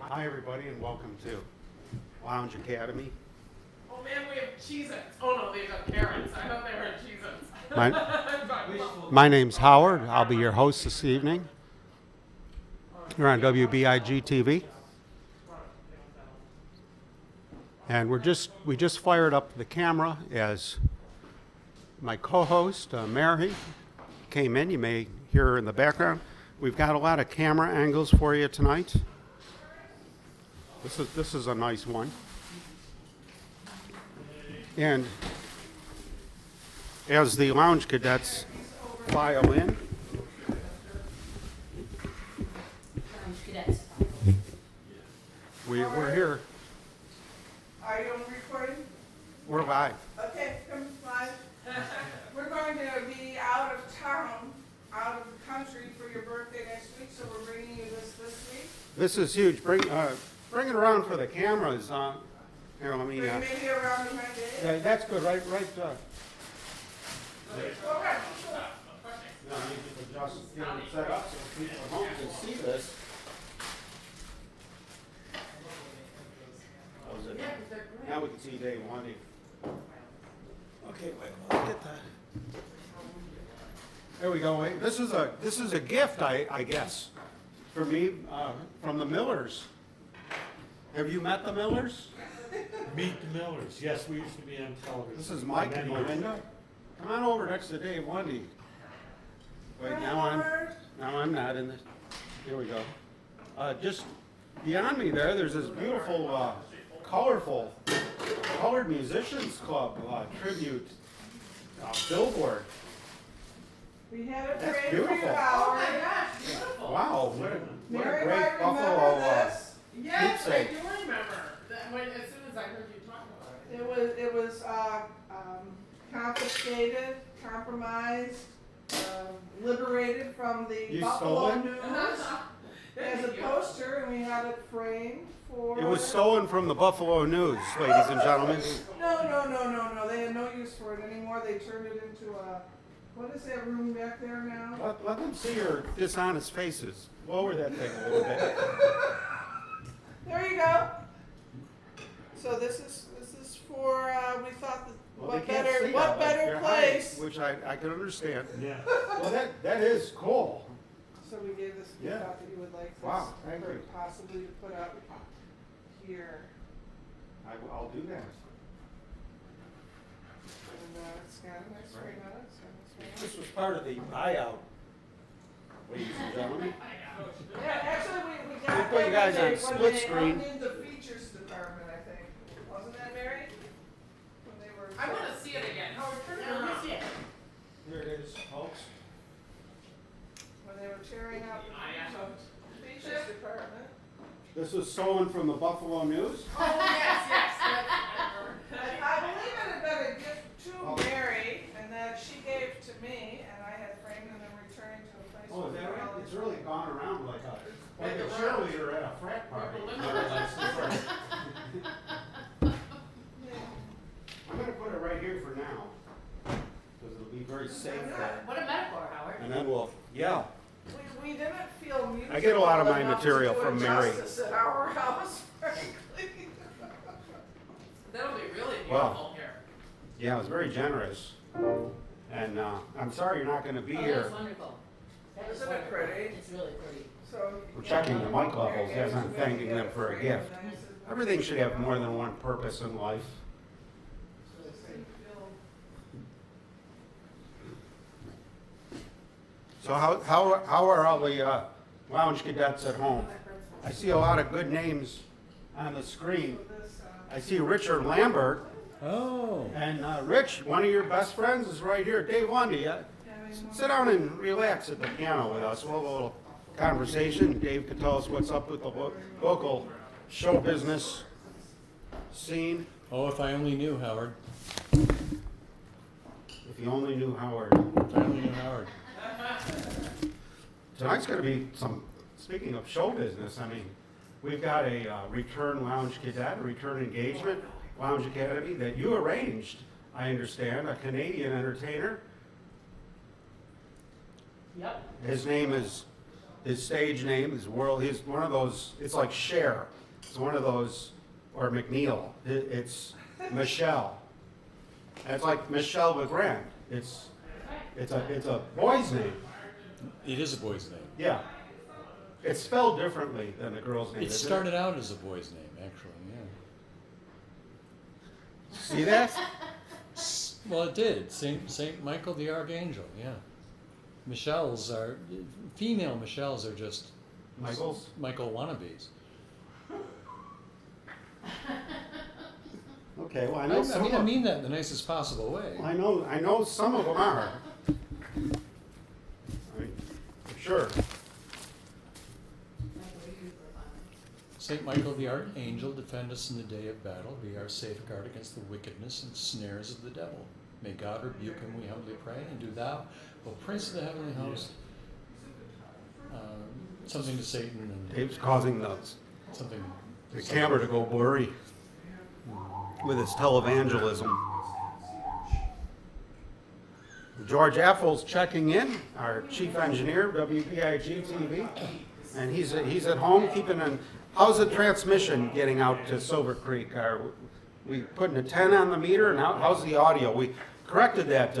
Hi, everybody, and welcome to Lounge Academy. Oh man, we have Cheez-Its. Oh no, these are carrots. I thought they were Cheez-Its. My name's Howard. I'll be your host this evening. You're on WBIG.Tv. And we just fired up the camera as my co-host, Mary, came in. You may hear her in the background. We've got a lot of camera angles for you tonight. This is a nice one. And as the lounge cadets file in, we're here. Are you recording? We're live. Okay, come live. We're going to be out of town, out of the country for your birthday next week, so we're bringing you this week. This is huge. Bring it around for the cameras. Here, let me. Bring maybe around in my day. Yeah, that's good. Right. Okay. Now you just adjust, get them set up so people at home can see this. How's it? Now we can see day one. Okay, wait. I'll get that. There we go. Wait. This is a gift, I guess, for me from the Millers. Have you met the Millers? Meet the Millers. Yes, we used to be on television. This is Mike and Melinda. Come on over next to Dave Lundy. Wait, now I'm not in this. Here we go. Just beyond me there's this beautiful, colorful, colored musicians club tribute billboard. We had a That's parade for you, beautiful. Howard. Oh my gosh, beautiful. Wow, what a Mary great might remember Buffalo this. Yes, I keepsake. do remember. That when, as soon as I heard you talk about it. It was confiscated, compromised, liberated from the You Buffalo stole it? News as a poster, and we had it framed for. It was stolen from the Buffalo News, ladies and gentlemen. No. They had no use for it anymore. They turned it into a. What is that room back there now? Let them see your dishonest faces. Lower that thing a little bit. There you go. So this is for we thought that Well, they can't see what that, but better you're place. high, which I can understand. Yeah. Well, that is cool. So we gave this. We Yeah. thought that you would like this. Wow, thank for you. possibly to put up here, I'll do that. and it's got a nice ring on it. So it's This was part of the buyout, ladies and gentlemen. yeah, actually we got. We put you guys on when split they screen. opened the features department, I think. Wasn't that Mary? When they were. I want to see it again. Howard, turn it around. Here it is, folks. When they were tearing out the features department. This was stolen from the Buffalo News. Oh yes. I believe it had been a gift to Mary, and that she gave to me, and I had framed and then returned to a place. Oh, is that where right? all It's these- really gone around like a cheerleader at a frat party. I'm gonna put it right here for now, because it'll be very safe there. What a metaphor, Howard. And then yeah. We didn't feel musical. I get a lot of my enough material to do from it Mary. justice at our house, frankly. That'll be really Wow. beautiful here. Yeah, it was very generous. And I'm sorry you're not gonna be Oh, here. that's wonderful. That is Isn't it wonderful. pretty? It's really pretty. So. We're checking the mic levels as I'm thanking them for a gift. Everything should have more than one purpose in life. So how are all the lounge cadets at home? I see a lot of good names on the screen. I see Richard Lambert. Oh. And Rich, one of your best friends is right here, Dave Lundy. Sit down and relax at the piano with us. We'll have a little conversation. Dave can tell us what's up with the local show business scene. Oh, if I only knew, Howard. If you only knew Howard. If I only knew Howard. Tonight's going to be some, speaking of show business, I mean, we've got a return lounge cadet, a return engagement, Lounge Academy that you arranged, I understand, a Canadian entertainer. Yep. His name is His stage name is he's one of those, it's like Cher. It's one of those, or McNeil. It's Michelle. And it's like Michelle Legrand. It's a boy's name. It is a boy's name. Yeah. It's spelled differently than the girl's name. It isn't started out as a boy's name, actually, yeah. See that? Well, it did. Saint Michael the Archangel, yeah. Female Michelles are just Michael's? Michael wannabes. Okay, well, I know some I mean that in the nicest possible way. I know some of them are. I mean, sure. Saint Michael the Archangel, defend us in the day of battle, be our safeguard against the wickedness and snares of the devil. May God rebuke him, we humbly pray, and do thou, O Prince of the heavenly host, something to Satan and Dave's causing something. the camera to go blurry with his televangelism. George Affel's checking in, our chief engineer, WBIG.Tv, and he's at home keeping an. How's the transmission getting out to Silver Creek? Are we putting a 10 on the meter? And how's the audio? We corrected that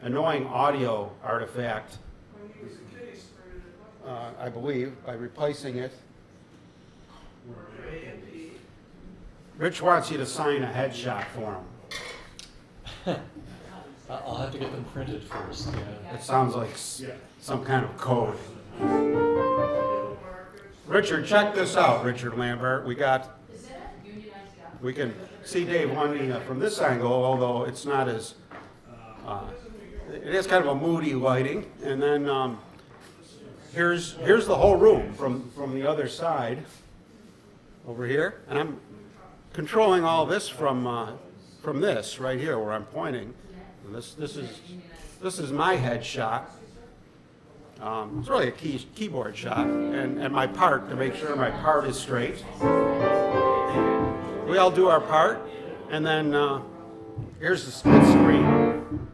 annoying audio artifact, I believe, by replacing it. Rich wants you to sign a headshot for him. I'll have to get them printed first, yeah. It sounds like some kind of code. Richard, check this out, Richard Lambert. We can see Dave Lundy from this angle, although it's not as, it has kind of a moody lighting. And then here's the whole room from the other side over here. And I'm controlling all this from this right here where I'm pointing. And this is my headshot. It's really a keyboard shot, and my part, to make sure my part is straight. We all do our part, and then here's the split screen.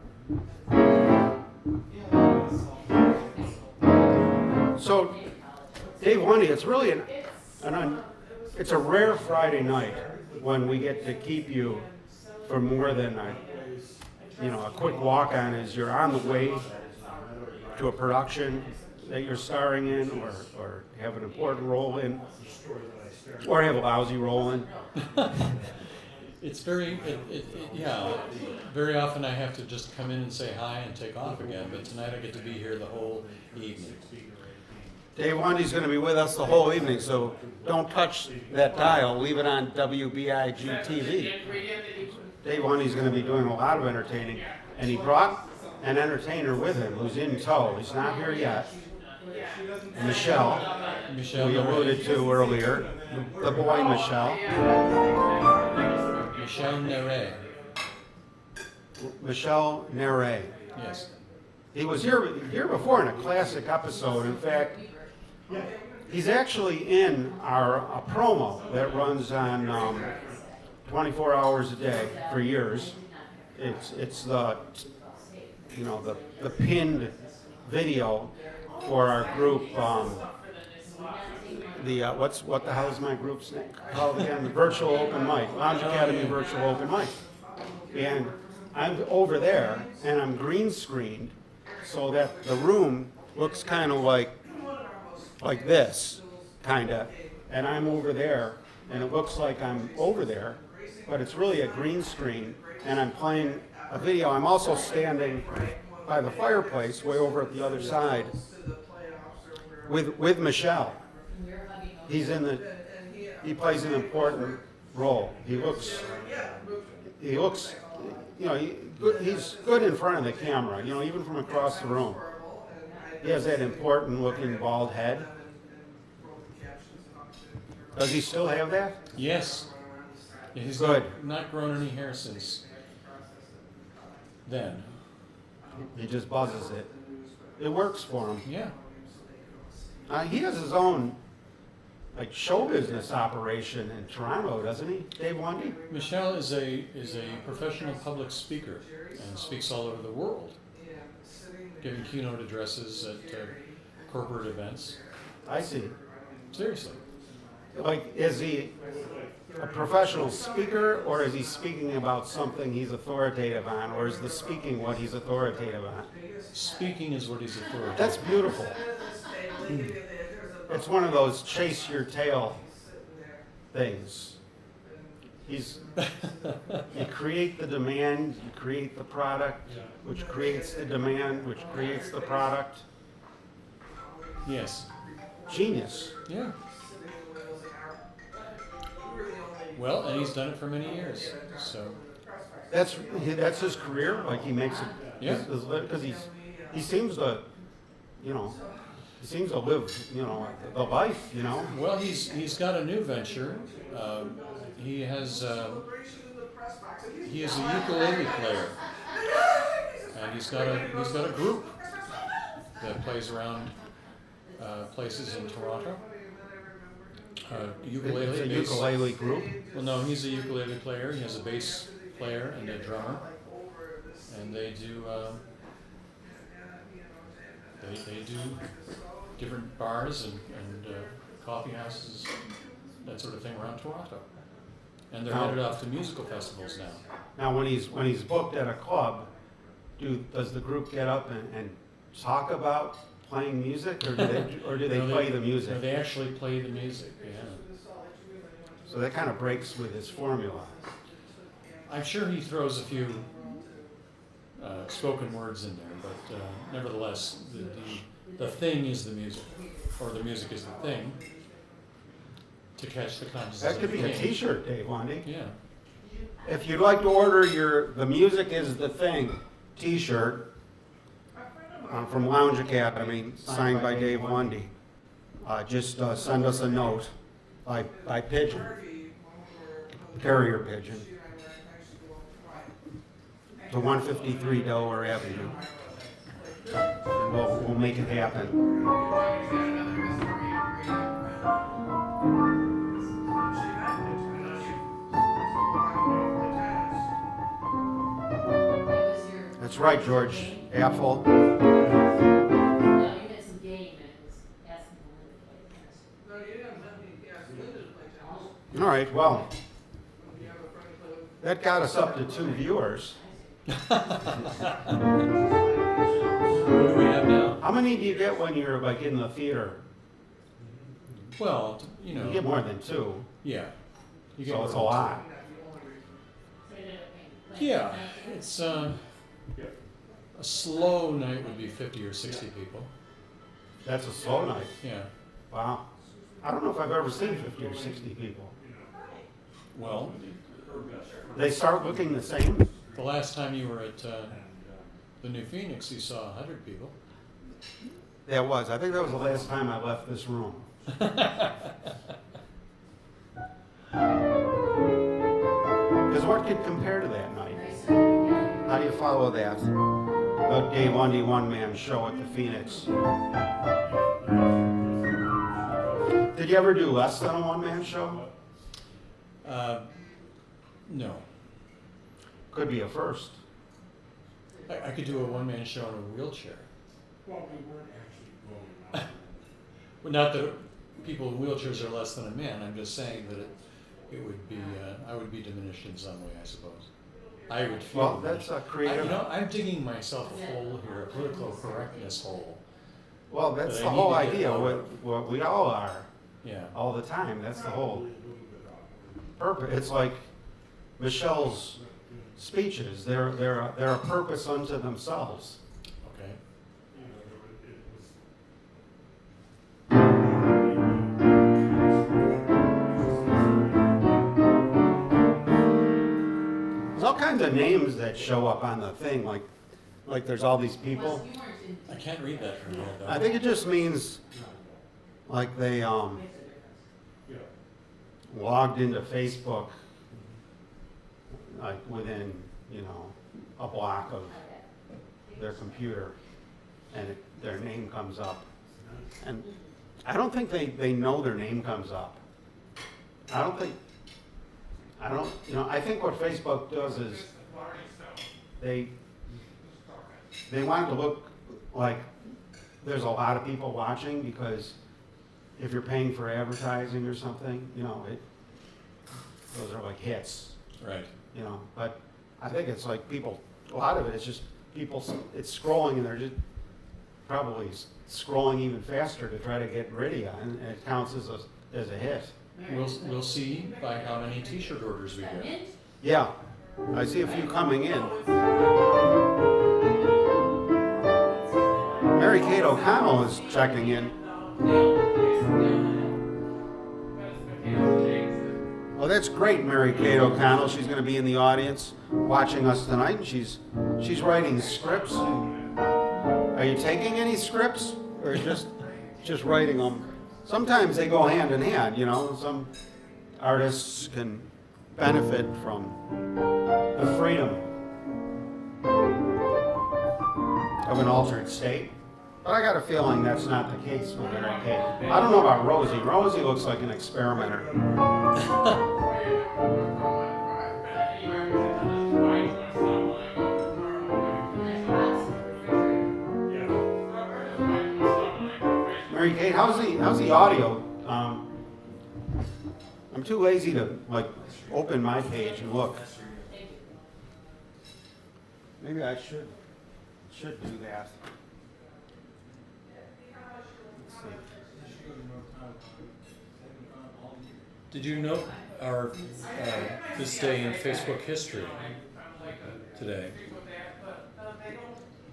So, Dave Lundy, it's really it's a rare Friday night when we get to keep you for more than a quick walk on as you're on the way to a production that you're starring in or have an important role in or have a lousy role in. It's very often I have to just come in and say hi and take off again, but tonight I get to be here the whole evening. Dave Lundy's going to be with us the whole evening, so don't touch that dial. Leave it on WBIG.TV. Dave Lundy's going to be doing a lot of entertaining, and he brought an entertainer with him who's in tow. He's not here yet. Michelle, we alluded to earlier. The boy Michelle. Michelle Nere. Michelle Nere. Yes. He was here before in a classic episode. In fact, he's actually in a promo that runs on 24 hours a day for years. It's the pinned video for our group. What the hell is my group's name called again? The Virtual Open Mic, LoungeACADEMY Virtual Open Mic. And I'm over there, and I'm green screened so that the room looks kind of like this, kind of, and I'm over there, and it looks like I'm over there, but it's really a green screen, and I'm playing a video. I'm also standing by the fireplace way over at the other side with Michelle. He plays an important role. He looks, he's good in front of the camera, even from across the room. He has that important looking bald head. Does he still have that? Yes. Yeah, he's Good. not grown any hair since then. He just buzzes it. It works for him. Yeah. He has his own show business operation in Toronto, doesn't he, Dave Lundy? Michelle is a professional public speaker and speaks all over the world, giving keynote addresses at corporate events. I see. Seriously. Like, is he a professional speaker, or is he speaking about something he's authoritative on, or is the speaking what he's authoritative on? Speaking is what he's authoritative. That's beautiful. It's one of those chase your tail things. You create the demand, you create the product, which creates the demand, which creates the product. Yes. Genius. Yeah. Well, and he's done it for many years. So That's his career. Like, he makes it. Yeah. Because he seems to, he seems to live, the life. well, he's got a new venture. He is a ukulele player, and he's got a group that plays around places in Toronto. Ukulele. It's a bass. ukulele group. Well, no, he's a ukulele player. He has a bass player and a drummer, and they do they do different bars and coffee houses, that sort of thing around Toronto, and they're headed off to musical festivals now. Now, when he's booked at a club, does the group get up and talk about playing music, or do they No, play the No, music? they actually play the music. Yeah, So that kind of breaks with his formula. I'm sure he throws a few spoken words in there, but nevertheless, the thing is the music, or the music is the thing. To catch the consciousness. That could of be the a game. T-shirt, Dave Lundy. Yeah. If you'd like to order the music is the thing T-shirt from Lounge Academy, signed by Dave Lundy, just send us a note by pigeon, carrier pigeon, to 153 Delaware Avenue. And we'll make it happen. That's right, George Apple. No, you had some game and it was asking Melinda to play tennis. No, you didn't let me ask Linda to play tennis. All right, well, You have a friend who play with- that got us up to 2 viewers. What do we have now? How many do you get when you're like in the theater? Well, you know. You get more than 2, Yeah. You so get it's a more than lot. two. Yeah, it's a slow night would be 50 or 60 people. That's a slow night. Yeah. Wow. I don't know if I've ever seen 50 or 60 people. Well, They start looking the same. the last time you were at the New Phoenix, you saw 100 people. That was. I think that was the last time I left this room. Because what could compare to that night? How do you follow that? The Dave Lundy one-man show at the Phoenix. Did you ever do less than a one-man show? No. Could be a first. I could do a one-man show in a wheelchair. Well, we weren't actually going out. Well, not that people in wheelchairs are less than a man. I'm just saying that it would be, I would be diminished in some way, I suppose. I would feel. Well, that's a creative. I'm digging myself a hole here, a political correctness hole. Well, that's But the I whole need to get idea. over What we all are, Yeah. all the time. That's the whole purpose. It's like Michelle's speeches. They're a purpose unto themselves. Okay. There's all kinds of names that show up on the thing, like there's all these people. I can't read that from here, though. I think it just means like they logged into Facebook like within a block of their computer, and their name comes up. And I don't think they know their name comes up. I think what Facebook does is they want it to look like there's a lot of people watching, because if you're paying for advertising or something, you know, those are like hits, Right. you know. But I think it's like people, a lot of it is just people, it's scrolling, and they're just probably scrolling even faster to try to get rid of you, and it counts as a hit. We'll see by how many T-shirt orders we That get. mint? Yeah, I see a few coming in. Mary Kate O'Connell is checking in. Oh, that's great, Mary Kate O'Connell. She's going to be in the audience watching us tonight, and she's writing scripts. Are you taking any scripts, or just writing them? Sometimes they go hand in hand, you know. Some artists can benefit from the freedom of an altered state. But I got a feeling that's not the case with Mary Kate. I don't know about Rosie. Rosie looks like an experimenter. Mary Kate, how's the audio? I'm too lazy to like open my page and look. Maybe I should do that. Let's see. Did you note our this day in Facebook history today?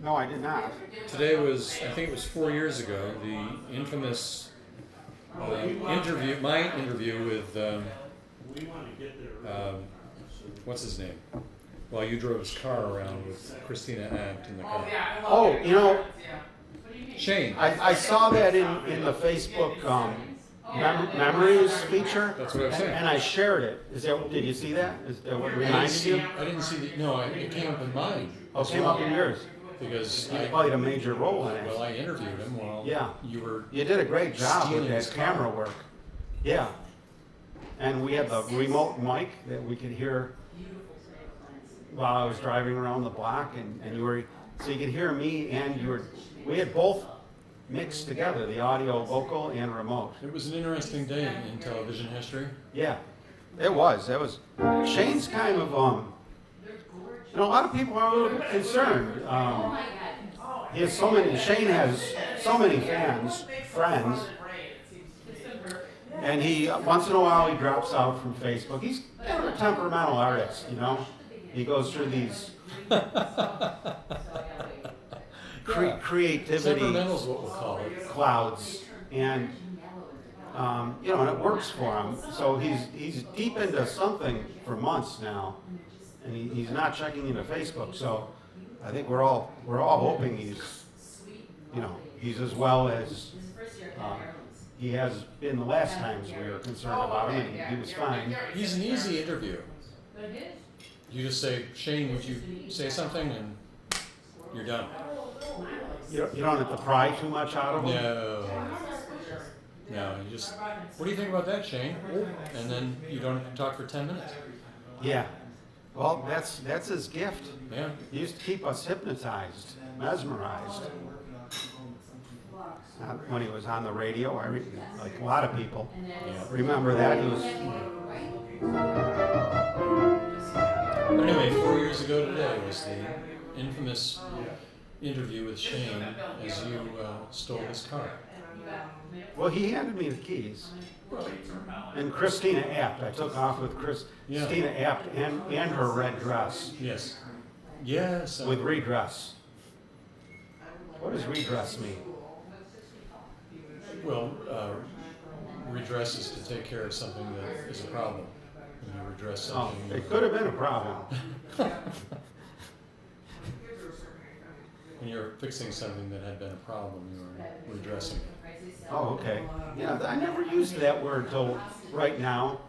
No, I did not. Today was, I think it was 4 years ago, the infamous interview, my interview with, what's his name? Well, you drove his car around with Christina Act in the car. Oh, you know, Shane. I saw that in the Facebook memories feature. That's what I was saying. And I shared it. Did you see that? Is that what reminded you? I didn't see the, no, it came up in mine. Oh, it came up in yours. Because You played a major role in well, it. I interviewed him while Yeah. you were, You did a great job with Stealing that his car. camera work. Yeah. And we had the remote mic that we could hear while I was driving around the block, and you were, so you could hear me, and we had both mixed together, the audio, vocal, and remote. it was an interesting day in television history. Yeah, it was. Shane's kind of, you know, a lot of people are a little bit concerned. Shane has so many friends, and once in a while he drops out from Facebook. He's kind of a temperamental artist, you know. He goes through these creativity Temperamental's what we'll call it. clouds, and you know, and it works for him. So he's deep into something for months now, and he's not checking into Facebook. So I think we're all hoping he's, you know, he's as well as he has been the last times we were concerned about him, and he was fine. He's an easy interview. You just say, Shane, would you say something, and you're done. You don't have to pry too much out of him. No, you just, what do you think about that, Shane? And then you don't have to talk for 10 minutes. Yeah. Well, that's his gift. Yeah. He used to keep us hypnotized, mesmerized. When he was on the radio, like a lot of people remember that. He was. Anyway, 4 years ago today was the infamous interview with Shane as you stole his car. Well, he handed me the keys. And Christina Apt. I took off with Christina Apt and her red dress. Yes. Yes. With redress. What does redress mean? Well, redress is to take care of something that is a problem. When you redress Oh, something. it could have been a problem. When you're fixing something that had been a problem, you were redressing it. Oh, okay. Yeah, I never used that word till right now,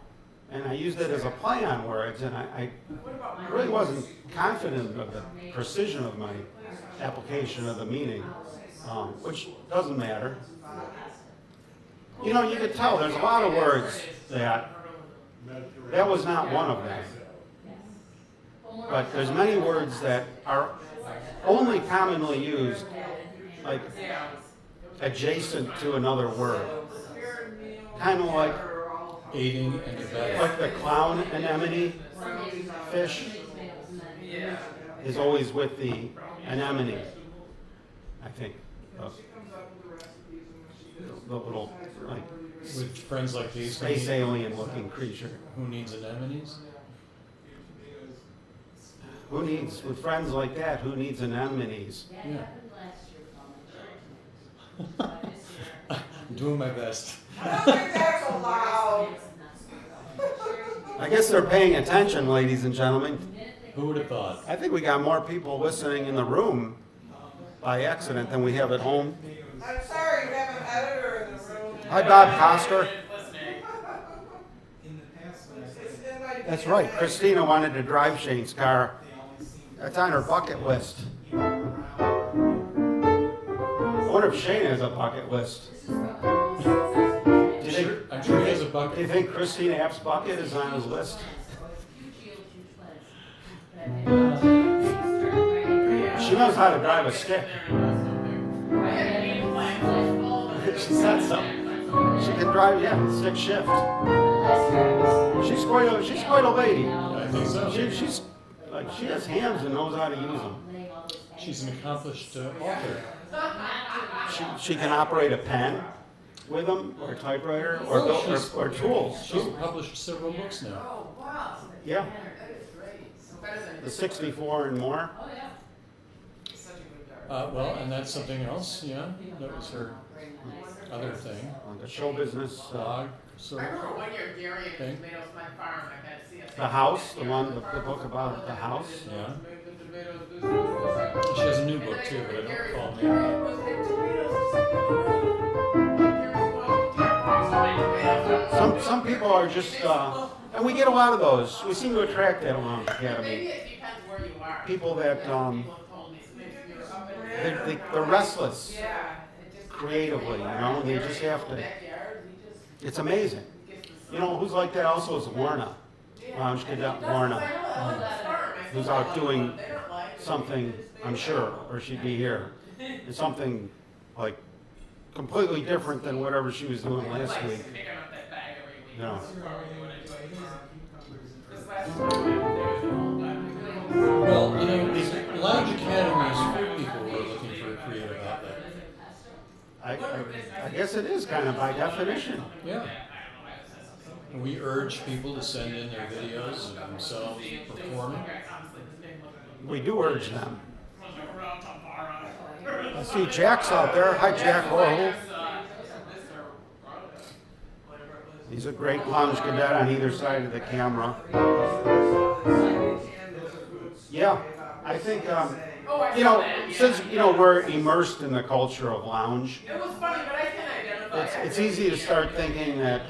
and I used it as a play on words, and I really wasn't confident of the precision of my application of the meaning, which doesn't matter. You know, you could tell there's a lot of words that was not one of them. But there's many words that are only commonly used, like adjacent to another word. Kind of like Aiding and abetting. the clown anemone fish is always with the anemone, I think. The little like With friends like these, space alien looking creature. who needs anemones? With friends like that, who needs anemones? That Yeah. happened last year, I'm doing my best. I don't think that's allowed. I guess they're paying attention, ladies and gentlemen. Who would have thought? I think we got more people listening in the room by accident than we have at home. I'm sorry, you have an editor in the room. Hi, Bob Coster. Listening. It's in my That's right. Christina wanted to drive Shane's car. That's on her bucket list. I wonder if Shane has a bucket list. Do you think, I'm sure he has a do you bucket. think Christina App's bucket is on his list? She knows how to drive a stick. She said so. She can drive, stick shift. She's quite a lady. I think so. She has hands and knows how to use them. She's an accomplished author. She can operate a pen with them, or a typewriter, or tools. She's published several books now. Oh, wow. Yeah, That is great. So better than the 64 and more. Oh, yeah. Such a good guy. Well, and that's something else, yeah. That was her other thing. The show business, Blog, I sort of. remember one year Gary and Okay. Tomatoes My Farm, I had to see it. the house, the book about the house. Yeah. She has a new book too, but I don't recall the name. Some people are just, and we get a lot of those. We seem to attract that at Lounge Maybe Academy. it depends where you are. People that People have told me, so maybe you're up in they're restless Yeah, it just. creatively, they just have to. Backyard, we just It's amazing. get the You know who's like that also is Lorna, Lounge Cadet Lorna, who's out doing something, I'm sure, or she'd be here. It's something like completely different than whatever she was doing last week. Picking up that bag every week. No. That's probably what I do. This last time, there was a whole time. Well, Lounge Academy is for people who are looking for a creative outlet. I guess it is kind of by definition. Yeah. And we urge people to send in their videos of themselves performing. We do urge them. I see Jack's out there. Hi, Jack Orwell. He's a great lounge cadet on either side of the camera. Yeah, I think, since, we're immersed in the culture of lounge, It was funny, but I can identify. it's easy to start thinking that,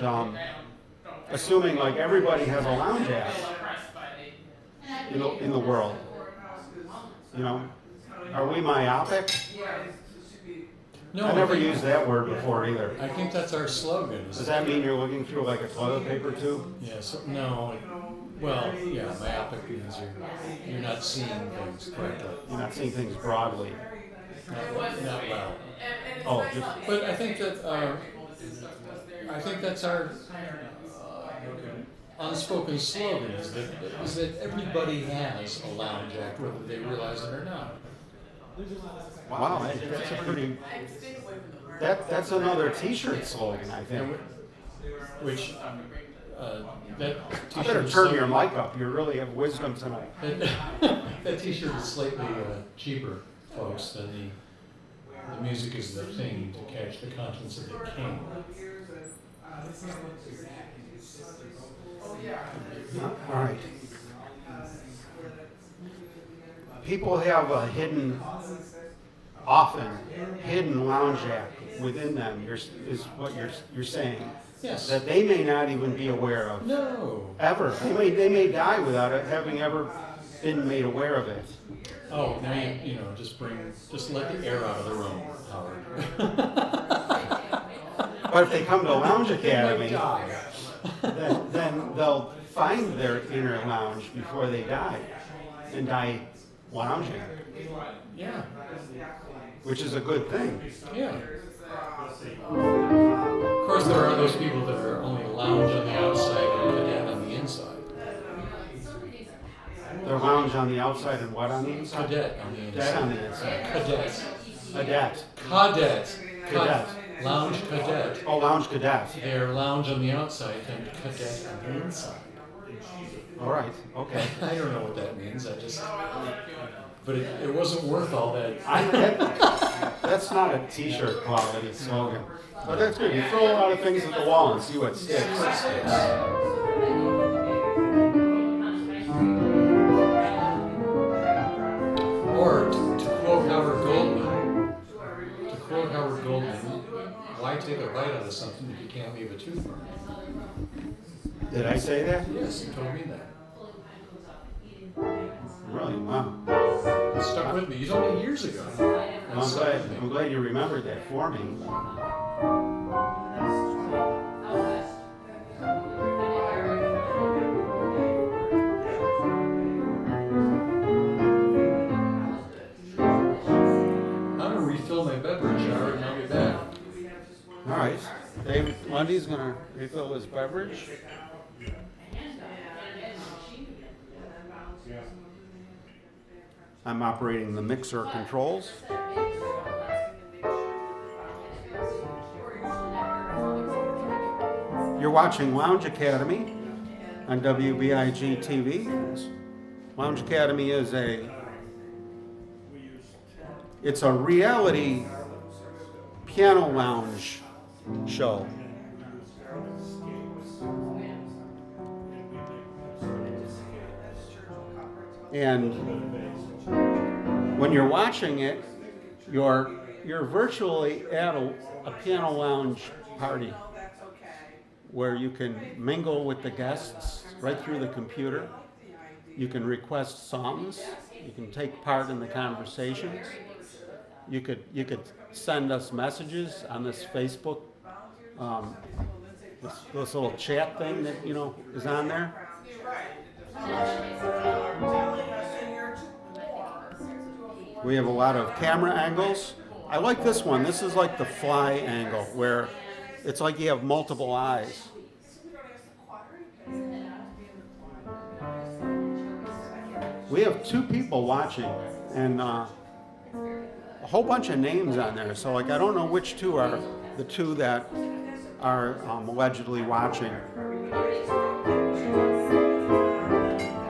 assuming like everybody has a lounge app, in the world. Are we myopic? No, I never think- used that word before either. I think that's our slogan. Does that mean you're looking through like a toilet paper tube? Yes, no, well, yeah, myopic means you're not seeing things correctly. You're not seeing things broadly. Not well. Oh, just, But I think that's our unspoken slogan is that everybody has a lounge act, whether they realize it or not. wow, that's a pretty, that's another t-shirt slogan, I think. Which that I better turn your mic up, you really have wisdom tonight. that t-shirt is slightly cheaper, folks, than the music is the thing to catch the conscience of the king. All right. People have a hidden lounge act within them, is what you're saying. Yes. That they may not even be aware of. No. Ever. They may die without it having ever been made aware of it. Oh, now just let the air out of the room, Howard. But if they come to Lounge They might Academy, die. then they'll find their inner lounge before they die, and die lounging, Yeah. which is a good thing. Yeah. Of course, there are those people that are only lounge on the outside and cadet on the inside. They're lounge on the outside and what on the inside? Cadet on the Cadet on inside. the inside. Cadet. Cadet. Cadet. Cadet. Lounge cadet. Oh, lounge cadet. They're lounge on the outside and cadet on the inside. All right, okay. I don't know what that means. But it wasn't worth all that. That's not a t-shirt quality slogan. But that's good. You throw a lot of things at the wall and see what sticks. Or to quote Howard Goldman, why take a bite out of something if you can't leave a tooth from it? Did I say that? Yes, you told me that. Really? Wow. It stuck with me. You told me years ago. And it stuck with me. I'm glad you remembered that for me. I'm going to refill my beverage, Howard, and I'll be back. All right. David Lundy's going to refill his beverage. I'm operating the mixer controls. You're watching Lounge Academy on WBIG.Tv. Lounge Academy is it's a reality piano lounge show. And when you're watching it, you're virtually at a piano lounge party where you can mingle with the guests right through the computer. You can request songs. You can take part in the conversations. You could send us messages on this Facebook, this little chat thing that is on there. We have a lot of camera angles. I like this one. This is like the fly angle where it's like you have multiple eyes. We have 2 people watching and a whole bunch of names on there. So I don't know which 2 are the 2 that are allegedly watching.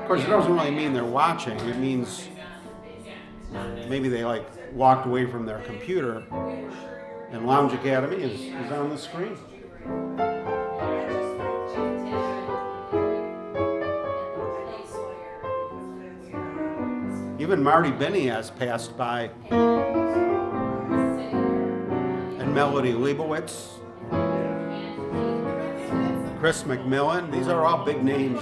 Of course, it doesn't really mean they're watching. It means maybe they walked away from their computer and Lounge Academy is on the screen. Even Marty Binney has passed by. And Melody Leibowitz. Chris McMillan. These are all big names.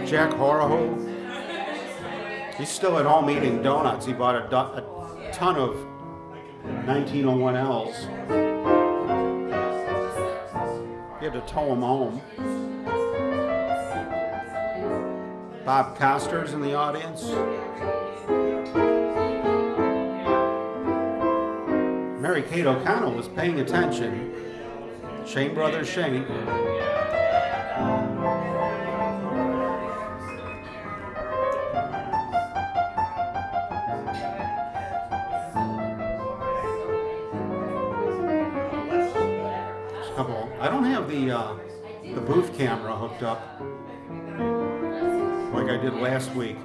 Jack Horoho. He's still at home eating donuts. He bought a ton of 1901Ls. He had to tow them home. Bob Coster's in the audience. Mary Kate O'Connell was paying attention. Shane Brothers Shane. I don't have the booth camera hooked up like I did last week,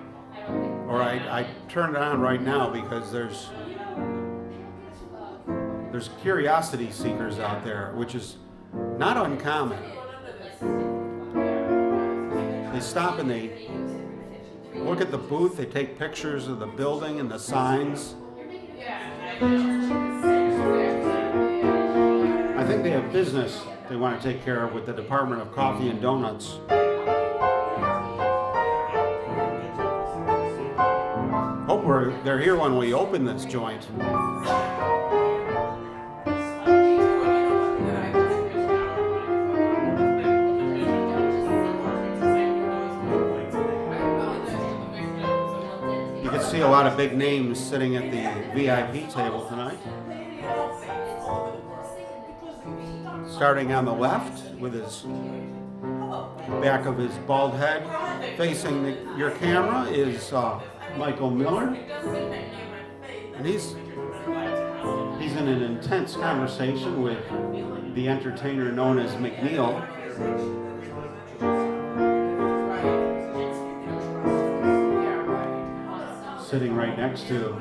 or I turned it on right now because there's curiosity seekers out there, which is not uncommon. They stop and they look at the booth, they take pictures of the building and the signs. I think they have business they want to take care of with the Department of Coffee and Donuts. Hope they're here when we open this joint. You can see a lot of big names sitting at the VIP table tonight. Starting on the left with his back of his bald head facing your camera is Michael Miller. And he's in an intense conversation with the entertainer known as McNeil. Sitting right next to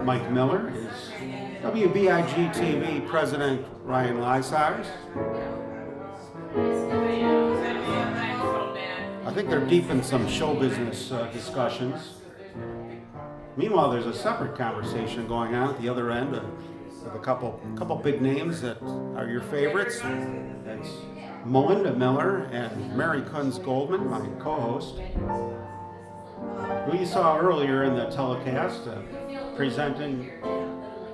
Mike Miller is WBIG.Tv President Ryan Lysars. I think they're deep in some show business discussions. Meanwhile, there's a separate conversation going on at the other end with a couple big names that are your favorites. That's Melinda Miller and Mary Kunz Goldman, my co-host, who you saw earlier in the telecast, presenting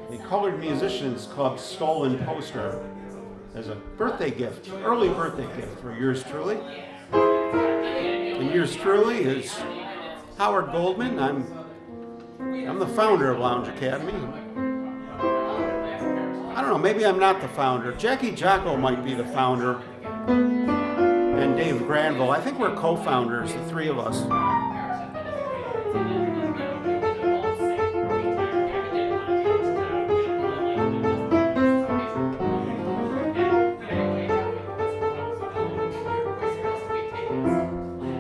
a Colored Musicians Club stolen poster as a birthday gift, early birthday gift for yours truly. And yours truly is Howard Goldman. I'm the founder of Lounge Academy. I don't know, maybe I'm not the founder. Jackie Jocko might be the founder, and Dave Granville. I think we're co-founders, the three of us.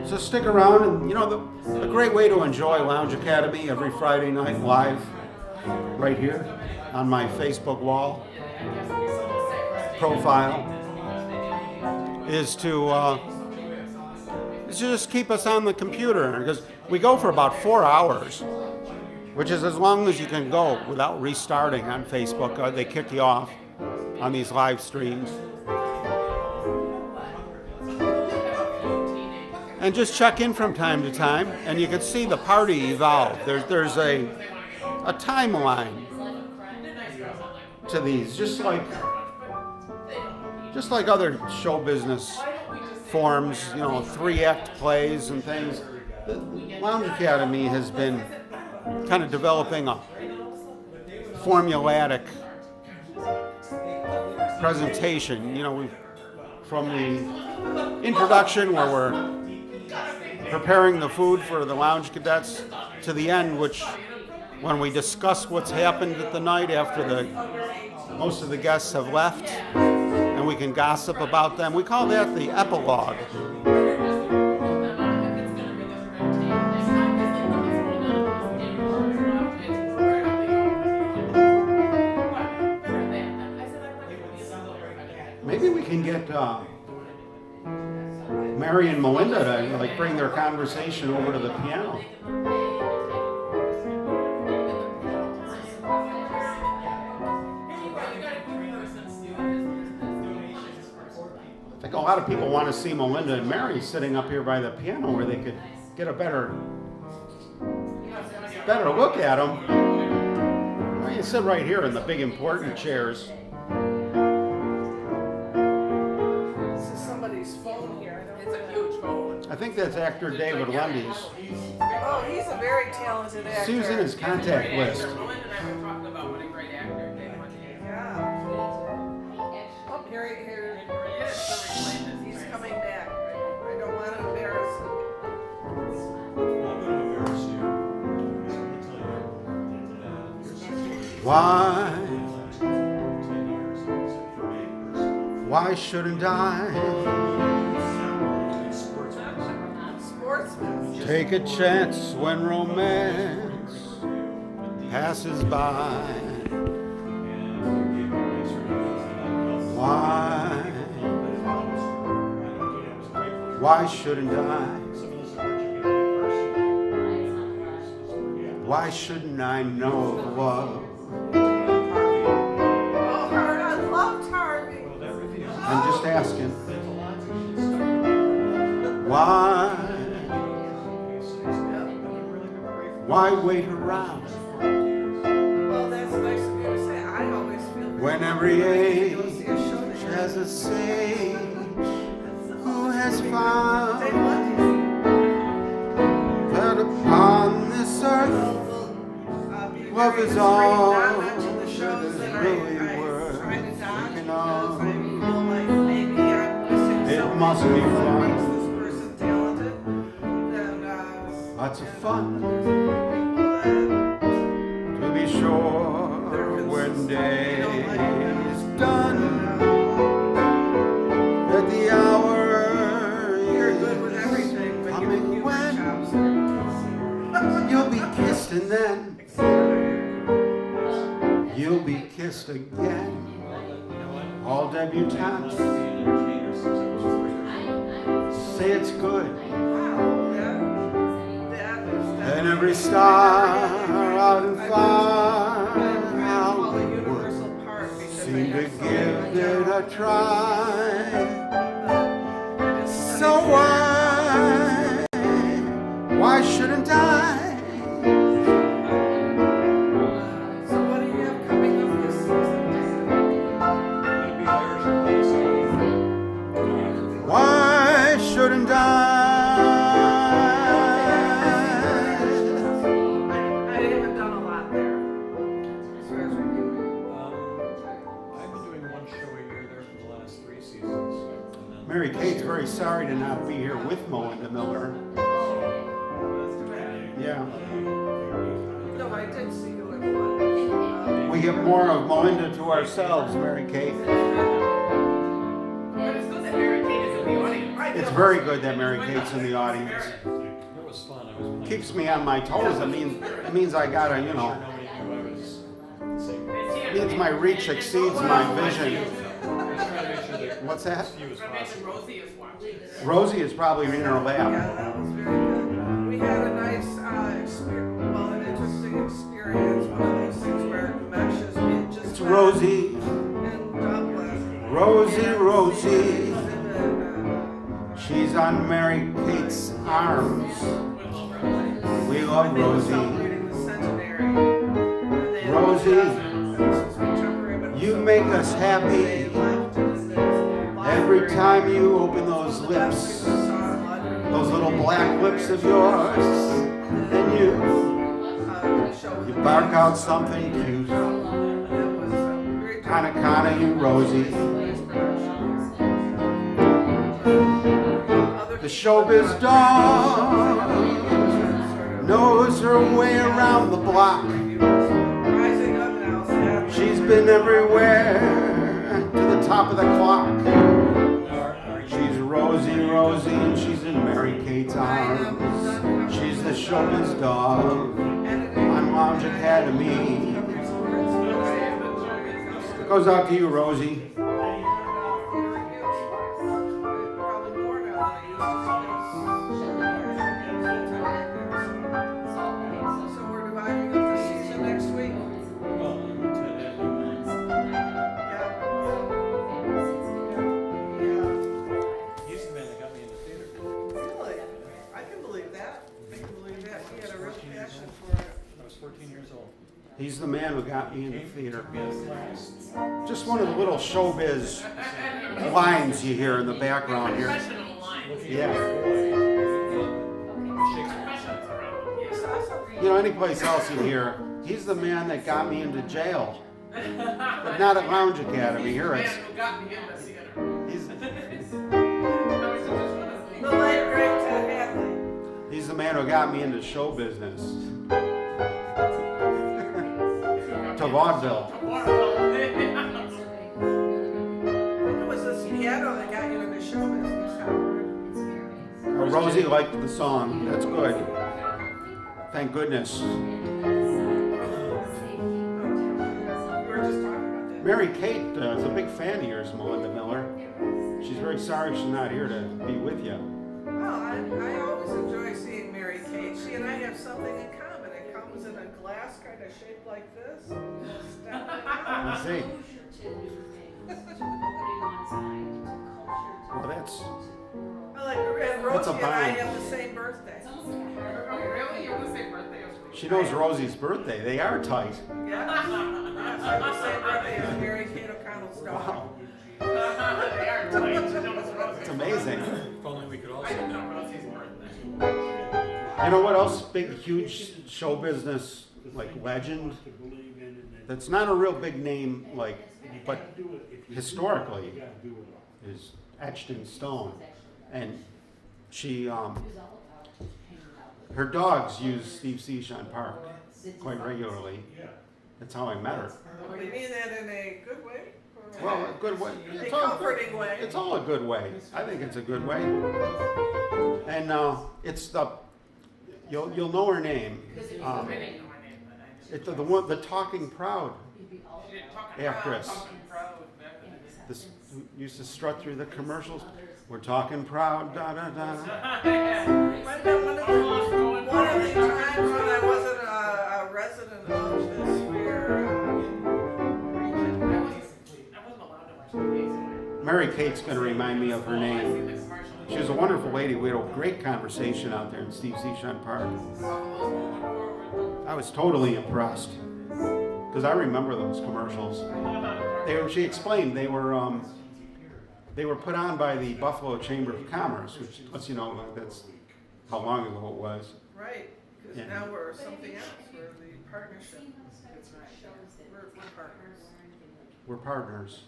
So stick around, and you know, a great way to enjoy Lounge Academy every Friday night live right here on my Facebook wall profile is to just keep us on the computer, because we go for about 4 hours, which is as long as you can go without restarting on Facebook. They kick you off on these live streams. And just check in from time to time, and you can see the party evolve. There's a timeline to these, just like other show business forms, you know, 3-act plays and things. The Lounge Academy has been kind of developing a formulatic presentation. You know, from the introduction where we're preparing the food for the Lounge Cadets to the end, which when we discuss what's happened at the night after most of the guests have left, and we can gossip about them. We call that the epilogue. Maybe we can get Mary and Melinda to bring their conversation over to the piano. I think a lot of people want to see Melinda and Mary sitting up here by the piano where they could get a better look at them. Well, you sit right here in the big important chairs. This is somebody's phone here. It's a huge phone. I think that's actor David Lundy's. Oh, he's a very talented actor. Susan is contact list. Melinda and I were talking about what a great actor Dave Lundy is. Yeah. Oh, here. He's coming back. I don't want to embarrass him. I'm going to embarrass you. I'm going to tell you. Why shouldn't I Sportsman. take a chance when romance passes by? Why shouldn't I? Why shouldn't I know of love? Oh, Hart, I loved Harvey. I'm just asking. Why wait around Well, that's nice of you to say. I always feel when every age go see a show together. has a sage who has found Dave Lundy. that upon this earth I'll be love very is discreet all not mention the shows that that is really I worth try to dodge thinking because of. I feel like must be What fun. makes this person talented? Then Lots of fun, there's people to be sure, when day is done, at the hour you're good with everything, but your coming humor when chops you'll be kissed and then are you'll be kissed again. All debutantes say it's good. Wow, yeah. That is And every star out and far call a outward universal part because seem I to got so give many it a jobs. try. I just So why shouldn't I? So what do you have coming up this season? Why shouldn't I? I haven't done a lot there. As far as reviewing. I've been doing one show a year there for the last 3 seasons. And then Mary Kate's very sorry to not be here with Melinda Miller. Yeah, No, I did see you at one. we get more of Melinda to ourselves, Mary Kate. But it's good that Mary Kate is in the audience. It's very good that Mary Kate's in the audience. it was fun. I was playing. Keeps me on my toes. It means I gotta, you know, Nobody knew I was singing. it means my reach exceeds my vision. I was trying to make sure that What's that? as few as I mentioned possible. Rosie is watching. Rosie is probably in her Yeah, lap. that was very good. We had a nice, an interesting experience. One of those things where meshes being just It's Rosie, in Dublin. Rosie. And She's on Mary Kate's arms. We love they were Rosie. celebrating the centenary. And they had Rosie, this was contemporary, but it was you so make fun. us happy They left and then every time you open those lips, those little black lips of yours, and you bark out something cute. Kana, you Rosie. The showbiz dog knows her way around the block. She's been everywhere to the top of the clock. She's Rosie, and she's in Mary Kate's arms. She's the showbiz dog on Lounge Academy. Goes out to you, Rosie. So we're dividing up the season next week. Well, Ted had me on. Yeah. He's the man that got me into theater. Really? I can believe that. I can believe that. He had a real passion for it. I was 14 years old. He's the man who got me into theater. We had a class. Just one of the little showbiz lines you hear in the background here. Professional line. Yeah. Professionals around. You saw something. You know, any place else you hear, he's the man that got me into jail. But not at Lounge Academy. Here Man it's, who got me in the theater. he's, I was just one of The late great Ted Hadley. he's the man who got me into show business. To vaudeville. It was this piano that got you into show business, Howard. Rosie liked the song. That's good. Thank goodness. We were just talking about that. Mary Kate is a big fan of yours, Melinda Miller. She's very sorry she's not here to be with you. Well, I always enjoy seeing Mary Kate. She and I have something in common. It comes in a glass kind of shaped like this. I see. Well, that's I like and That's a Rosie and I bond. have the same birthday. Oh, really? You have the same birthday as me? she knows Rosie's birthday. They are tight. Yeah. Yes, I have the same birthday as Mary Kate O'Connell's daughter. Wow, They are tight. She knows Rosie. it's amazing. If only we could all I say didn't know that. Rosie's birthday. You know what else? Big, huge show business like legend. That's not a real big name, like, but historically is etched in stone. and she, He was all about hanging out with her dogs use Steve Seashon Park Sid's quite dogs. regularly. That's how I met her. You mean that in a good way? Or Well, a good way. a It's all, comforting way? it's all a good way. I think it's a good way. And it's the, you'll know her name. I didn't know her name, but I just. It's the one, the Talking Proud He'd be all She didn't about talk actress. Talking proud back in the day. This who used to strut through the commercials. We're talking proud, da da da. Might have been one of the times when I wasn't a resident of this sphere region. I wasn't allowed to watch TV, so Mary Kate's going to remind me of her I name. seen the commercial. She was a wonderful lady. We had a great conversation out there in Steve Seashon Park. Buffalo's moving forward. I was totally impressed because I remember those commercials. She explained they were put on by the Buffalo Chamber of Commerce, which lets you know that's how long ago it was. Right, because Yeah. now we're something else, we're the partnership. That's right. We're partners. We're partners.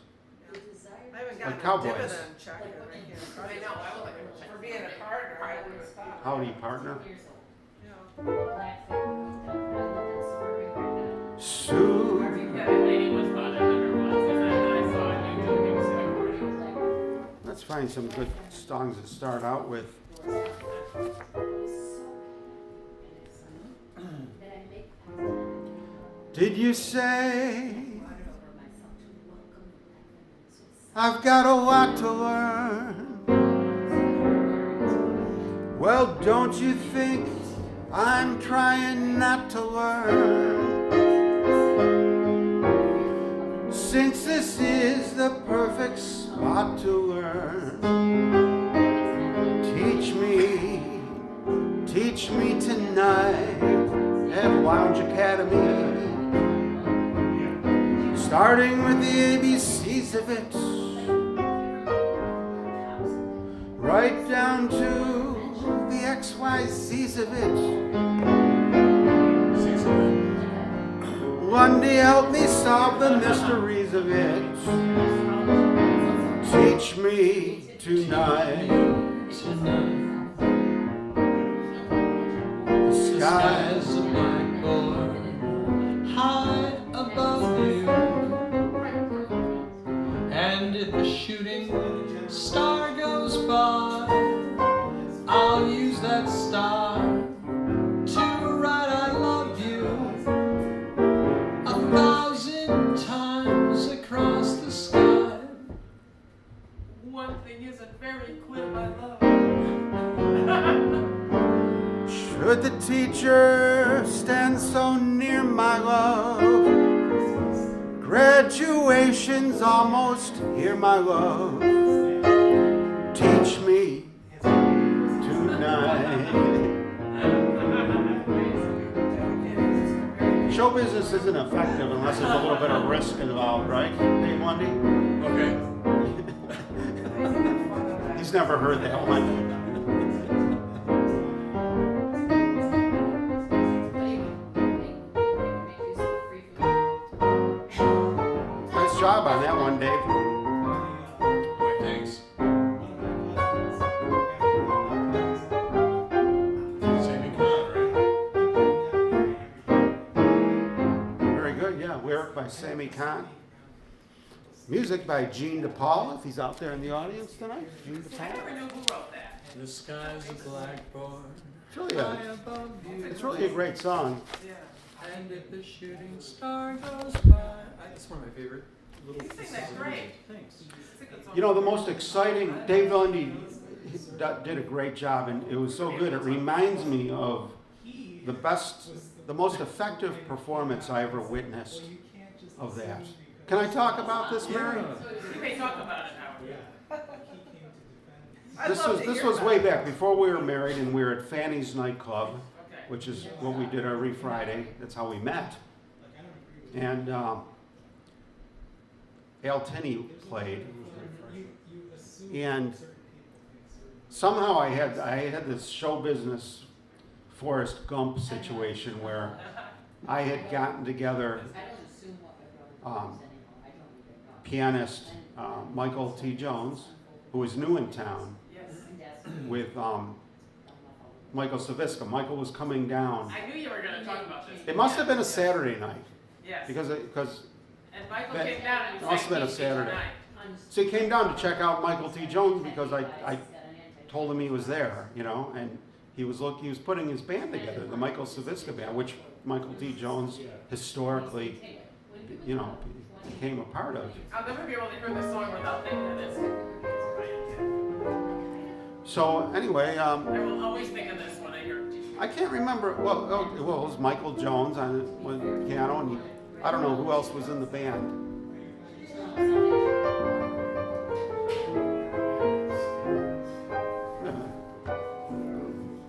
I haven't Like gotten a cowboys. dividend check and I can't. I know, I would like to check. For being a partner, I would have thought. Howdy, partner. Yeah. Black family, I love that suburban right now. Sue. Yeah, that lady was fun, I met her once, and then I saw on YouTube, he was in a party. Let's find some good songs that start out with. Did you say I've got a lot to learn? Well, don't you think I'm trying not to learn? Since this is the perfect spot to learn, teach me tonight at LoungeACADEMY. Starting with the ABCs of it, right down to the XYZs of it. Lundy, help me solve the mysteries of it. Teach me tonight. The Sky's a blackboard high above you, and if a shooting star goes by, I'll use that star to write I love you 1,000 times across the sky. One thing isn't very clear, my love. Should the teacher stand so near my love? Graduation's almost here, my love. Teach me tonight. Show business isn't effective unless there's a little bit of risk involved, right, Dave Lundy? Okay. He's never heard that one. Nice job on that one, Dave. Wait, thanks. Sammy Kahn, right? Very good, yeah. Lyric by Sammy Kahn. Music by Gene DePaul, if he's out there in the audience tonight. Gene I never DePaul. knew who wrote that. The sky's a blackboard It's really high a, above you, it's really a great song. Yeah. and if the shooting star goes by. It's one of my favorite little You sing pieces that of great. music. Thanks. It's a good song. You know, the most exciting, Dave Lundy did a great job, and it was so good. It reminds me of the most effective performance I ever witnessed of that. Can I talk about this, Mary? You may talk about it, Howard. I'd This love was to this hear was that. way back before we were married, and we were at Fanny's nightclub, Okay. which is what we did every Friday. That's how we met. And Al Tinney played, and somehow I had this show business Forrest Gump situation where I had gotten together pianist Michael T. Jones, who was new in town, Yes. with Michael Saviska. Michael was coming down. I knew you were going to talk about this. It must have been a Saturday night Yes. because And Michael that- came down and he it must have been a sang Saturday. tonight. so he came down to check out Michael T. Jones because I told him he was there, you know, and he was putting his band together, the Michael Saviska band, which Michael T. Jones historically, you know, became a part of. I'll never be able to hear this song without thinking of this. So anyway, I will always think of this when I hear it. I can't remember. Well, it was Michael Jones on piano, and I don't know who else was in the band.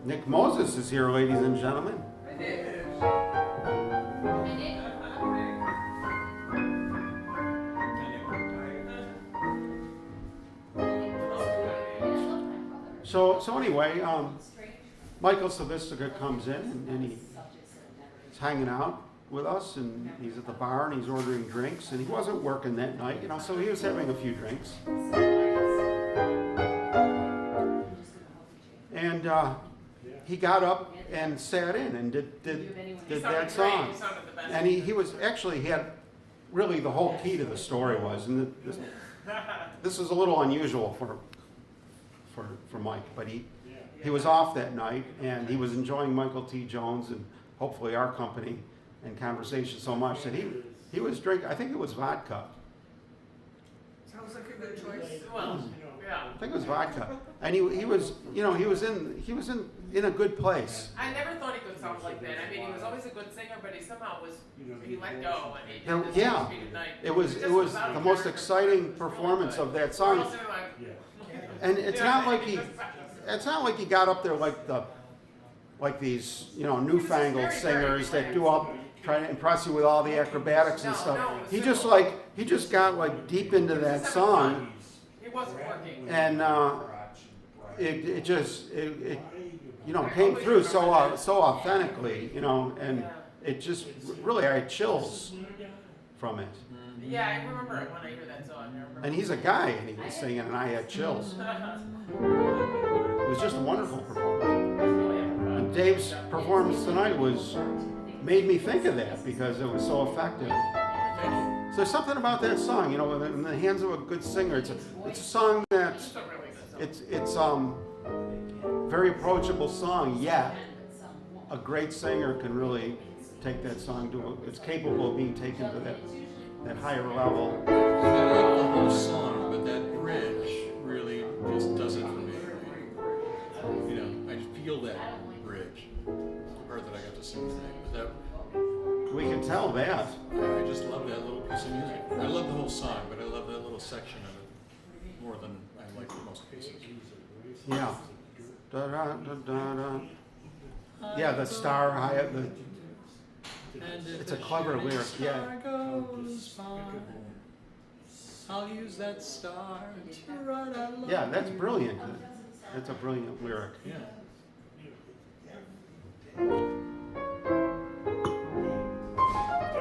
Nick Moses is here, ladies and gentlemen. So anyway, Michael Saviska comes in and he's hanging out with us, and he's at the bar and he's ordering drinks, and he wasn't working that night, you know, so he was having a few drinks. And he got up and sat in and did that song. And he was actually, he had really the whole key to the story was, and this is a little unusual for Mike, but he was off that night and he was enjoying Michael T. Jones and hopefully our company and conversation so much that he was drinking, I think it was vodka. Sounds like a good choice. Well, yeah. I think it was vodka. And he was, you know, he was in a good place. I never thought he could sound like that. I mean, he was always a good singer, but he somehow he let go and he did this Yeah. repeated night. It was Just the most character. exciting performance of that We're song. all sitting like, And it's not like he got up there like these, you know, newfangled singers that try to impress you with all the acrobatics and stuff. He just got like deep into that song, he wasn't working. and it you know, came through so authentically, you know, and it just really, I had chills from it. Yeah, I remember it when I hear that song. I remember. And he's a guy, and he was singing, and I had chills. It was just a wonderful performance. And Dave's performance tonight made me think of that because it was so effective. So there's something about that song, you know, in the hands of a good singer. It's a song that It's a really good song. it's very approachable song, yet a great singer can really take that song it's capable of being taken to that higher level. I like the whole song, but that bridge really just does it for me. You know, I feel that bridge, the part that I got to sing tonight. But We can tell that. I just love that little piece of music. I love the whole song, but I love that little section of it more than I like most pieces. Yeah. Da, da, da, da, da. Yeah, the star high. It's a clever lyric. Yeah. I'll use that star to write out love. Yeah, that's brilliant. That's a brilliant lyric. Yeah.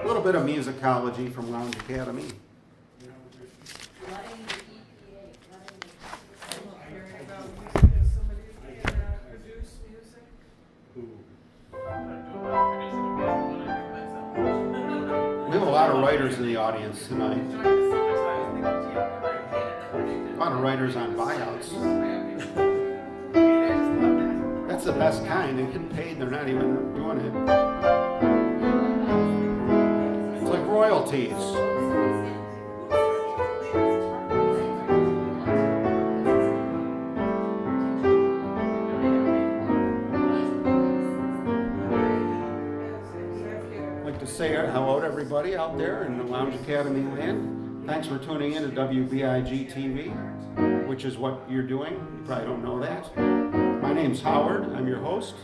A little bit of musicology from Lounge Academy. Somebody can produce music. We have a lot of writers in the audience tonight. A lot of writers on buyouts. That's the best kind. They get paid, they're not even doing it. It's like royalties. I'd like to say hello to everybody out there in the Lounge Academy land. Thanks for tuning in to WBIG.Tv, which is what you're doing. You probably don't know that. My name's Howard. I'm your host.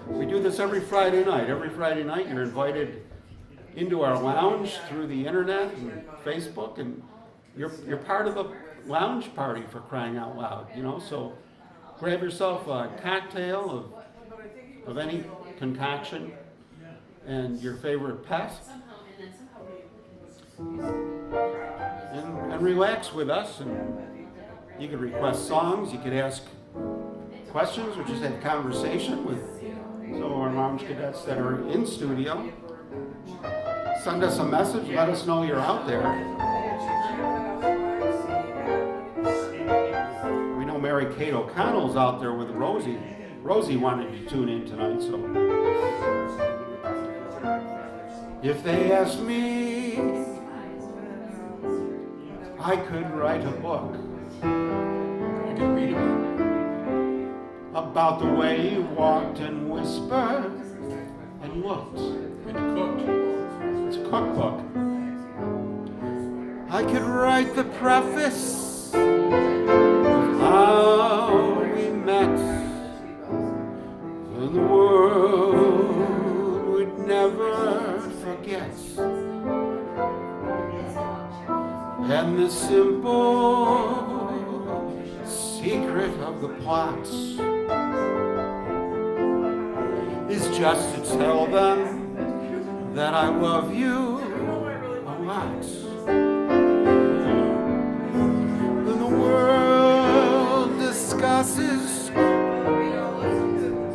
We do this every Friday night. Every Friday night you're invited into our lounge through the internet and Facebook, and you're part of the lounge party, for crying out loud, you know. So grab yourself a cocktail of any concoction and your favorite pet, and relax with us and You could request songs, you could ask questions, or just have conversation with some of our lounge cadets that are in studio. Send us a message, let us know you're out there. We know Mary Kate O'Connell's out there with Rosie. Rosie wanted to tune in tonight, so. If they ask me, I could write a book about the way you walked and whispered and looked And cooked. It's a cookbook. I could write the preface of how we met, and the world would never forget. And the simple secret of the plot is just to tell them that I love you a lot. Then the world discusses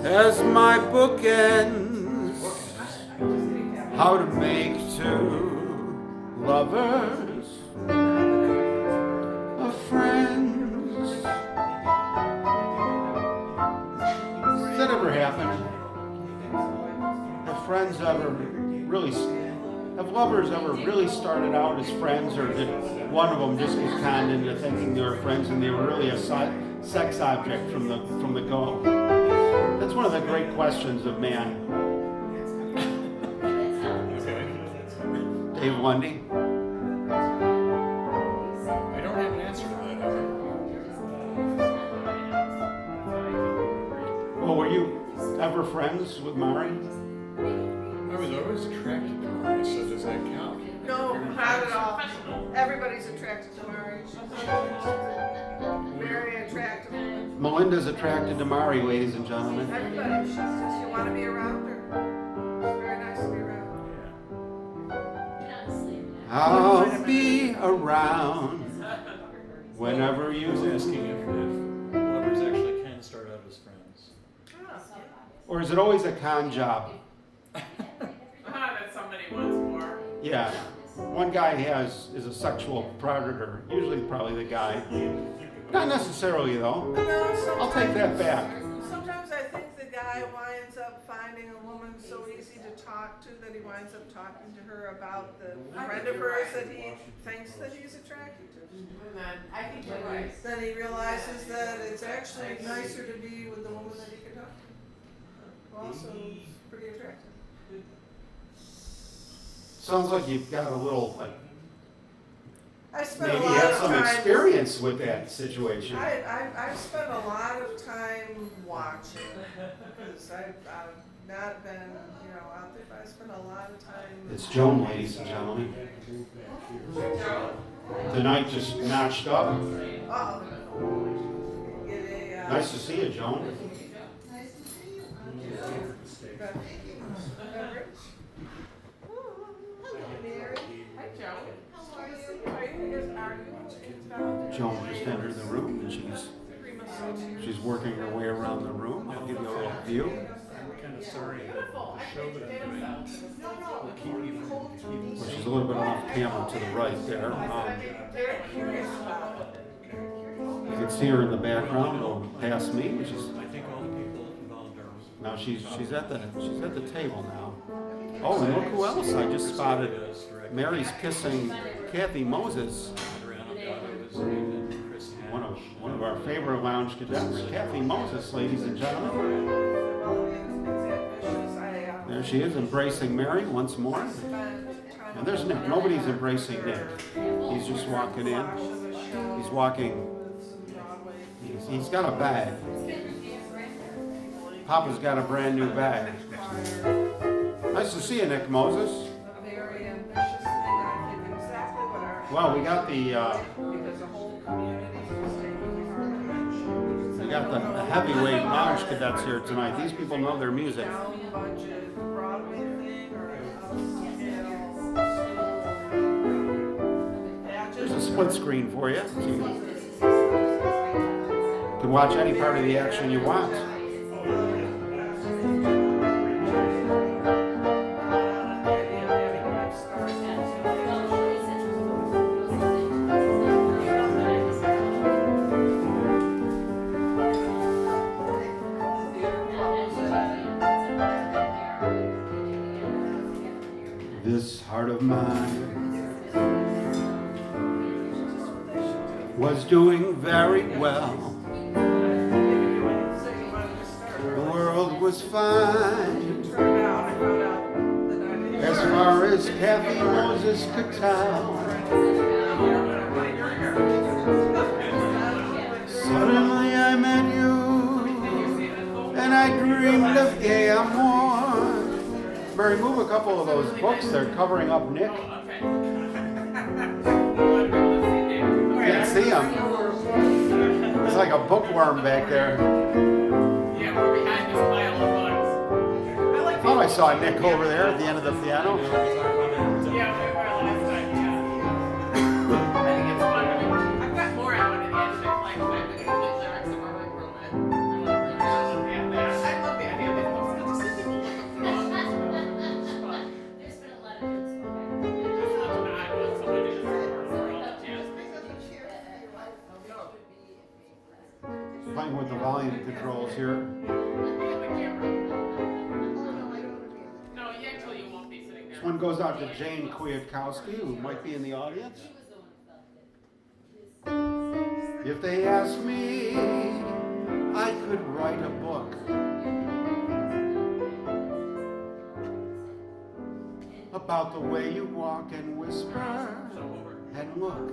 as my book ends how to make two lovers of friends. Does that ever happen? Have friends ever really, have lovers ever really started out as friends, or did one of them just get conned into thinking they were friends and they were really a sex object from the go? That's one of the great questions of man. Dave Lundy. I don't have an answer for that. Well, were you ever friends with Mari? I was always attracted to Mari, so does that count? No, not at all. Everybody's attracted to Mari. Very attractive. Melinda's attracted to Mari, ladies and gentlemen. Everybody, she's just, you want to be around her. It's very nice to be around. I'll be around whenever you I was asking if lovers actually can start out as friends. Or is it always a con job? That somebody wants more. Yeah. One guy is a sexual predator. Usually probably the guy. Not necessarily though. No, I'll take that back. Sometimes I think the guy winds up finding a woman so easy to talk to that he winds up talking to her about the friend of hers that he thinks that he's attracted to. And then, I think you're right. Then he realizes that it's actually nicer to be with the woman that he can talk to. Also, pretty attractive. Sounds like you've got a little, like, I spent maybe a lot have of some time. experience with that situation. I've spent a lot of time watching because I've not been, out there. But I spent a lot of time. It's Joan, ladies and gentlemen. The night just notched up. Uh-oh. Get a, Nice to see you, Joan. Nice to see you. Hello, Mary. Hi, Joe. How are you? Are you just arguing? Joan just entered the room and she's working her way around the room. I'll give you a little view. I'm kind of sorry that the show that I'm doing will keep me from Well, she's a little bit off camera to the right there. Very curious about it. You can see her in the background, go past me, which is I think all the people involved are. now she's at the table now. Oh, and look who else I just spotted. Mary's kissing Kathy Moses, one of our favorite lounge cadets, Kathy Moses, ladies and gentlemen. There she is, embracing Mary once more. And there's Nick. Nobody's embracing Nick. He's just walking in. He's walking. He's got a bag. Papa's got a brand new bag. Nice to see you, Nick Moses. Very ambitious thing. I think exactly what our. Well, we got the Because the whole community is taking part. we got the heavyweight lounge cadets here tonight. These people know their music. Down budget Broadway thing or There's a split screen for you. can watch any part of the action you want. This heart of mine was doing very well. The world was fine Turned out, I found out that I didn't. as far as Kathy Moses could tell. Suddenly I met you, and I dreamed of gay amour. Mary, move a couple of those books. They're covering up Nick. Can't see him. It's like a bookworm back there. Yeah, we're behind this pile of books. I thought I saw Nick over there at the end of the piano. Yeah, we were last time, yeah. I think it's fun. I mean, I've got more out at the end of the collection. I have the complete lyrics of our improvement. I love the idea of it. It's good to see people look up the books. There's been a lot of good spoken. It's not an I want somebody to support for all the jazz. Playing with the volume controls here. The camera. No, yeah, actually you won't be sitting there. This one goes out to Jane Kwiatkowski, who might be in the audience. He was the one who felt it. If they asked me, I could write a book about the way you walk and whisper and look.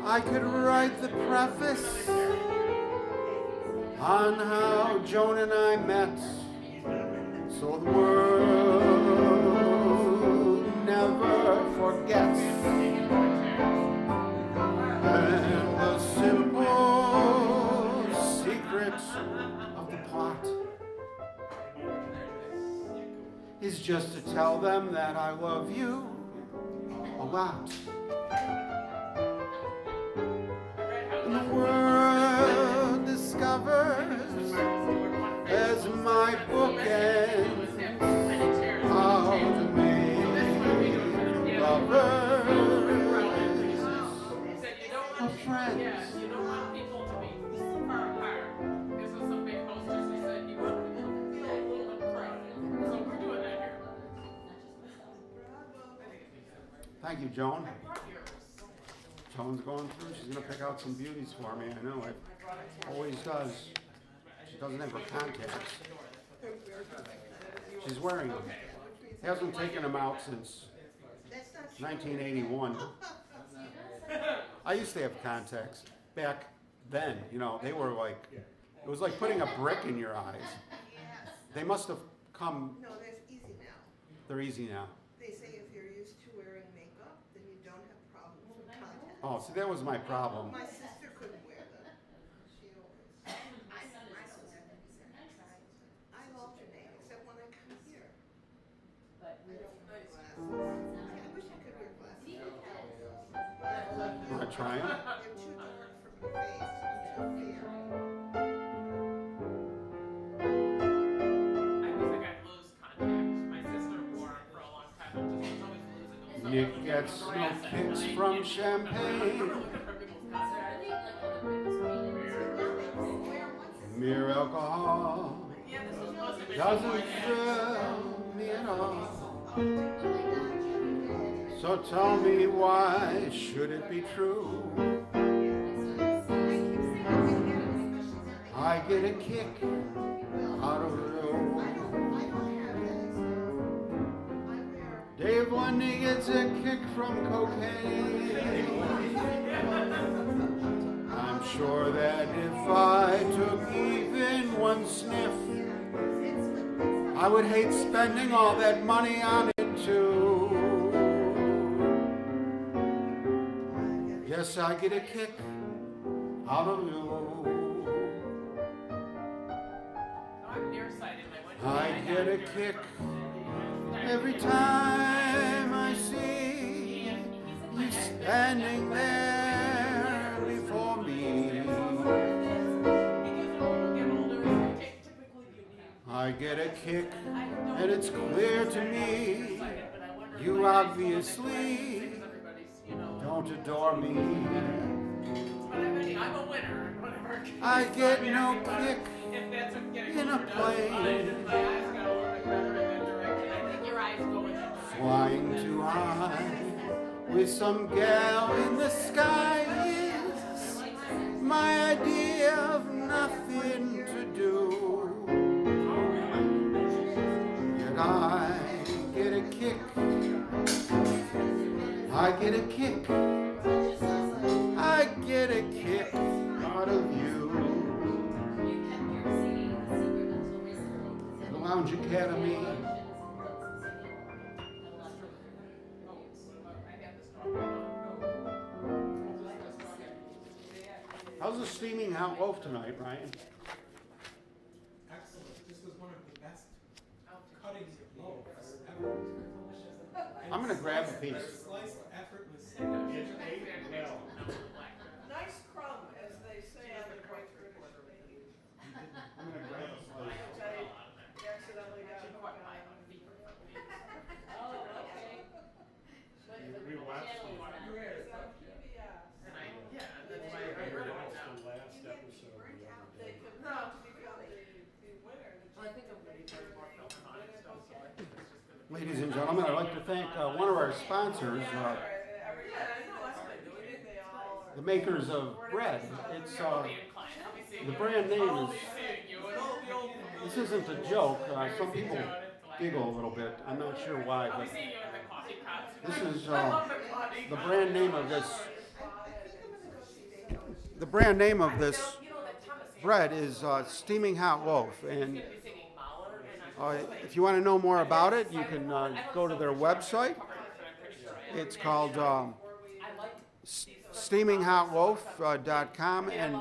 I could write the preface on how Joan and I met, so the world never forgets. And the simple secret of the plot is just to tell them that I love you a lot. And the world discovers as my book ends how to make lovers of friends. Yeah, you don't want people to be far apart. This was some big hostess who said you want people to feel a little bit crowded. So we're doing that here. Thank you, Joan. Joan's going through. She's going to pick out some beauties for me. I know it always does. She doesn't have her contacts. She's wearing them. Hasn't taken them out since 1981. I used to have contacts back then. You know, they were like, it was like putting a brick in your eyes. They must have come, No, that's easy now. they're easy now. They say if you're used to wearing makeup, then you don't have problems with contacts. Oh, see, that was my problem. My sister couldn't wear them. She always. I alternate, except when I come here. But I don't wear glasses. I wish I could wear glasses. Want to try them? They're too dark for my face. I'm too fair. I wish I got loose contacts. My sister wore them for a long time. I just was always losing them. Nick gets no kicks from champagne, mere alcohol Yeah, this was supposed to be doesn't thrill me at all. So tell me, why should it be true? I get a kick out of you. Dave Lundy gets a kick from cocaine. I'm sure that if I took even one sniff, I would hate spending all that money on it too. Yes, I get a kick out of you. I'm nearsighted. I get a kick every time I see you standing there before I get a kick, and it's clear to me you obviously don't adore me. But I mean, I'm a winner. Whatever. I get no kick If that's what getting in a older does, plane. my eyes got a little bit better in that direction. I think your eyes go in that direction. Flying too high with some gal in the sky is my idea of nothing to do. Yet I get a kick. I get a kick. I get a kick out of you. The Lounge Academy. How's the steaming hot loaf tonight, Ryan? Excellent. This was one of the best cuttings of loaves ever. I'm gonna grab a piece. They're sliced effortlessly. Nice crumb, as they say on the Great British Baking. I'm gonna grab a slice. Which I accidentally got hooked on. We watched Is that PBS? Yeah, that's why I heard about it now. last episode. They could not become the winner. Well, I think I'm gonna be doing more filming on it still, so I think it's just gonna. Ladies and gentlemen, I'd like to thank one of our sponsors, the makers of bread. It's the brand name is. This isn't a joke. Some people giggle a little bit. I'm not sure why, but this is the brand name of this. The brand name of this bread is Steaming Hot Loaf, and if you want to know more about it, you can go to their website. It's called steaminghotloaf.com, and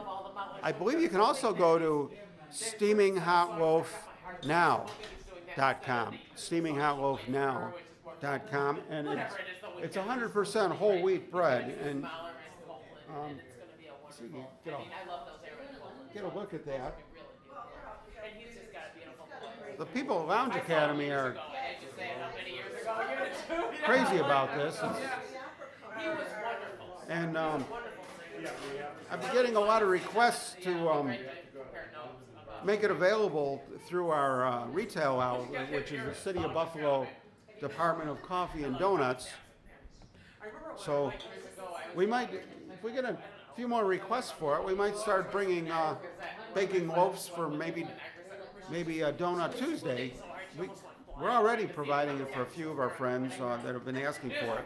I believe you can also go to steaminghotloafnow.com. Steaminghotloafnow.com, and it's 100% whole wheat bread, and see, get a look at that. The people at Lounge Academy are crazy about this. And I've been getting a lot of requests to make it available through our retail outlet, which is the City of Buffalo Department of Coffee and Donuts. So we might, if we get a few more requests for it, we might start bringing baking loaves for maybe a Donut Tuesday. We're already providing it for a few of our friends that have been asking for it,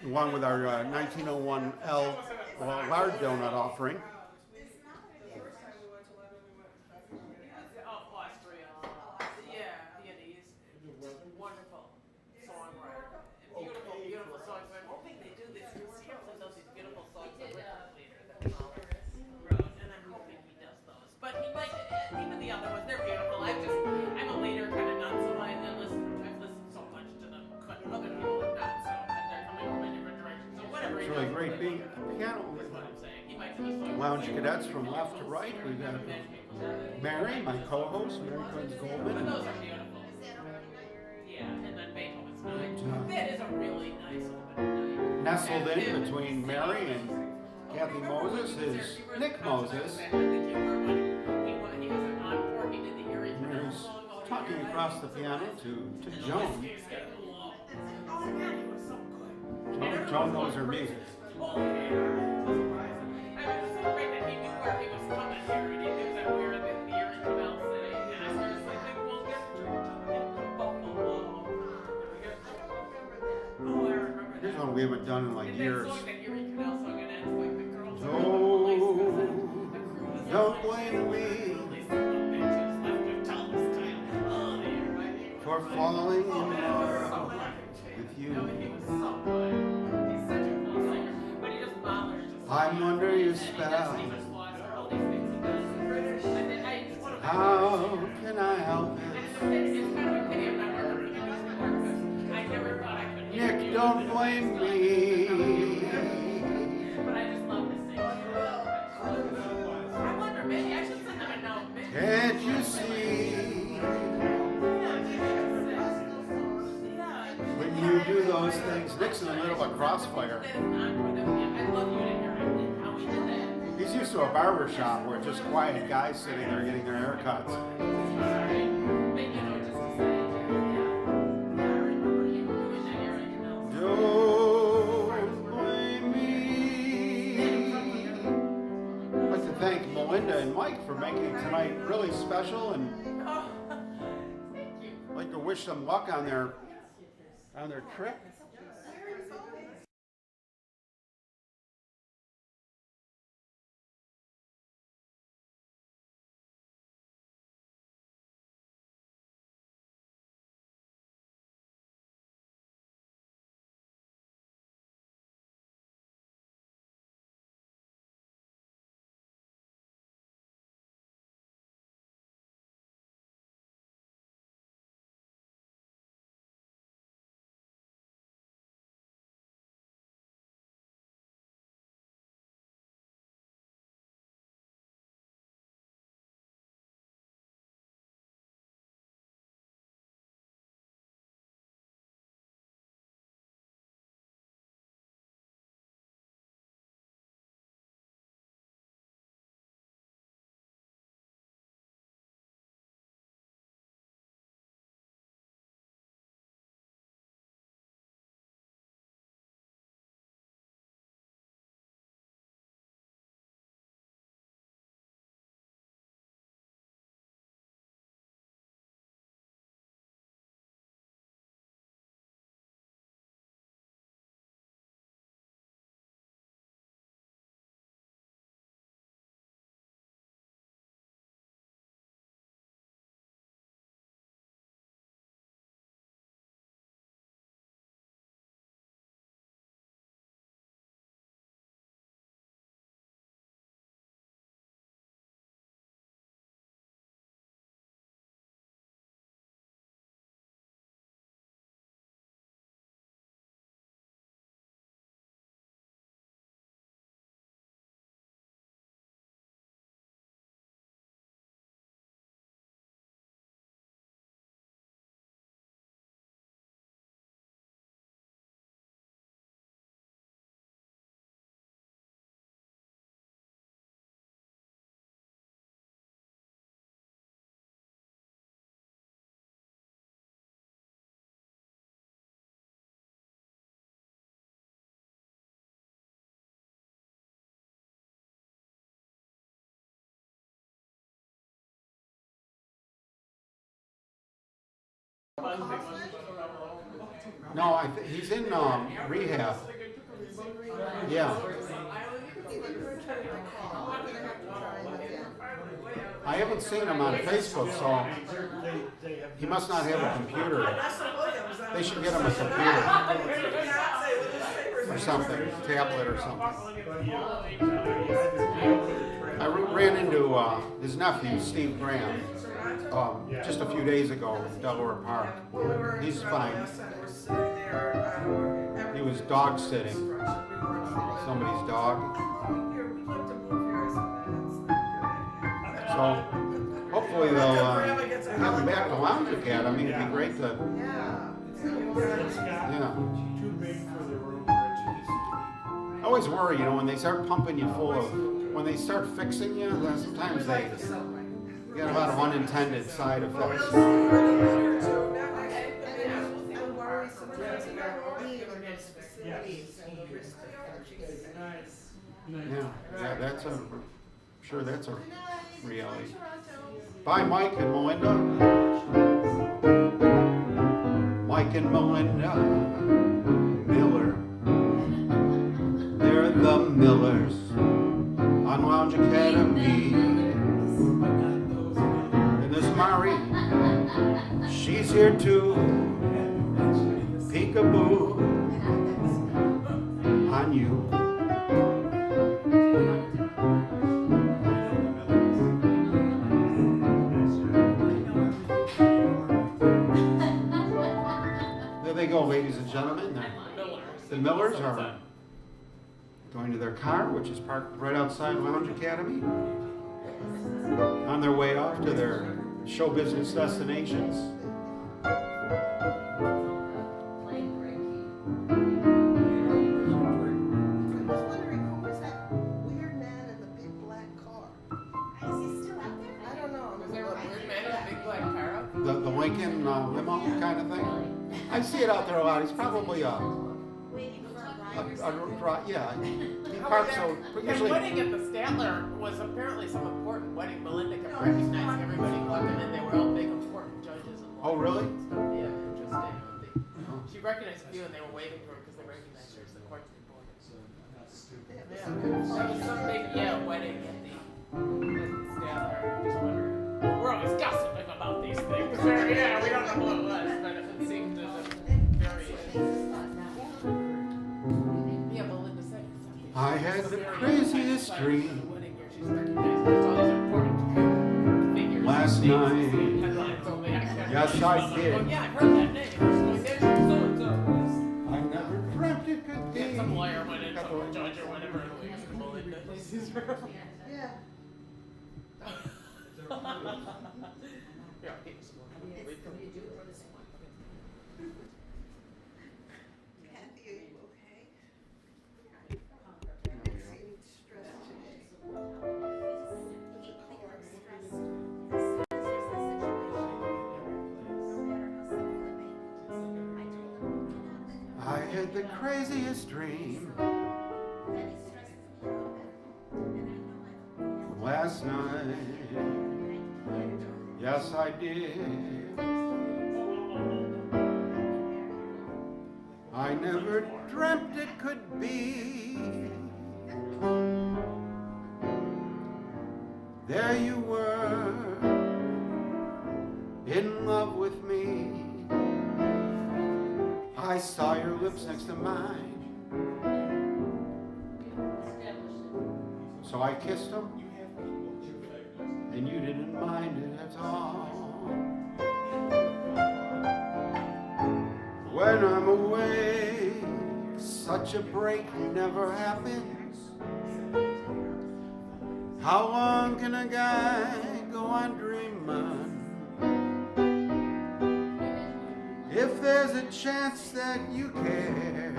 along with our 1901L lard donut offering. Wonderful songwriter. Beautiful, beautiful songs. I'm hoping they do this. Seriously, those beautiful songs that Richard Leader that Mahler wrote, and I'm hoping he does those. But he might, even the other ones, they're beautiful. I'm a later kind of nut, so I've listened so much to them, but other people have not, so they're coming from a different direction. So whatever. It's really great being at the piano. Lounge cadets from left to right. We've got Mary, my co-host, Mary Quinn Goldman. But those are beautiful. Yeah, and then Beethoven's night. That is a really nice opening night. Nestled in between Mary and Kathy Moses is Nick Moses. Mary's talking across the piano to Joan. Joan knows her music. Here's one we haven't done in like years. Oh, don't blame me for falling in love with you. I'm under your spell. How can I help it? Nick, don't blame me. Can't you see couple of crossfire. That is not what I love you to hear it, how we did that. He's used to a barber shop where just quiet guys sitting there getting their haircuts. But you know, just to say, yeah, I remember you doing that, Eric, and I was Don't blame me. I'd like to thank Melinda and Mike for making tonight really special, and oh, thank you. I'd like to wish them luck on their trip. No, he's in rehab. Yeah. I haven't seen him on Facebook, so he must not have a computer. They should get him a computer or something, tablet or something. I ran into his nephew, Steve Graham, just a few days ago in Delaware Park. He's fine. He was dog sitting somebody's dog. So hopefully they'll get him back to Lounge Academy. It'd be great to, yeah. I always worry, when they start pumping you full of, when they start fixing you, then sometimes they get a lot of unintended side effects. Yeah, that's I'm sure that's a reality. Bye, Mike and Melinda. Mike and Melinda Miller. They're the Millers on Lounge Academy. And this Mari, she's here too. Peekaboo on you. There they go, ladies and gentlemen. The Millers are going to their car, which is parked right outside Lounge Academy, on their way off to their show business destinations. the Lincoln limo kind of thing. I see it out there a lot. He's probably Waiting for a driver's yeah. He How parks about so that usually. wedding at the Statler was apparently some important wedding. Melinda kept recognizing everybody walking in. They were all big important judges and Oh, really? stuff. Yeah, interesting. She recognized a few and they were waving to her because they recognized her as the court reporter. Yeah, that was some big wedding at the Statler. I'm just wondering. We're always gossiping about these things. Yeah, we don't know who it was, but it seemed to have very. Yeah, Melinda said something. I had the craziest dream last night. Yes, I did. Oh, yeah, I heard that name. Like, there's so-and-so. I never dreamt it could be. Yeah, some lawyer went in, some judge or whatever, and we asked Melinda. Yeah. Yeah, give us some more. Kathy, are you okay? You seem stressed today. I had the craziest dream last night. Yes, I did. I never dreamt it could be. There you were, in love with me. I saw your lips next to mine, so I kissed them, and you didn't mind it at all. When I'm away, such a break never happens. How long can a guy go on dreaming? If there's a chance that you care,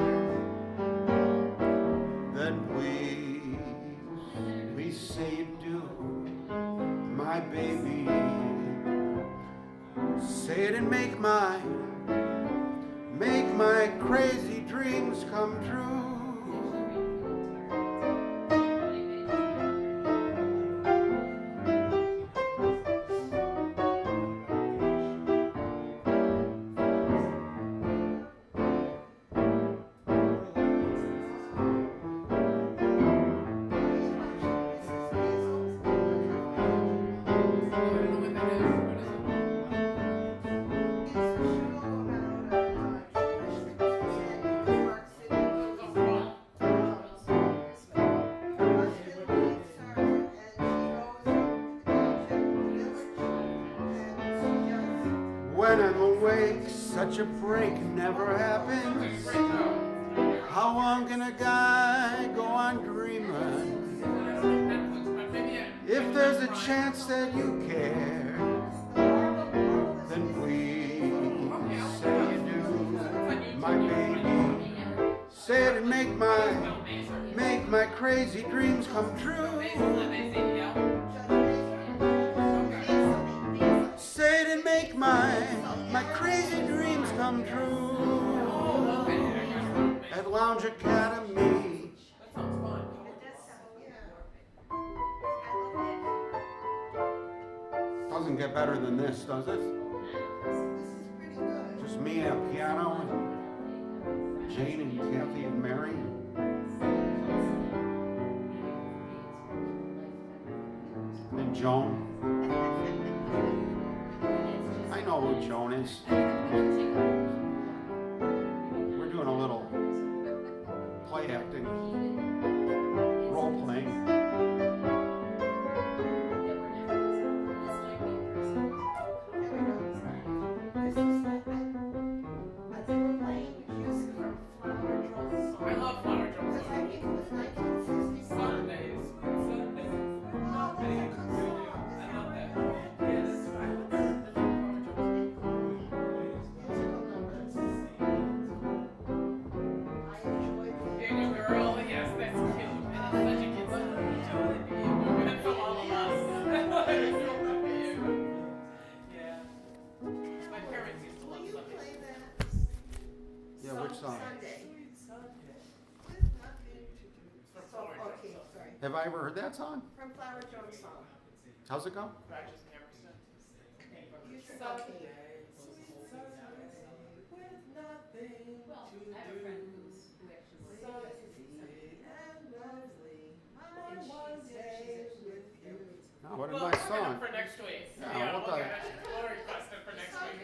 then please say you do, my baby. Say it and make my crazy dreams come true. When I'm awake, such a break never happens. How long can a guy go on dreaming? If there's a chance that you care, then please say you do, my baby. Say it and make my crazy dreams come true. Say it and make my crazy dreams come true. At Lounge Academy. Doesn't get better than this, does it? Just me and a piano and Jane and Kathy and Mary. And Joan. I know who Joan is. We're doing a little play acting, role playing. I love flower drums. Sundays. Have I ever heard that song? From Flower Jones song. How's it go? Rogers and Hammerstein. You should go to it. With nothing Well, to I have a do. friend who actually works So at sweet and lovely. My one day with you. No, what Well, am I we're gonna song? for next week. Yeah, Yeah, we'll we'll talk. get it. We'll request it for next week.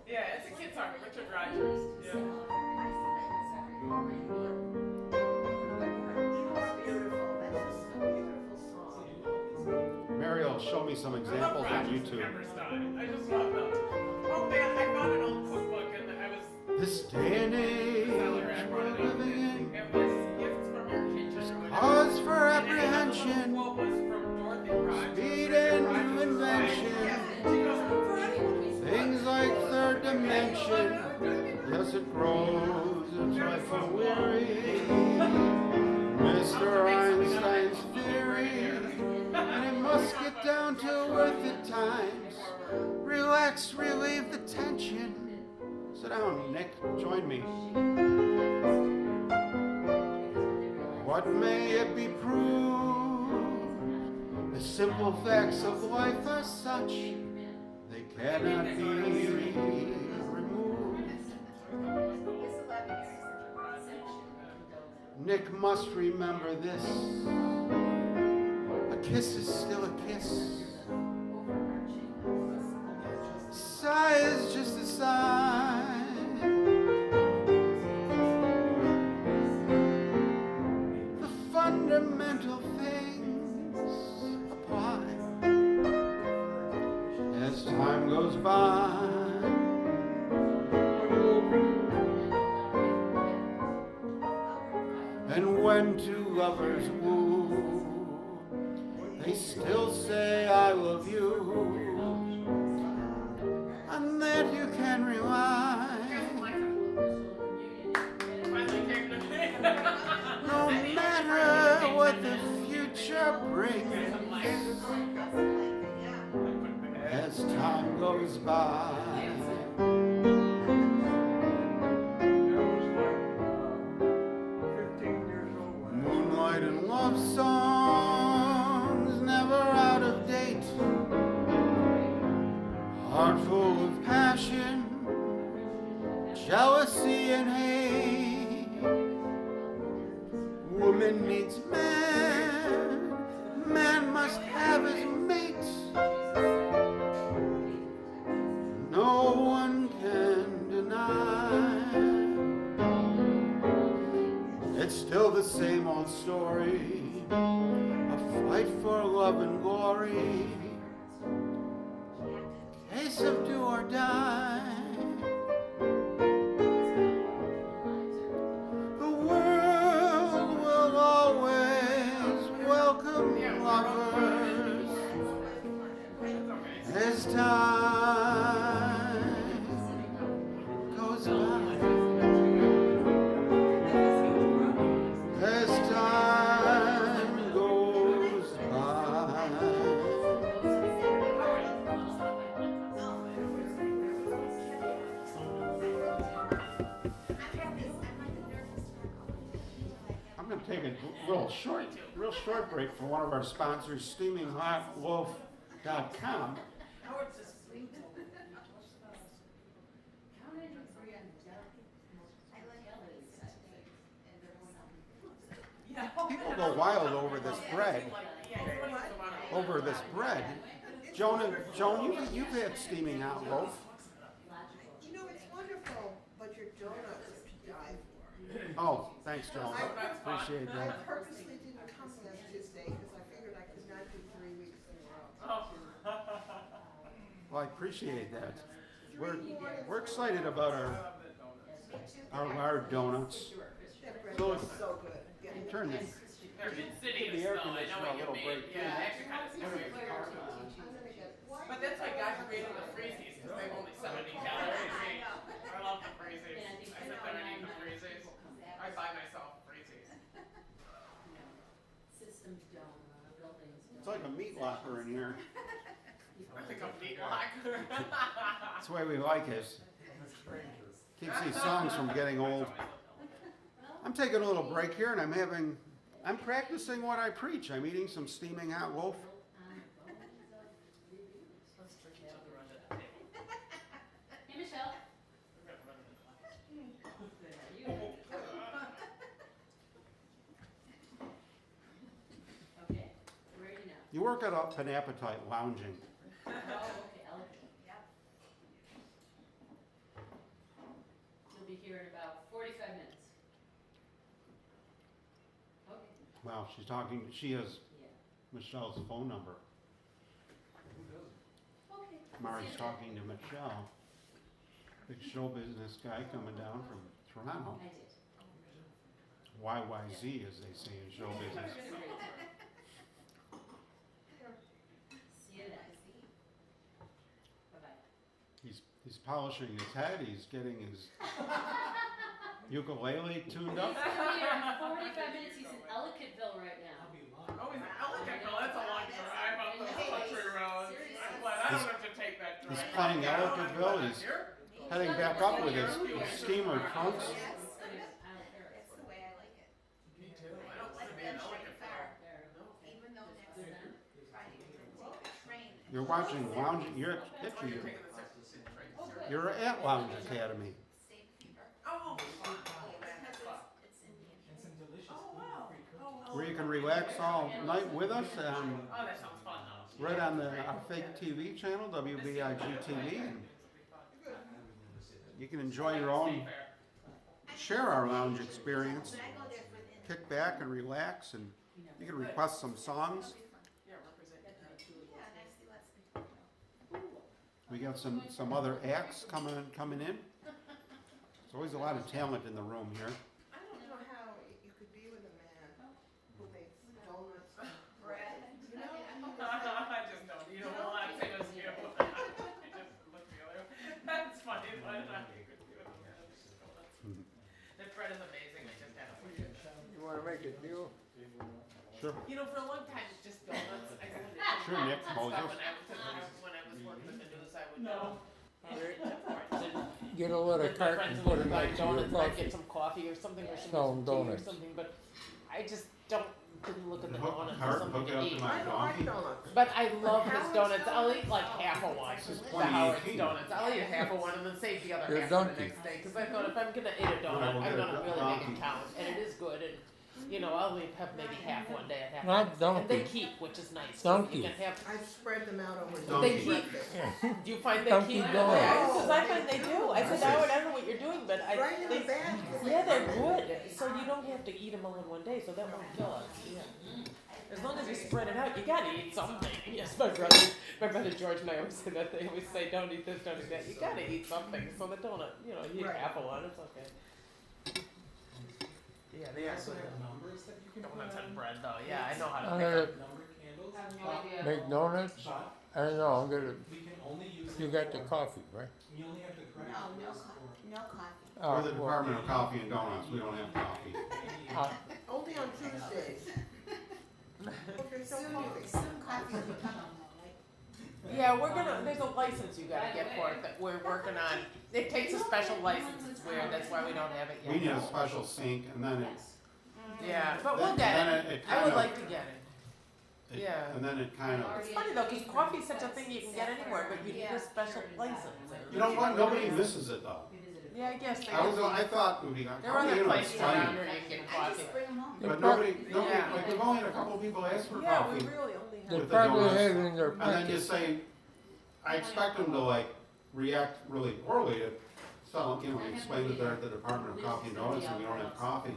Yeah, it's a kid song, Richard Rogers. Yeah. You are beautiful. That's just a beautiful song. Mary will show me some I love examples on Rogers and YouTube. Hammerstein. I just love them. Oh man, I found an old cookbook and I was This day and age seller. I brought it we're in. living in, It was Gifts from Your Kitchen or whatever. cause for And then another apprehension, little quote was from Dorothy Rogers. speed Richard and Rogers' new wife. invention, She goes, for anyone. things like third dimension. Yes, it grows a trifle weary. Mr. Einstein's theory, and it must get down to earth at times. Relax, relieve the tension. Sit down, Nick. Join me. What may it be proved? The simple facts of life are such, they cannot be removed. Nick must remember this. A kiss is still a kiss. Sigh is just a sigh. The fundamental things apply as time goes by. And when two lovers woo, they still say I love you, on that you can rely. Finally came to me. No matter what the future brings, as time goes by. Moonlight and love songs, never out of date. Heart full of passion, jealousy and hate. Woman needs man, man must have his mate. No one can deny. It's still the same old story, a fight for love and glory, case of do or die. The world will always welcome lovers as time goes by. As time goes by. I'm going to take a real short break for one of our sponsors, SteamingHotLoaf.com. People go wild over this bread. Over this bread. Joan, you've had Steaming Hot Loaf. You know, it's wonderful, but your donuts are to die for. Oh, thanks, Joan. Appreciate I that. purposely didn't come last Tuesday because I figured I could not do 3 weeks in a row. Well, I appreciate that. We're excited about our donuts. That bread So- is so good. Get it. Turn this. They're insidious the air though, I know conditioner a what you little mean. break, too. Yeah, I actually kind of stay away from carbs. I'm gonna get. But that's why God created the freezies, because they've only 70 calories. I love the freezies. I sit there and eat the freezies. I buy myself freezies. Systems don't, buildings It's like a meat locker in here. I think I'm meat locker. That's the way we like it. Keeps these songs from getting old. I'm taking a little break here, and I'm having I'm practicing what I preach. I'm eating some steaming hot loaf. Let's drink each other under the table. Hey, Michelle. We're gonna run into class. Good, are you? Okay, we're ready now. You work at Up an Appetite Lounging. Oh, okay, elegant. Yep. You'll be here in about 45 minutes. Okay, Wow, she's talking, she has yeah. Michelle's phone number. Okay. Mari's See you talking to Michelle. Big show business guy coming down from Toronto. then. I did. YYZ, as they say in show business. It's been a great time. See you then. Bye-bye. He's polishing his head, he's getting his ukulele tuned up. He's coming here in 45 minutes. He's in Ellicottville right now. Oh, he's in Ellicottville, that's a long drive up those country roads. I'm glad I don't have to take that drive. He's playing Ellicottville, he's heading back up with his steamer trunks. Yes. Out of Paris. That's the way I like it. Me too, I I don't don't want like to be in that train Ellicottville. far, There. even though next Friday we can take the train. You're watching Lounge, you're at, Oh, you're taking the 6 train. Oh, good. you're at Lounge Academy. State fever. Oh, It's Indian. And some delicious oh, wow. gluten-free Oh, Where you can relax all night with us and oh, that sounds fun though. right on our fake TV channel, WBIG.Tv. And you can enjoy your own, share our lounge experience, But I go there for the. kick back and relax, and you can request some songs. Yeah, represent your Yeah, nicely lets me. We got some other acts coming in. There's always a lot of talent in the room here. I don't know how you could be with a man who makes donuts and bread. You know, I just don't, you know, well, I'm saying this, you know, I just look the other, that's funny, but I could do it. The bread is amazing, I just had to put it. You wanna make a deal? Sure. You know, for a long time, just donuts, I couldn't. Sure, Nick Stuff Moses. when I was working with the news, I would know. Get a little cart and put it next to your Donuts, I'd coffee. get some coffee or something, or Sell 'em some tea or donuts. something, but I just didn't look at the Hook, donuts as cart, something hook it to up to eat. my I don't like donkey. donuts. But I love his Howard's donuts. I'll eat donuts? like half a one. This is The Howard's 2018. donuts. I'll eat half of one and then save the other You're half a for the donkey. next day. Because I thought if I'm gonna eat a donut, Well, I'm we'll gonna get a really make it donkey. count. And it is good. And you know, I'll have maybe half one day and half. Not the next. And they donkey. keep, which is nice. Donkey. You can have. I spread them out over Donkey. They keep. breakfast. Do you find they Donkey keep? donuts. Because I find they do. I said, Howard, I don't know what you're doing, but Right in they, the bag. yeah, they're good. So you don't have to eat them all in one day. So that won't kill us. Yeah. As long as you spread it out, you gotta eat something. Yes, my brother George and I always say that. They always say, don't eat this, don't eat that. You gotta eat something. So the donut, you know, you eat Right. half a one, it's okay. Yeah, they also have numbers that you can donuts and bread though. Yeah, I know how to I'm pick gonna up. number candles. I have no idea. make donuts. But I don't know. I'm gonna. we can only use. You it got the for- coffee, right? We only have the correct No, no numbers coffee, no coffee. We're Oh, the well, Department of Coffee and Donuts, we don't have coffee. Only on Tuesdays. Okay, so coffee. Soon coffee will be coming though, right? Yeah, there's a license you gotta get for it that we're working on. It takes a special license, it's weird, that's why we don't have it We yet. need a special sink, and then it, Yeah, but we'll then get it it. kind I would of- like to get it. Yeah. and then it kind of, It's funny though, cause coffee's such a thing you can get anywhere, but you need a special license. you know what, nobody misses it though. Yeah, I guess they I do. thought it would be, There are coffee, other you know, it's places around fine. here you can get I coffee. just bring them home. But nobody, Yeah. like, we've only had a couple people ask for Yeah, we coffee. really only they have. the probably donuts. have it in their And then you package. say, I expect them to like react really poorly to tell, you know, explain that they're at the Department of Coffee and Donuts and we don't have coffee.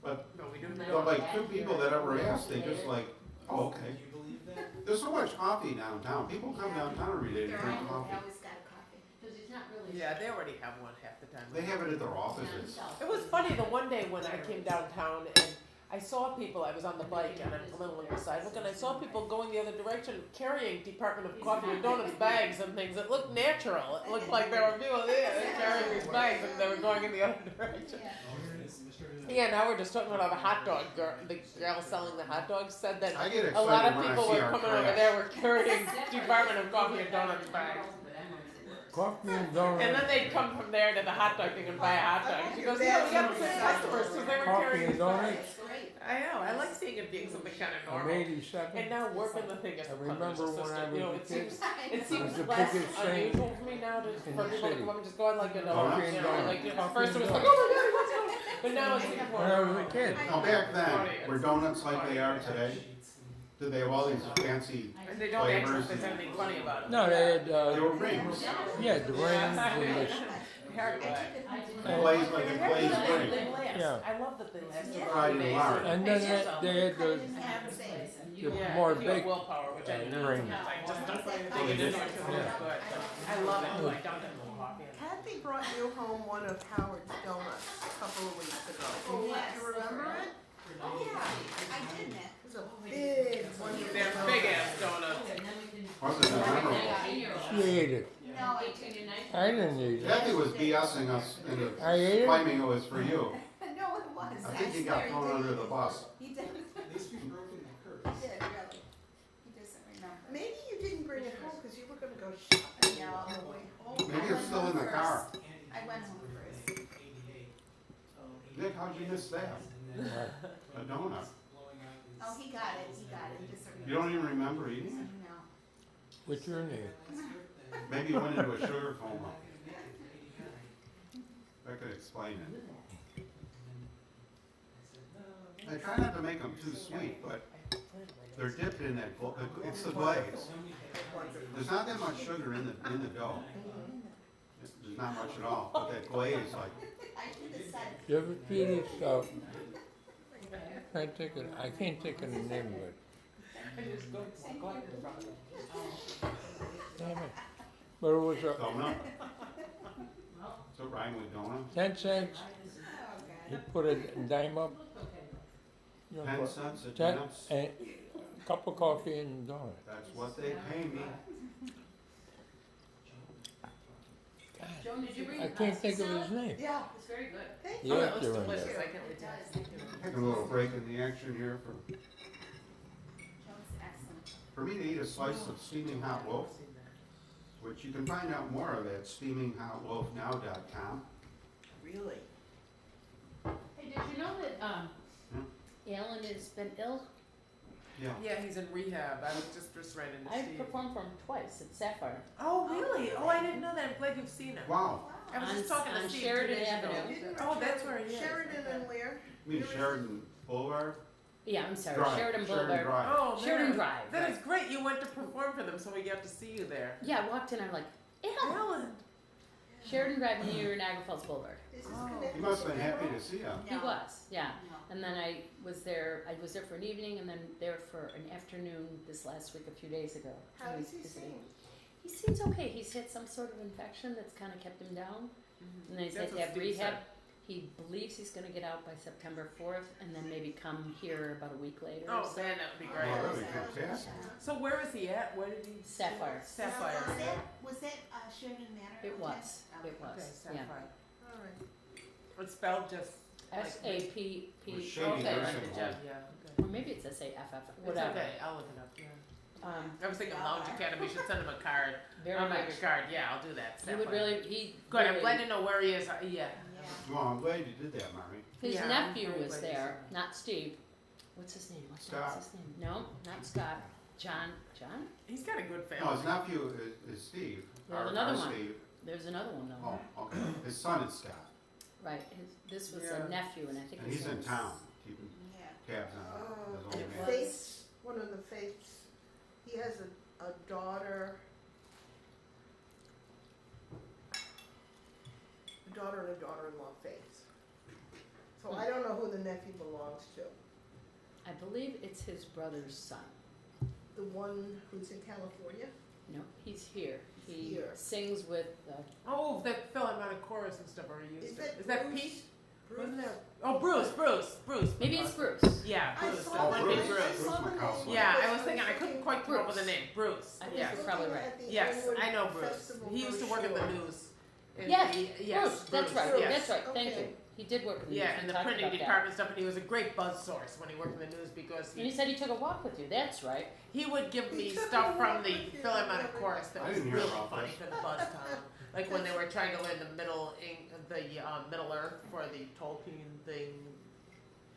But, No, we do but like two people that ever asked, they just like, oh, Do okay. you believe that? There's so much coffee downtown. People come downtown every day to They're drink all- They coffee. always got a coffee. Because he's not really. Yeah, they already have one half the time. They have it at their offices. It was funny the one day when I came downtown and I saw people, I was on the bike and I'm coming along the sidewalk and I saw people going the other direction carrying Department of Coffee and Donuts bags and things. It looked natural. It looked like there were people there carrying these bags and they were going in the other direction. Oh, here it is, Mr. Yeah, now we're just talking about the hot dog girl. The girl selling the hot dogs said that I get a lot excited of when I people see were our coming over trash. there were carrying Department of Coffee and Donuts bags. Coffee and And donuts. then they'd come from there to the hot dog thing and buy a hot dog. She goes, yeah, we got the same customers because they were Coffee carrying and donuts. I know. I like seeing it being something kind of I'm normal. 87. And now working the thing as I a remember published when I assistant, you know, was a it kid, seems it was the less biggest thing unusual for me now to in for the people to city. come up and just go on like Coffee you and know, donuts. like at Coffee first it and was like, donuts. oh my god, what's going on? But now it's like When I was a kid. Now, back then, were donuts like they are today? Did they have all these fancy And they don't actually flavors? say anything funny about it. No, they had, They were rings. yeah, the rings and the, Hard way. Glazed like a glazed ring. Yeah. I love that they last a Fried few and days. lard. and then they had the Yeah, more if you have baked willpower, which I do not. ring. I just don't put anything into it because it's good. But I love it. I don't have no coffee. Kathy brought you home one of Howard's donuts a couple of weeks ago. Oh, Do yes. you remember it? Oh, yeah, I did that. It was a big one. They're big ass donuts. Wasn't it memorable? She ate it. No, I didn't. I didn't eat it. Kathy was BSing us into I ate it. claiming it was for you. No, it was. I think he got thrown under the bus. He did. At least we broke in the curve. He did, really. He doesn't remember. Maybe you didn't bring it home because you were gonna go shopping. No, on the way home. Maybe it's still in the car. I went home first. Nick, how'd you miss that? A donut. Oh, he got it, he got it. He just You don't even remember eating it? No. What's your name? Maybe you went into a sugar coma. That could explain it. I try not to make them too sweet, but they're dipped in that, it's the glaze. There's not that much sugar in the dough. There's not much at all, but that glaze, like, I should have said, You ever see this, I can't think of the name of it. Damn it. But it was donut. So rhyme with donut? 10 cents. You put a dime up. You know, 10 for cents a 10 donut? and a cup of coffee and a donut. That's what they pay me. Joan, did you read I the can't pasta think of his salad? name. Yeah. It's very good. Thank You you. have to remember. Delicious. I can't wait to Take a little break in the action here Jones, excellent. for me to eat a slice of steaming hot loaf, which you can find out more of at steamingHotLoafNow.com. Really? Hey, did you know that, Alan has been ill? Yeah. Yeah, he's in rehab. I was just right into I Steve. performed for him twice at Sapphire. Oh, really? Oh, I didn't know that. I'm glad you've seen him. Wow. I was just On- talking to on Steve Sheridan 2 days ago. Avenue. Oh, that's where he is. Sheridan and where? You mean Sheridan Boulevard? Yeah, I'm sorry, Drive. Sheridan Boulevard. Drive. Oh, Sheridan man. Drive. That is great. You went to perform for them, so we got to see you there. Yeah, I walked in, I'm like, Alan! Alan. Sheridan Drive near Niagara Falls Boulevard. Is this Oh. connected He must to have been happy Federal? to see him. He No. was, yeah. No. And then I was there for an evening and then there for an afternoon this last week, a few days ago. How was does he visiting. sing? He seems okay. He's had some sort of infection that's kind of kept him down. And then he's had That's to what have Steve rehab. said. He believes he's going to get out by September 4th and then maybe come here about a week later. Oh, or so. man, that would be Oh, great. that'd be fantastic. So where is he at? Where did he? Sapphire. Sapphire. Was that Sheridan Manor? It was. Okay. It was. Okay, Yeah. Sapphire. All right. It's spelled just. SAPP. With shady Okay, nursing right, home. good job, yeah. Okay. Or maybe it's SAFF. It's Whatever. okay. I'll look it up. Yeah. I was thinking Lounge Academy should send him a card. Very I'll much. make a card. Yeah, I'll do that. He would Sapphire. really. He Good. I'm really- glad to know where he is. Yeah. Well, I'm glad you did that, Marty. His Yeah, I'm nephew very was glad to there, not Steve. What's his name? What's Scott. his name? No, not Scott. John. John? He's got a good No, family. his nephew is Steve. There's Our another one. Steve. There's another one though. Oh, okay. His son is Scott, Right. This was Yeah. a nephew, and I think and his he's in name's- town, keeping Yeah. tabs on his Oh, old it man. was- Faith, one of the Faiths, he has a daughter. A daughter and a daughter-in-law, Faith. So I don't know who the nephew belongs to. I believe it's his brother's son. The one who's in California? No, he's here. He Here. sings with. Oh, that Philharmonic chorus and stuff already used Is it. that Is that Bruce? Pete? Bruce? Wasn't that? Oh, Bruce. Maybe it's Bruce. Yeah, I Bruce. saw That Oh, might the be Bruce. Bruce. I saw the Bruce name. Yeah, I because was thinking I couldn't quite come up with a Bruce. name. Bruce. I think Yeah. you're probably right. At the Yes, Inwood I know Bruce. Festival He used to work at the brochure. news. And Yes, he- yes, Bruce. That's right. yes. That's right. Thank Okay. you. He did work in the news. Yeah, We in the talked printing about that. department stuff, and he was a great buzz source when he worked in the news because And he said he took a walk with you. That's right. he would give me stuff from the Philharmonic Chorus that I was didn't hear really about funny this. for the buzz column. Like when they were trying to learn the Middle Earth for the Tolkien thing.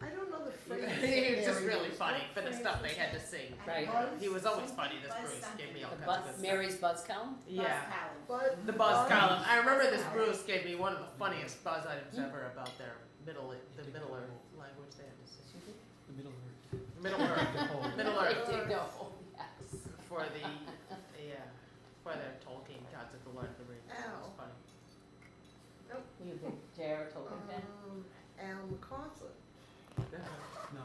I don't know the phrase. He was just Mary really was. funny What for the phrase stuff was they had to that? sing. Right. He was always funny, this Bruce. Gave me all The kinds of good Mary's Buzz column. stuff. Yeah. But The buzz column. I remember this Bruce gave me one of the funniest buzz items ever about their the Middle Earth language they had to sing. The middle of Middle Earth. Middle They Earth. did know. Yes. For the for their Tolkien gods of the Lord of the Rings. It was Ow. funny. Were you a big J.R. Tolkien fan? Al McCausland. No.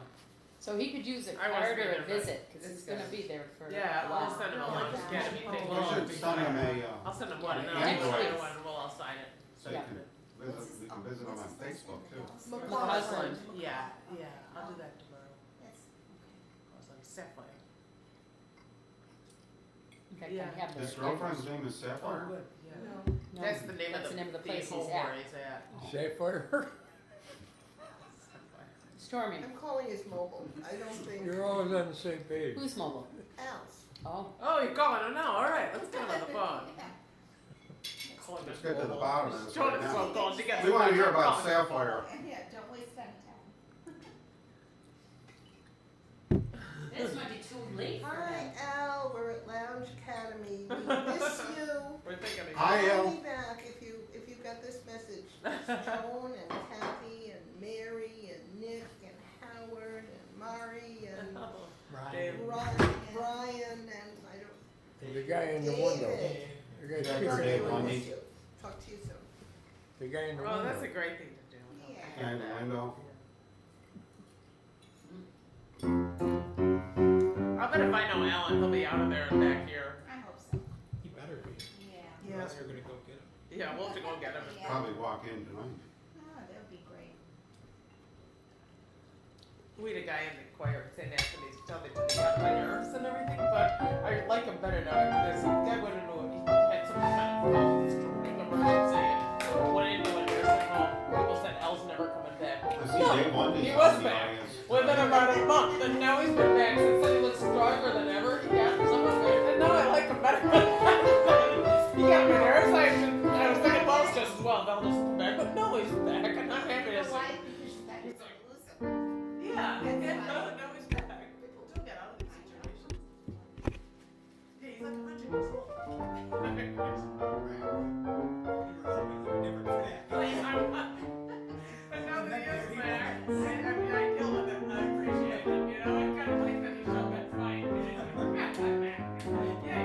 So he could use a I wasn't card or a either, but visit because he's it's going to good. be there for Yeah, a while. I'll send him a LoungeACADemy thing. We should send him I'll send him one and Yeah, I'll Android. give you one and we'll all sign it. so you can visit, we can visit him on Facebook too. McCausland. Yeah, I'll do that tomorrow. McCausland, Sapphire. In fact, Yeah. I have His their girlfriend's name is Sapphire? Good. Yeah. No. No, That's the name that's of the name of the place home he's at. where he's at. Safe for her. Stormy. I'm calling his mobile. I don't think. You're always on the same page. Who's mobile? Al's. Oh. Oh, you're calling him now. All right, let's get him on the phone. Call him Let's at get to the mobile. bottom of this Show right his now. phone call. She gets We want to the hear phone about call. Sapphire. Yeah, don't waste any time. This might be too late for Hi, him. Al. We're at Lounge Academy. We miss you. We're thinking of Hi, you. Al. Call me back if you got this message. Joan and Kathy and Mary and Nick and Howard and Mari and Dave. Brian and I don't. The guy in the window. David. The guy Yeah, speaking Dave in the window. Bundy. Miss you. Talk to you soon. The guy in the Oh, window. that's a great thing to do. Yeah. Guy in the window. I bet if I know Alan, he'll be out of there and back here. I hope so. He better be. Yeah. Yeah. Unless you're gonna go get him. Yeah, we'll have to go get him. Yeah. Probably walk in tonight. Oh, that would be great. We had a guy in the choir at St. Anthony's tell me to be out my nerves and everything, but I like him better now. There's some guy went into he had some kind of emergency and went into a nursing home. People said El's never coming back. I see Dave Bundy He in was the back. audience. Within about a month, and now he's been back since. He looks stronger than ever. He got some of it, and now I like him better. He got me nerves. I was thinking Bell's just as well. Bell doesn't come back, but no, he's back, and I'm happy to see Why? him. Because that is elusive. Yeah, no, he's back. People do get out of these situations. Yeah, he's like 100 years old. But now that he is back, I mean, I kill him and I appreciate it. You know, I kind of like that he's up and fine. Yeah,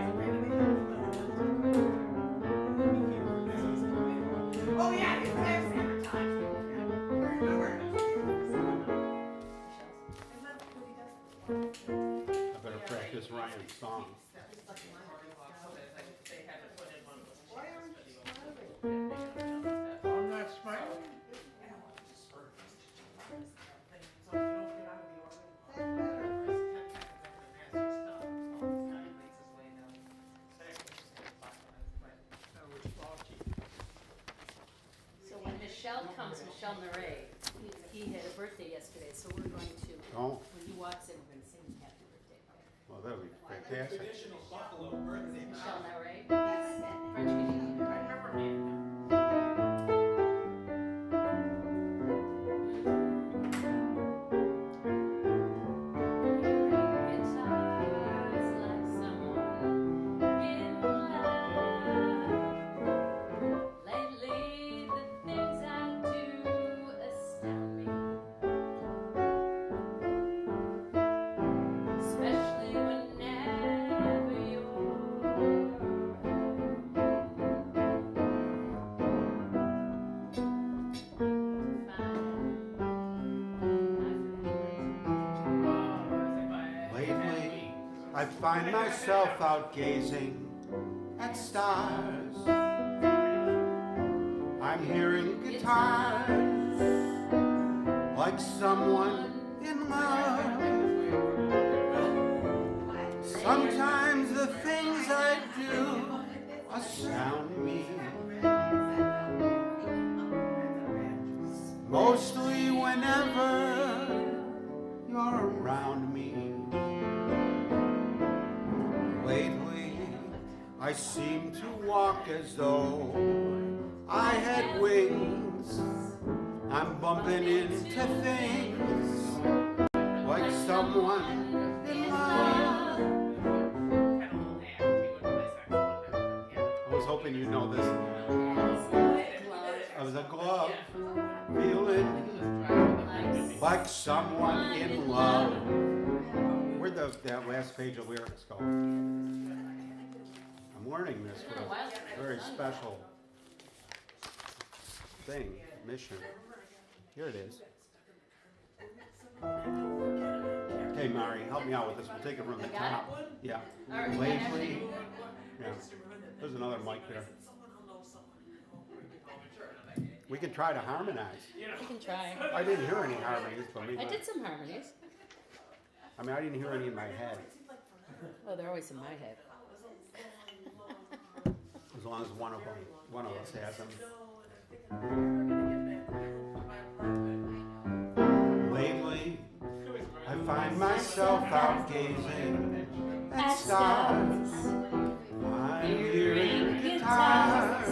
he's a pain in the ass. Oh, yeah, he's there every time. Remember? I better practice Ryan's song. Why aren't you smiling? I'm not smiling. That better. So when Michelle comes, Michelle Murray, he had a birthday yesterday, so we're going to, Oh, when he walks in, we're going to sing happy birthday. well, that'll be fantastic. Traditional Buffalo birthday. Michelle Murray, French Canadian. I remember meeting him. Guitars like someone in love. Lately, the things I do astound me, especially whenever you're Lately, I find myself out gazing at stars. I'm hearing guitars like someone in love. Sometimes the things I do astound me. Most around me. Lately, I seem to walk as though I had wings. I'm bumping into things like someone in love. I was hoping you'd know this. I was a glove, feeling like someone in love. Where'd that last page of lyrics go? I'm learning this for a very special thing, mission. Here it is. Okay, Mari, help me out with this. We'll take it from the top. Yeah. Lately. Yeah. There's another mic there. We can try to harmonize. You can try. I didn't hear any harmonies, but maybe. I did some harmonies. I mean, I didn't hear any in my head. Oh, they're always in my head. As long as one of us has them. Lately, I find myself out gazing at stars. I'm hearing guitars,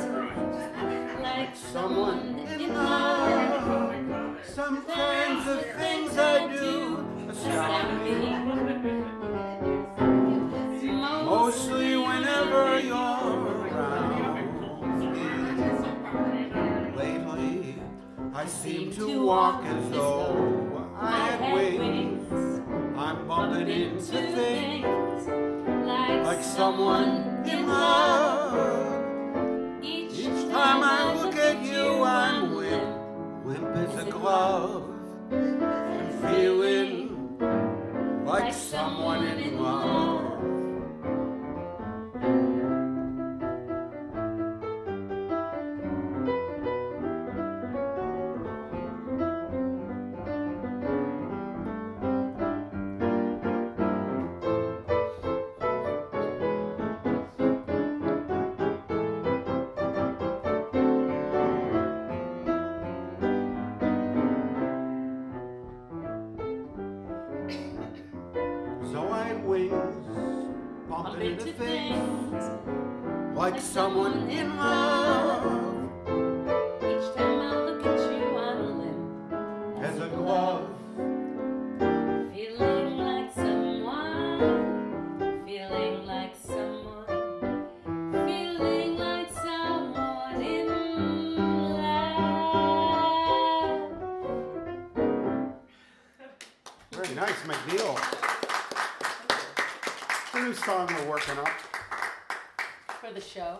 like someone in love. Sometimes the things I do astound me. Mostly whenever you're around. Lately, I seem to walk as though I had wings. I'm bumping into things like someone in love. Each time I look at you, I'm limp as a glove, and feeling like someone in love. So I had wings, bumping into things like someone in love. Each time I look at you, I'm limp. As a glove, Feeling like someone. Feeling like someone. Feeling like someone in love. very nice, McNeil. The new song we're working up. For the show.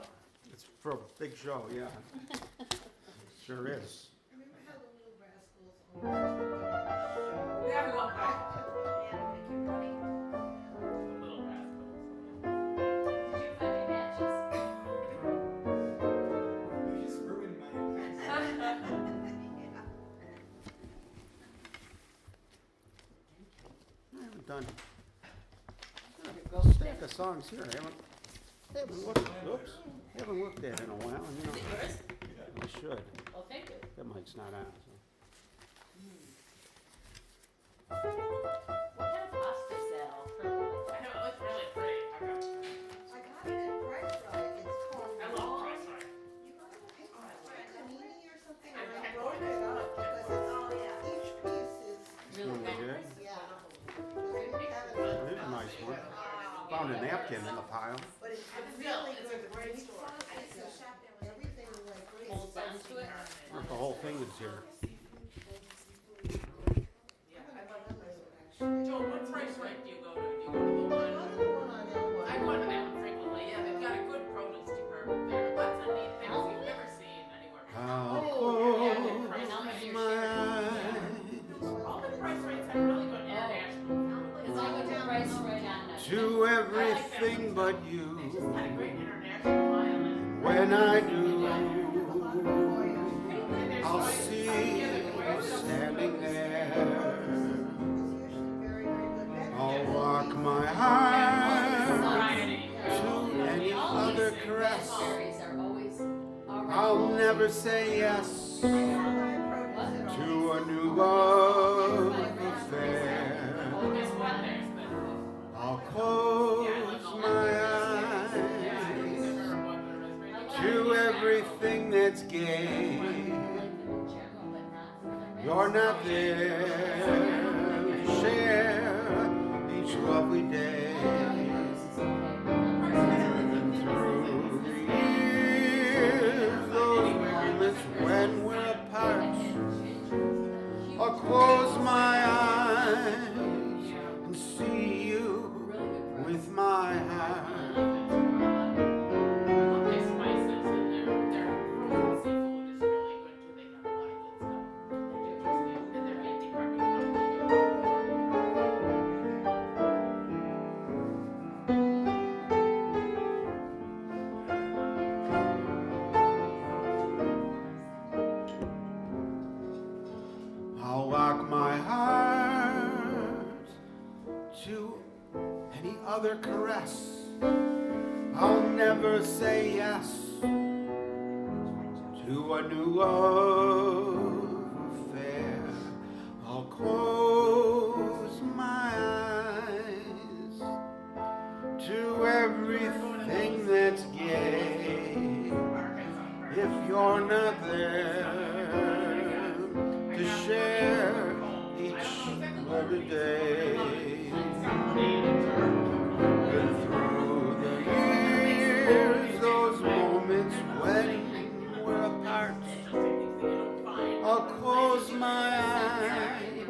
It's for a big show, yeah. Sure is. Remember how the Little Rascals almost put on a show? Yeah, we love that. And make it funny. Little rascals. Did you find any matches? You just ruined my I haven't done Go a stack of songs here. I haven't looked at it in a while. You know, I should. Oh, thank you. That mic's not on. So. What kind of pasta is that all for? I know, it looks really pretty. I got it at Price Right. It's called. I love Price Right. You got it at Panini or something? I And I can't wrote it up because it's, each piece is, Really Really good. yeah. I didn't have it. There's a nice one. Found a napkin in the pile. But it's Still, really it's good. a great Meat store. sausage, everything like great. holds on to it? The whole thing is here. Yeah, I love it. Joe, what Price Right do you go to? Do you go to the one? Another one on Elwood. I go to that one frequently. Yeah, they've got a good produce department there. Lots of neat things you've never seen anywhere. How And close how much your my share? eyes All the Price Rights have really good international food. Because I go to Price Right on that. to everything but They you. just got a great international file. When I do, And I'll see you standing there. I'll rock my heart to any other caress. Berries are always already. I'll never say yes What? to a new love affair. I'll close my eyes to everything that's gay. You're not there to share each lovely day. And through the years, those moments when we're apart, I'll close my eyes and see you with my heart. I'll lock my heart to any other caress. I'll never say yes to a new love affair. I'll close my eyes to everything that's gay. If you're not there to share each every day, and through the years, those moments when we're apart, I'll close my eyes,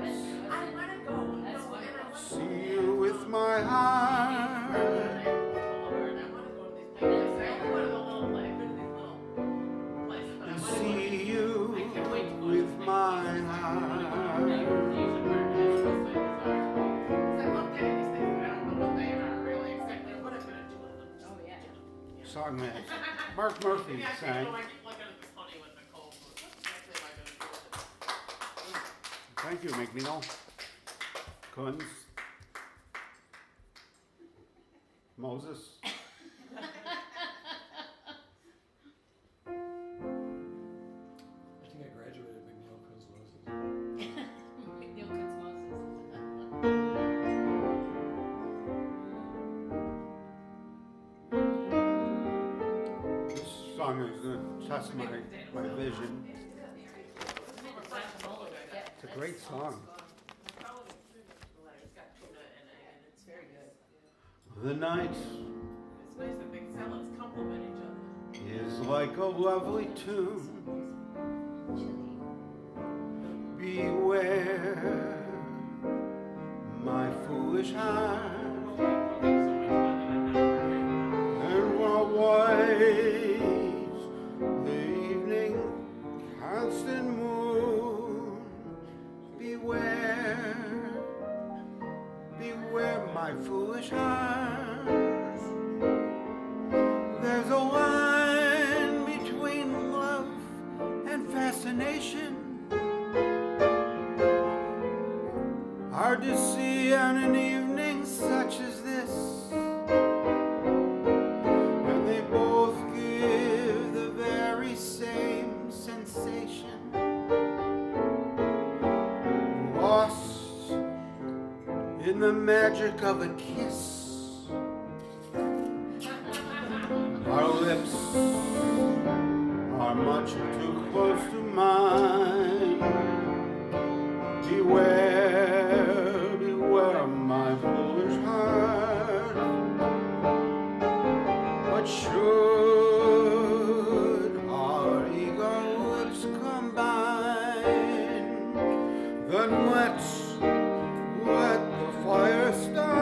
see you with my heart, and see you with my heart. Song that Mark Murphy sang. Thank you, McNeil. Kunz. Moses. I think I graduated McNeil Kunz Moses. McNeil Kunz Moses. This song is going to test my vision. It's a great song. The night It's nice that big salads complement each other. is like a lovely tune. Beware my foolish heart, and while waits the evening constant moon, beware my foolish heart. There's a line between love and fascination, hard to see on an evening such as this, and they both give the very same sensation, lost in the magic of a kiss. Our lips are much too close to mine. Beware my foolish heart. But should our ego lips combine, then let's let the fire start.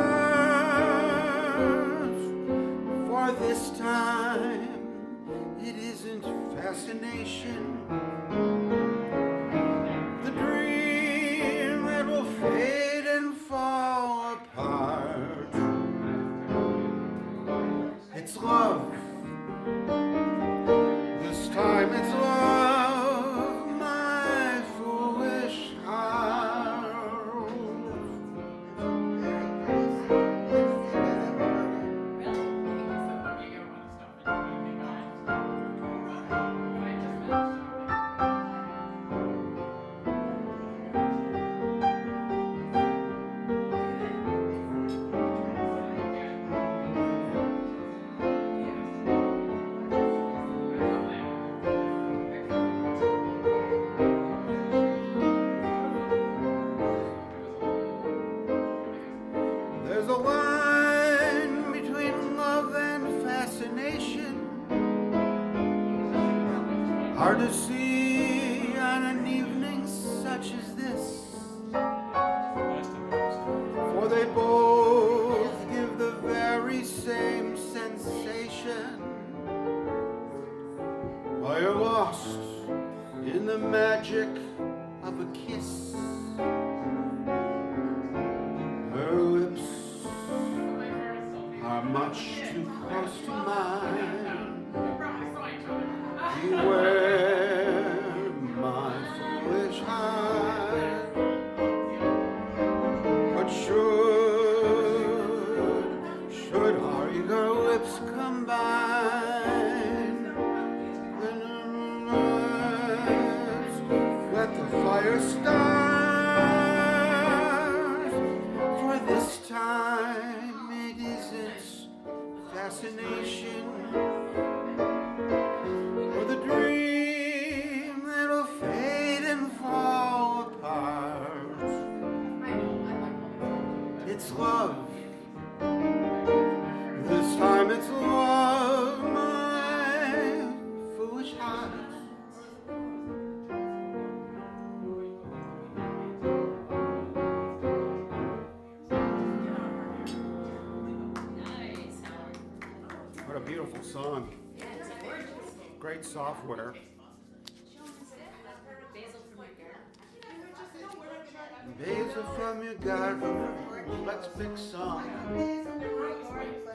For this time, it isn't fascination, the dream that will fade and fall apart. It's love. This time it's love, my foolish heart. Very nice. Let's see if I've ever heard it. fascination. Hard to see on an evening such as this, for they both give the very same sensation. While you're lost in the magic of a kiss, her lips are much too close to mine. Beware my foolish heart. But should our eager lips combine, then let the fire start. For this time it isn't fascination or the dream that'll fade and fall apart. It's love. This time it's love, my foolish heart. Nice, Howard. What a beautiful song. Yeah, it's gorgeous. Great software. Basil from your garden. Basil from your garden, let's pick some.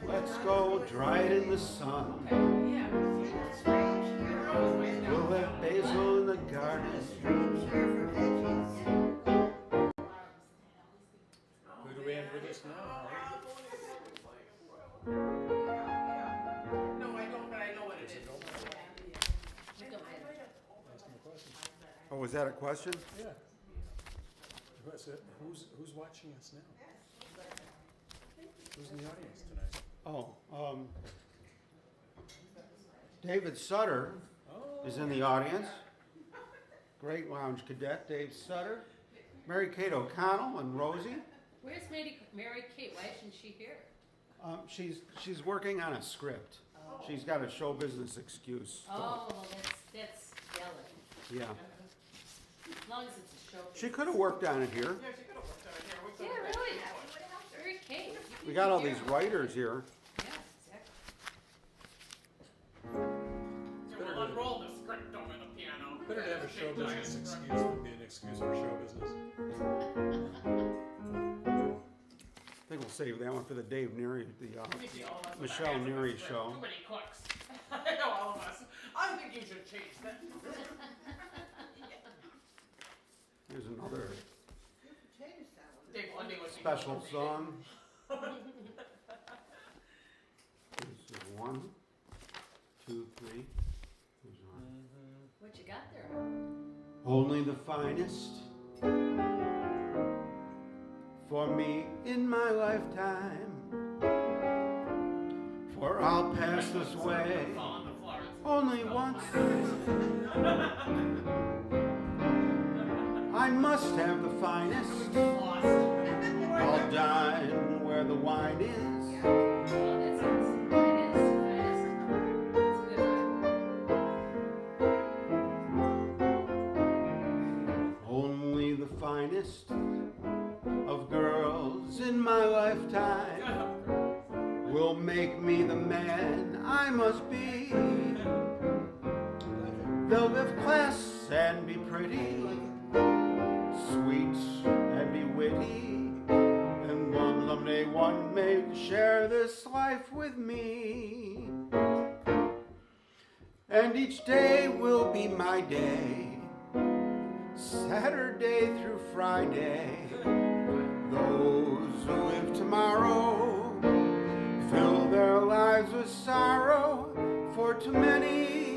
Let's go dry it in the sun. We'll have basil in the garden. Who do we have with us now? No, I don't, but I know what it is. Oh, was that a question? Yeah. Who's watching us now? Who's in the audience tonight? Oh, David Sutter is in the audience. Great lounge cadet, Dave Sutter. Mary Kate O'Connell and Rosie. Where's Mary Kate? Why isn't she here? She's working on a script. She's got a show business excuse. Oh, well, that's valid. Yeah. As long as it's a show. She could have worked on it here. Yeah, she could have worked on it here. What's Yeah, the- really. Mary Kate. We got all these writers here. Yeah, exactly. So we'll unroll the script over the piano. Better to have a show business excuse than be an excuse for show business. I think we'll save that one for the Dave Neary, the Michelle Michelle Neary show. Too many cooks. I know all of us. I think you should change that. Here's another Dave Lundy was special song. This is 1, 2, 3. There's one. What you got there? Only the finest for me in my lifetime. For I'll pass this way on the floor. only once. I must have the finest. Lost. I'll dine where the wine is. Oh, that's nice. Finest. That's a good one. Only the finest of girls in my lifetime will make me the man I must be. They'll have class and be pretty, sweet and be witty, and someday one may share this life with me. And each day will be my day, Saturday through Friday. Those who live tomorrow fill their lives with sorrow, for to many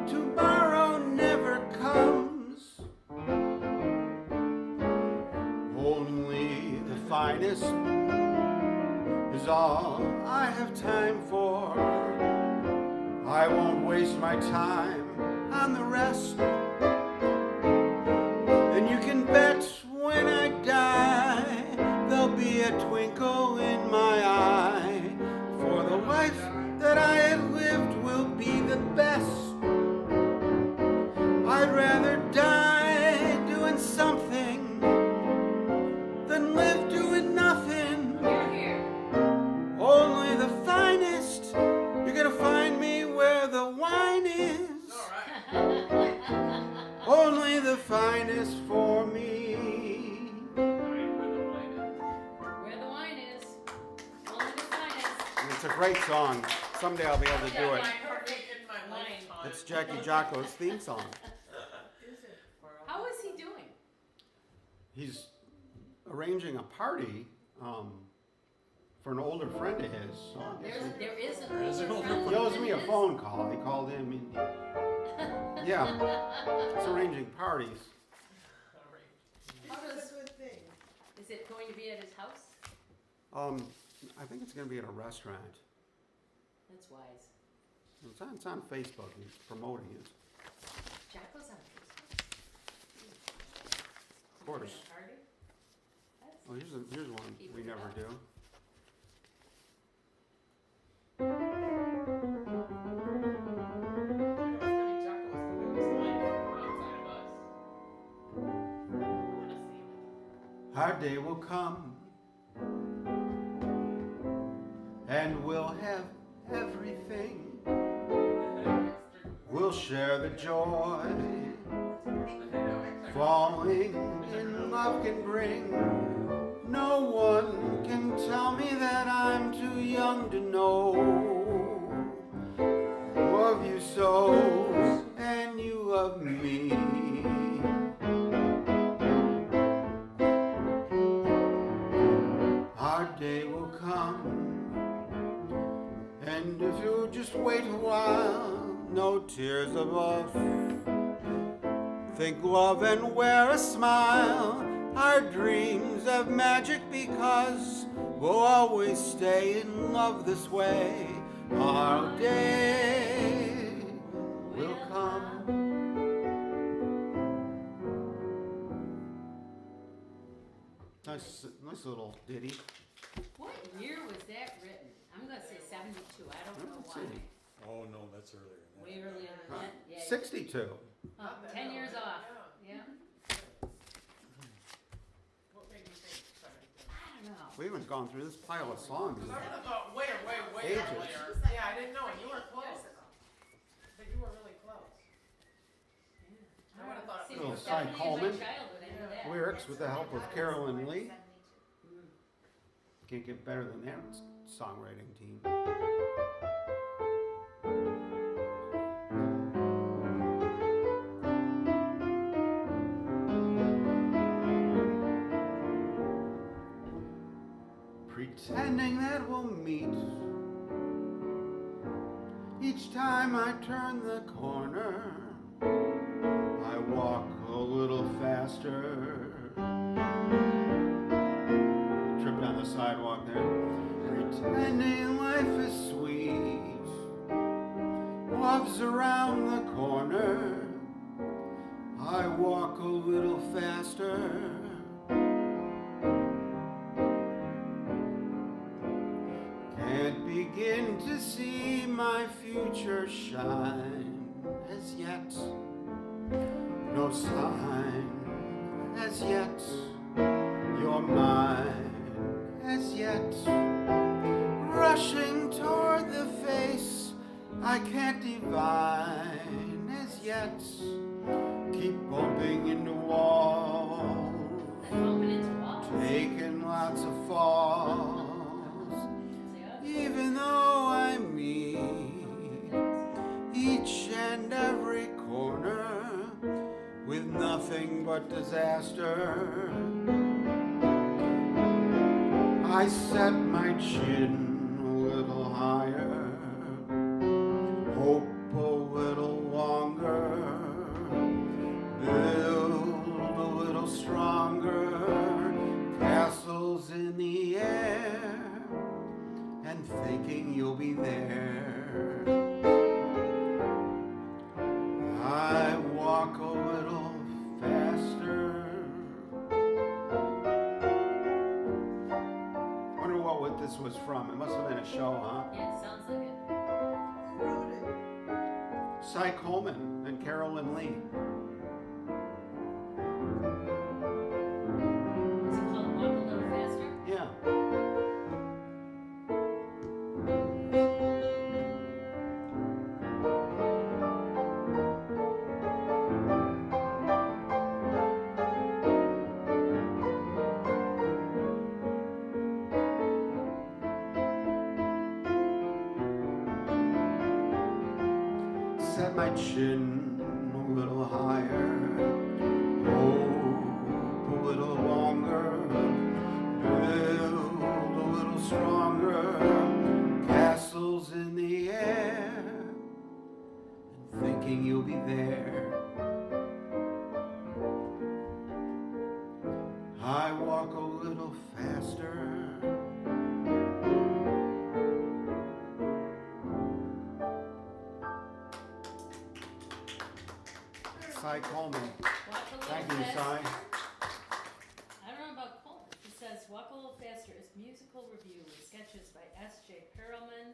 tomorrow never comes. Only the finest is all I have time for. I won't waste my time on the rest. And you can bet when I die, there'll be a twinkle in my eye for the wife that I had lived wine is for me. Where the wine is, only the finest. It's a great song. Someday I'll be able to do it. Wine. It's Jackie Jocko's theme song. How is he doing? He's arranging a party for an older friend of his. So I guess There is There is an an older older he owes friend me a that is. phone call. He called in. Yeah, it's arranging parties. How does, That's a good thing. is it going to be at his house? I think it's going to be at a restaurant. That's wise. It's on Facebook. He's promoting it. Jacko's on Facebook. Of course. Party? That's Oh, here's one we never do. Our day will come, and we'll have everything. We'll share the joy falling in love can bring. No one can tell me that I'm too young to know. Love you so, and you love me. Our day will come, and if you just wait a while, no tears above. Think love and wear a smile. Our dreams have magic because we'll always stay in love this way. Our day will come. Nice little ditty. What year was that written? I'm gonna say 72, I don't know Let's why. see. Oh, no, that's earlier than that. Way earlier than that, yeah. 62. 10 years off, yeah. What made you think I don't know. We haven't gone through this pile of songs. I would have thought way Ages. earlier. Yeah, I didn't know. You were close. But you were really close. I would have thought it See, Little it's Cy definitely in my Coleman. childhood, I knew that. Lyrics with the help of Carolyn Lee. Can't get better than that songwriting team. Pretending that we'll meet each time I turn the corner. I walk a little faster. Trip down the sidewalk there. Pretending life is sweet. Love's around the corner. I walk a little faster. Can't begin to see my future shine as yet. No sign as yet. You're mine as yet. Rushing toward the face I can't divine as yet. Keep bumping into walls, Bumping into walls. taking lots of falls. Even though I meet each and every corner with nothing but disaster, I set my chin a little higher, hope a little longer, build a little stronger, castles in the air, and thinking you'll be there. I walk a little faster. Wonder what this was from. It must have been a show, huh? Yeah, it sounds like it. Who wrote it? Cy Coleman and Carolyn Lee. Is it called Walk a Little Faster? Yeah. set my chin a little higher, hope a little longer, build a little stronger, castles in the air, and thinking you'll be there. I walk a little faster, Cy Coleman. Thank you, Cy. I don't know about Coleman. It says Walk a Little Faster is musical review with sketches by S.J. Perelman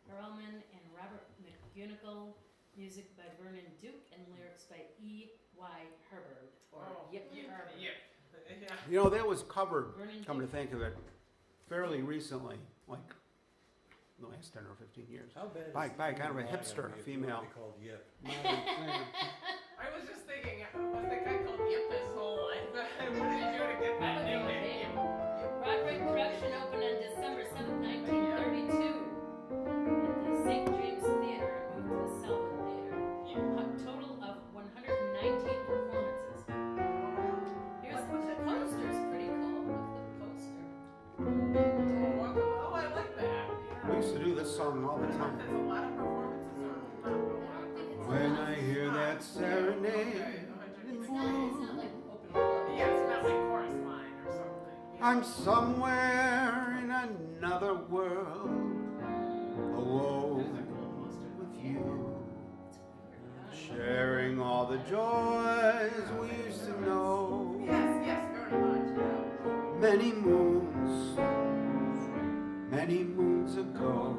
and Robert McGunigal, music by Vernon Duke, and lyrics by E.Y. Herbert, or Yip Herbert. Yeah. You know, that was covered, Vernon come to Duke. think of it, fairly recently, like the last 10 or 15 years. How bad By is kind the of a line on hipster me if you female. wanna be called Yip? I was just thinking, was the guy called Yip his whole life? What did he do to get that nickname? Broadway production opened on December 7th, 1932 at the St. James Theater and moved to the Selwyn Theater. A total of 119 performances. Here's the poster's pretty cool. Look at the poster. Oh, I like that. We used to do this song all the There's time. a lot of performances on I don't think it's When I hear that serenade, It's not like open club. Yeah, it's not like chorus line or something. I'm somewhere in another world, alone with you, sharing all the joys we used to know. Yes, very much. Yeah. Many moons ago.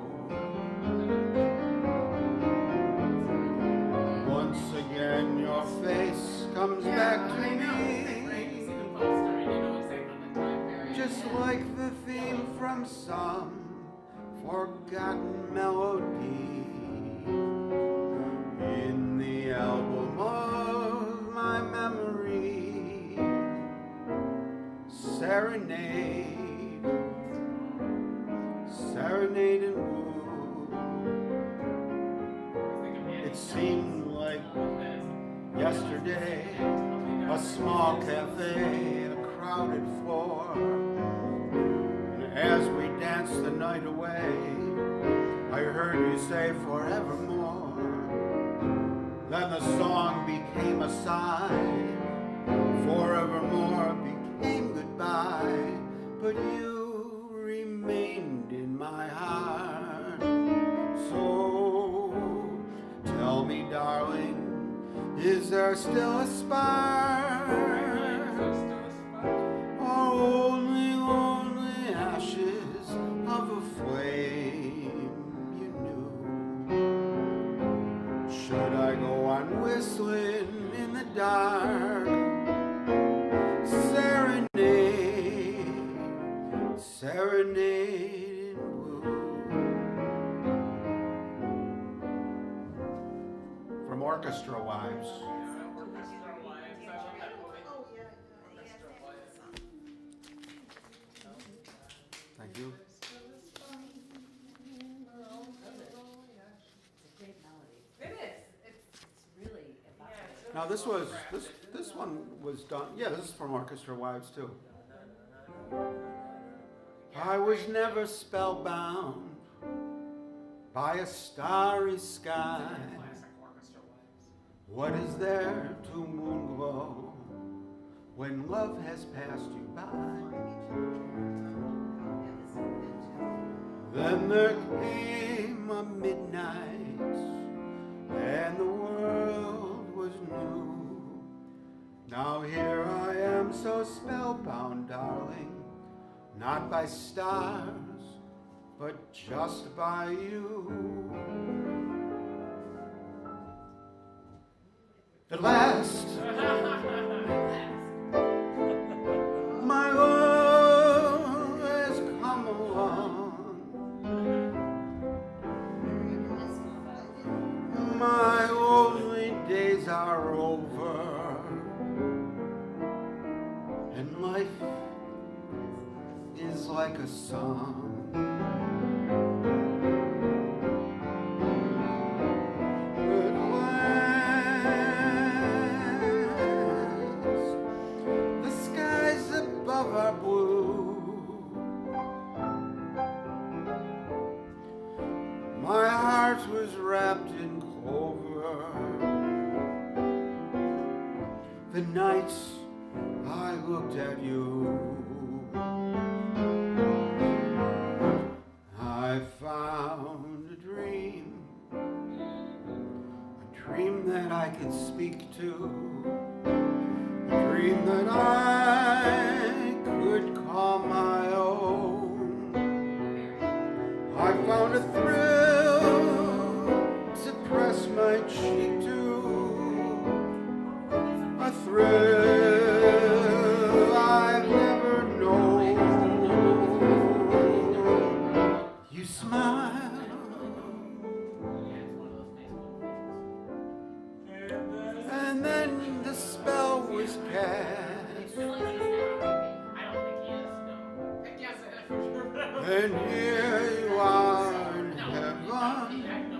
Once again your face comes back to I know. me, Right, you see the poster and you know exactly the time period. just like the theme from some forgotten melody in the album of my memory. Serenade, serenade and woo. It seemed like yesterday, a small cafe, a crowded floor. And as we danced the night away, I heard you say forevermore. Then the song became a sigh, forevermore became goodbye, but you remained in my heart. So tell me, darling, is there still a spark, or only ashes of a flame you knew? Should I go on whistling in the dark? Serenade, serenade and woo. From Orchestra Wives. Orchestra Wives. I love that movie. Oh, yeah. Orchestra Wives. Thank you. It's a great melody. It is. It's really evocative. Now this one was done. Yeah, this is from Orchestra Wives too. I was never spellbound by a starry sky. Classic Orchestra Wives. What is there to moonglow when love has passed you by? Then there came a midnight, and the world was new. Now here I am so spellbound, darling, not by stars, but just by you. At last, my love has come along. My lonely days are over, and life is like a song. At wrapped in clover. The nights I looked at you, I found a dream that I could speak to, a dream that I could call my own. I found a thrill to press my cheek to, a thrill I've never known. You smile, and then the spell was cast, I don't think he is, no. I guess it for sure. and here you are in No, heaven. I've known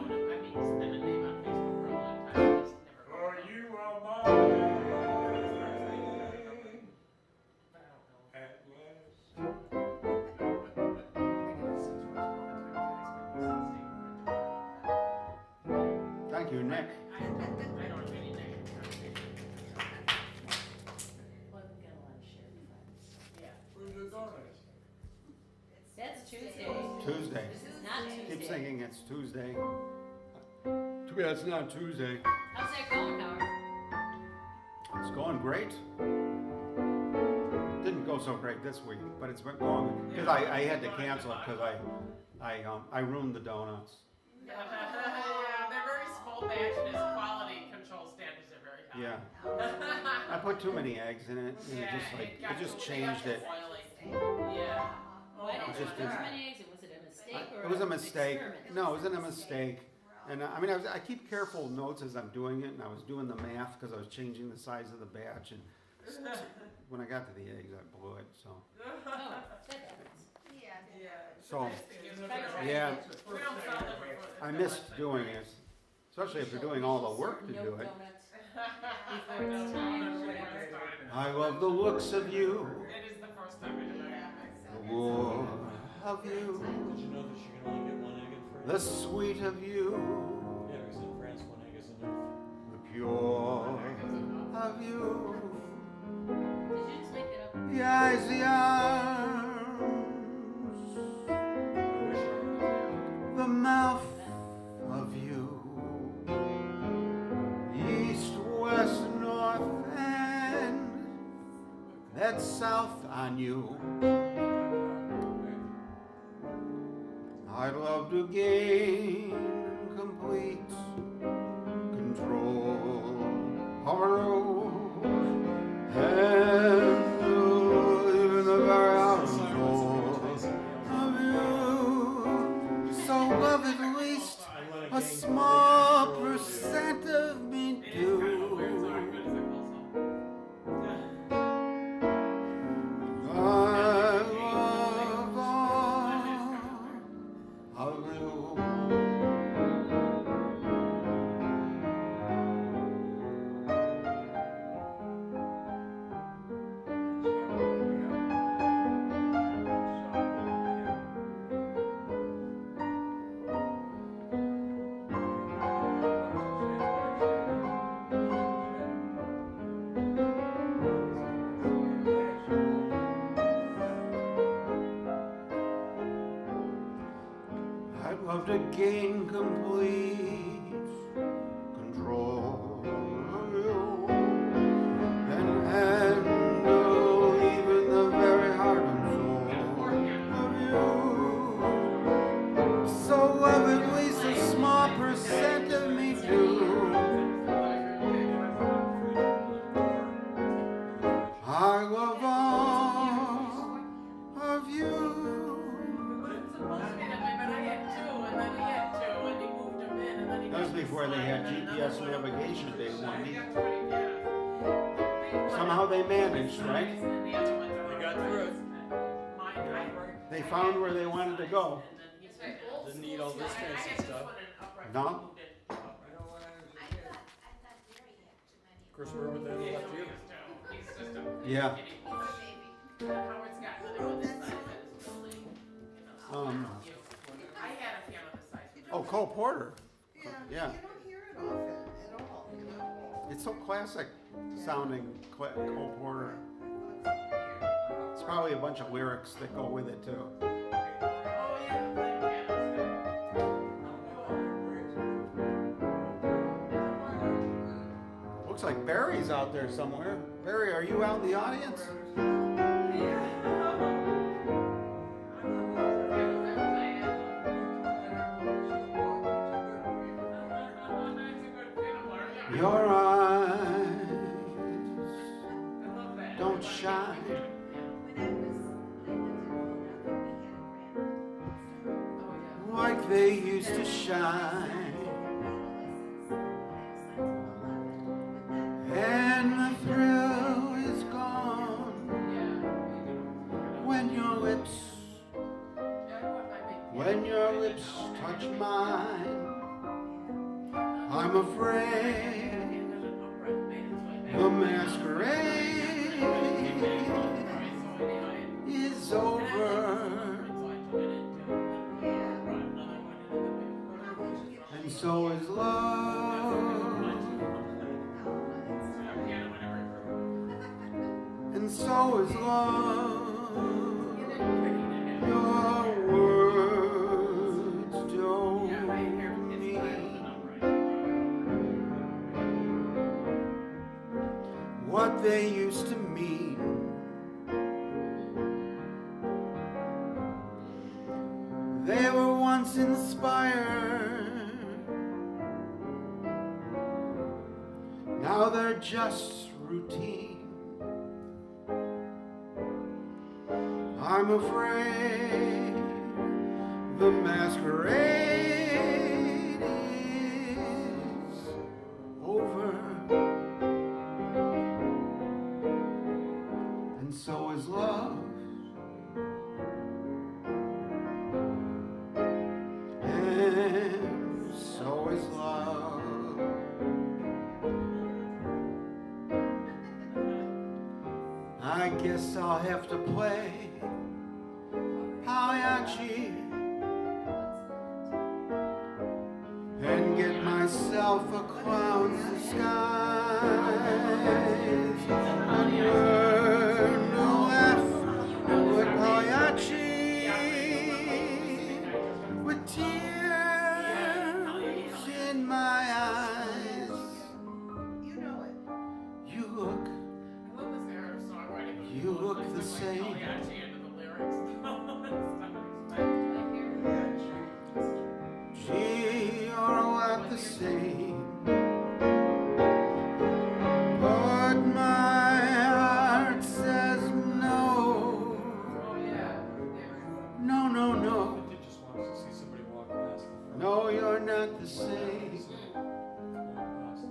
him. I mean, he's been a name on Facebook for a long time. He's never. For you are mine at last. Thank you, Nick. I don't have any negative connotations. Well, we've got a lot of shared friends. Yeah. Where's it going? That's Tuesday. Tuesday. This is not Tuesday. Keep thinking it's Tuesday. Too bad it's not Tuesday. How's that going, Howard? It's going great. Didn't go so great this week, but it's been going because I had to cancel it because I ruined the donuts. They're very small batch and his quality control standards are very high. Yeah, I put too many eggs in it, and it just changed it. Yeah. Why did you just put so didn't- many eggs? Was it a mistake or It was a an mistake. experiment? No, it wasn't a mistake. And I mean, I keep careful notes as I'm doing it, and I was doing the math because I was changing the size of the batch, and when I got to the eggs, I blew it. So, Oh, that happens. so Yeah. yeah, We don't sell them. I missed doing it, especially if you're doing all the work to No do it. donuts before it's time or whatever. I love the looks of you, It is the first time it ever happens. the warmth of you, Did you know that you can only get one egg in the France? sweet of you, Yeah, because in France, one egg is enough. the pure of you, Did you just make it up? the eyes, the arms, the mouth of you, east, west, north, and that south on you. I'd love to gain complete control over you, and even the very heart and soul of you. So love at least a small percent of me do. I love all of you. I'd love to gain complete control of you and handle even the very heart and soul of you. So love at least a small percent of me do. I love all of you. That was before they had GPS navigation, they wanted. Somehow they managed, right? They got through it. They found where they wanted to go. Didn't need all this fancy stuff. No? Of course, where would that have left you? Yeah. Howard's got another one this size at his building. Um, I had a piano this size. oh, Cole Porter. Yeah. Yeah. You don't hear it often at all, you know? It's so classic sounding, Cole Porter. It's probably a bunch of lyrics that go with it too. Oh, yeah, the playing piano. Looks like Barry's out there somewhere. Barry, are you out in the audience? Your eyes don't shine like they used to shine, and the thrill is gone when your lips touch mine. I'm afraid the masquerade is over, and so is love, and so is love. Your words don't mean what they used to mean. They were once inspired, now they're just routine. I'm afraid the masquerade is over, and so is love, and so is love. I guess I'll have to play Pagliacci and get myself a clown's disguise and learn to laugh with Pagliacci with tears in my eyes. You know it. You look the same. Gee, you're a lot the same, but my heart says no. No, no, no. He just wants to see somebody walk past the front. No, you're not the same. Walk past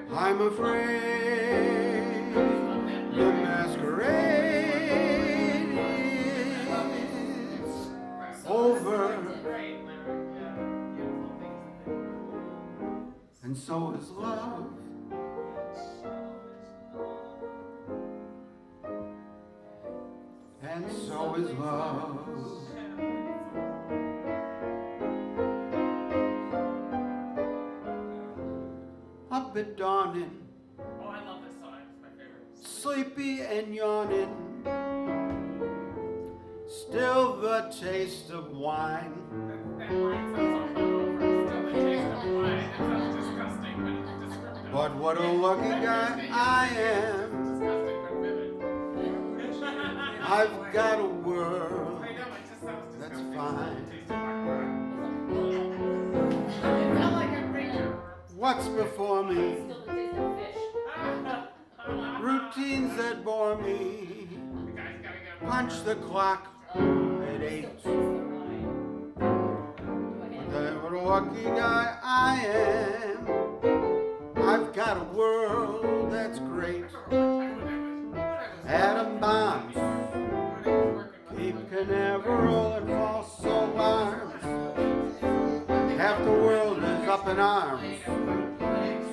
that. I'm afraid the masquerade is over, and so is love, and so is love. Up at dawning, Oh, I love this song. It's my favorite. sleepy and yawning, still the taste of wine. That line sounds so hungover. Still the taste of wine. It sounds disgusting, but it's descriptive. But what a lucky guy I am. Disgusting, but vivid. I've got a world I know, it just sounds that's disgusting. fine. Taste of wine. It felt like a creature. What's before me? Still the taste of fish. Routines that bore me. The guy's gotta get Punch the clock at 8. Still tastes the wine. Go ahead. What a lucky guy I am. I've got a world that's great. Atom bombs keep Canaveral and false alarms. Half the world is up in arms,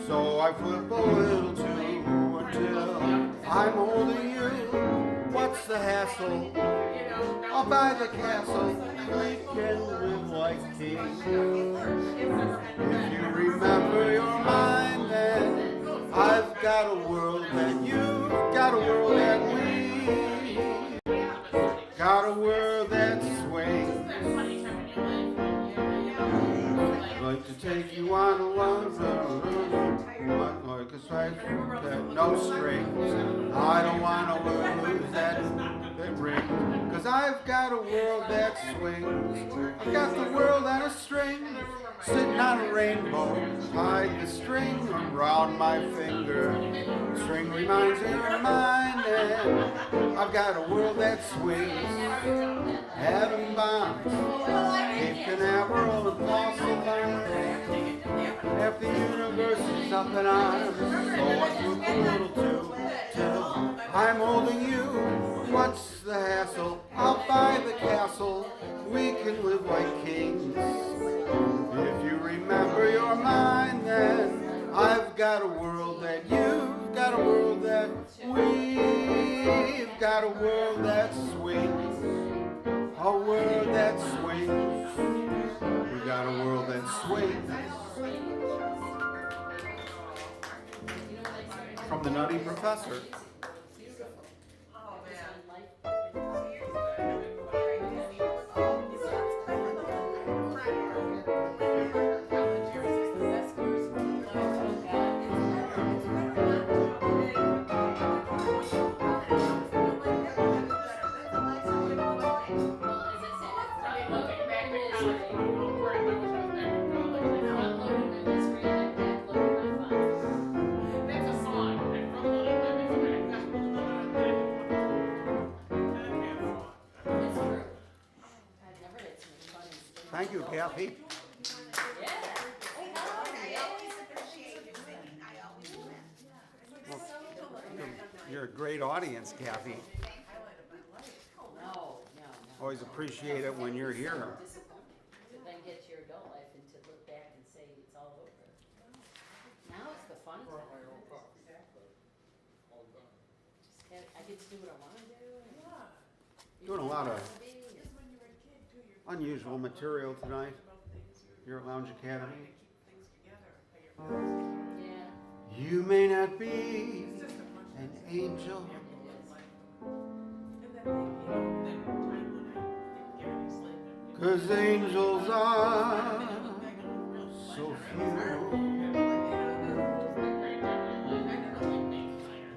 so I flip a little too until I'm holding you. What's the hassle? I'll buy the castle. We can live like kings. If you like a strike that no strings. I don't wanna lose that ring, 'cause I've got a world that swings. I've got the world on a string, sitting on a rainbow. Tied the string around my finger. String reminds me of mine, and I've got a world that swings. Atom bombs, Cape Canaveral and false alarms. Half the universe is up and on, so what's with a little too till I'm holding you. What's the hassle? I'll buy the castle. We can live like kings. If you remember you're mine, then I've got a world that you've got a world that we've got a world that swings. A world that swings. We got a world that swings. From the Nutty Professor. Thank you, Kathy. Well, you're a great audience, Kathy. Always appreciate it when you're here. To then get to your adult life and to look back and say it's all over. Now it's the fun time. I get to do what I want to do. Doing a lot of unusual material tonight here at Lounge Academy. Yeah. You may not be an angel, cause angels are so few.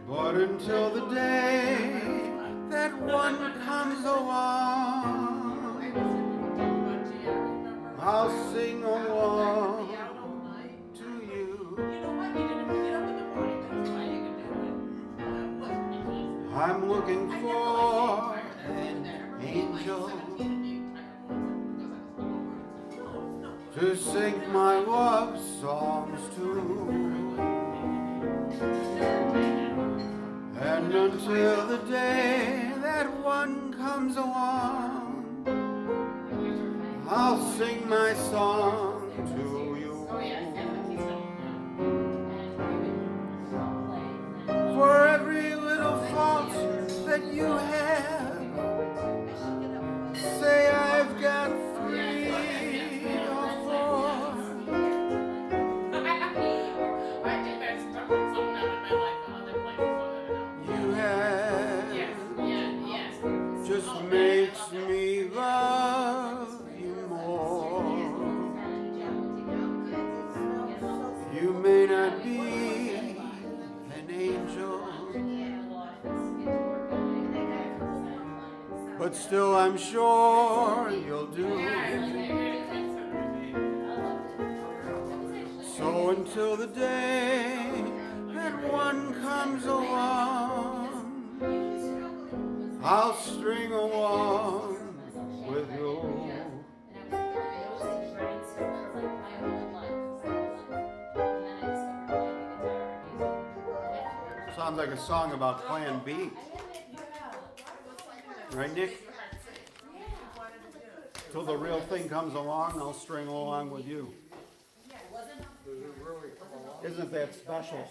But until the day that one comes along, I'll sing along to you. I'm looking for an angel to sing my love songs to. And until the day that one comes along, I'll sing my song to you. For every little fault that you have, say I've got 3 or 4. You have just makes me love you more. You may not be an angel, but still I'm sure you'll do. So until the day that one comes along, I'll string along with you. Sounds like a song about Plan B. Right, Nick? Till the real thing comes along, I'll string along with you. Isn't that special?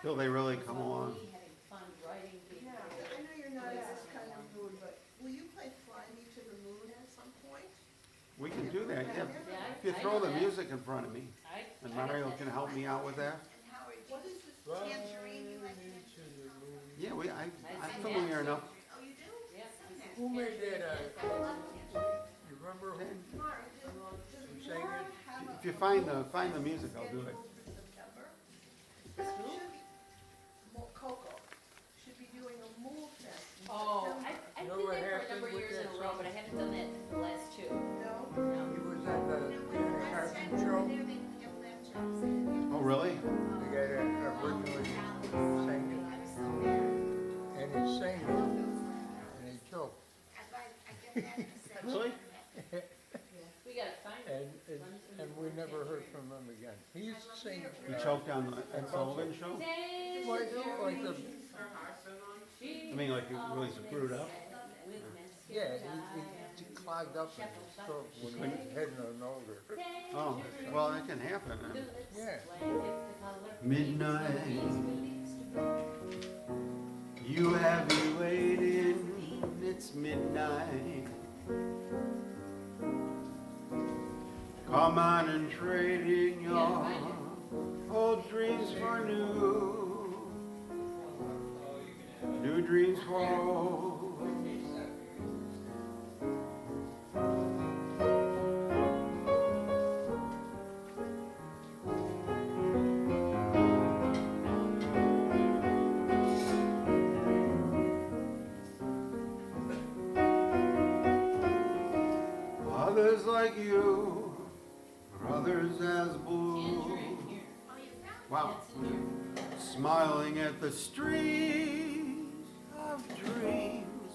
Till they really come along. I know you're not in this kind of mood, but will you play Fly Me to the Moon at some point? We can do that, yeah. If you throw the music in front of me, and Mario can help me out with that. What is this tangerine you like? Yeah, I'm familiar enough. Oh, you do? Who made that, you remember you find the music, I'll do it. Coco should be doing a move test in Oh, September. I've You know been what there for a happened number of with years in that a row, but I haven't done that the last two. No? He was at the cartoon show. Oh, really? The guy that originally sang it. And he sang it. And he choked. Really? We gotta find it. And we never heard from him again. He used to sing. You choked on the Ed Sullivan show? Like the, I mean, like you really screwed up? yeah, he clogged up in his throat when he was heading an older. Oh, well, that can happen. Huh? Yeah. Midnight, you have me waiting, it's midnight. Come on and trade in your old dreams for new dreams for old. Others like you, others as blue. Wow. Smiling at the street of dreams.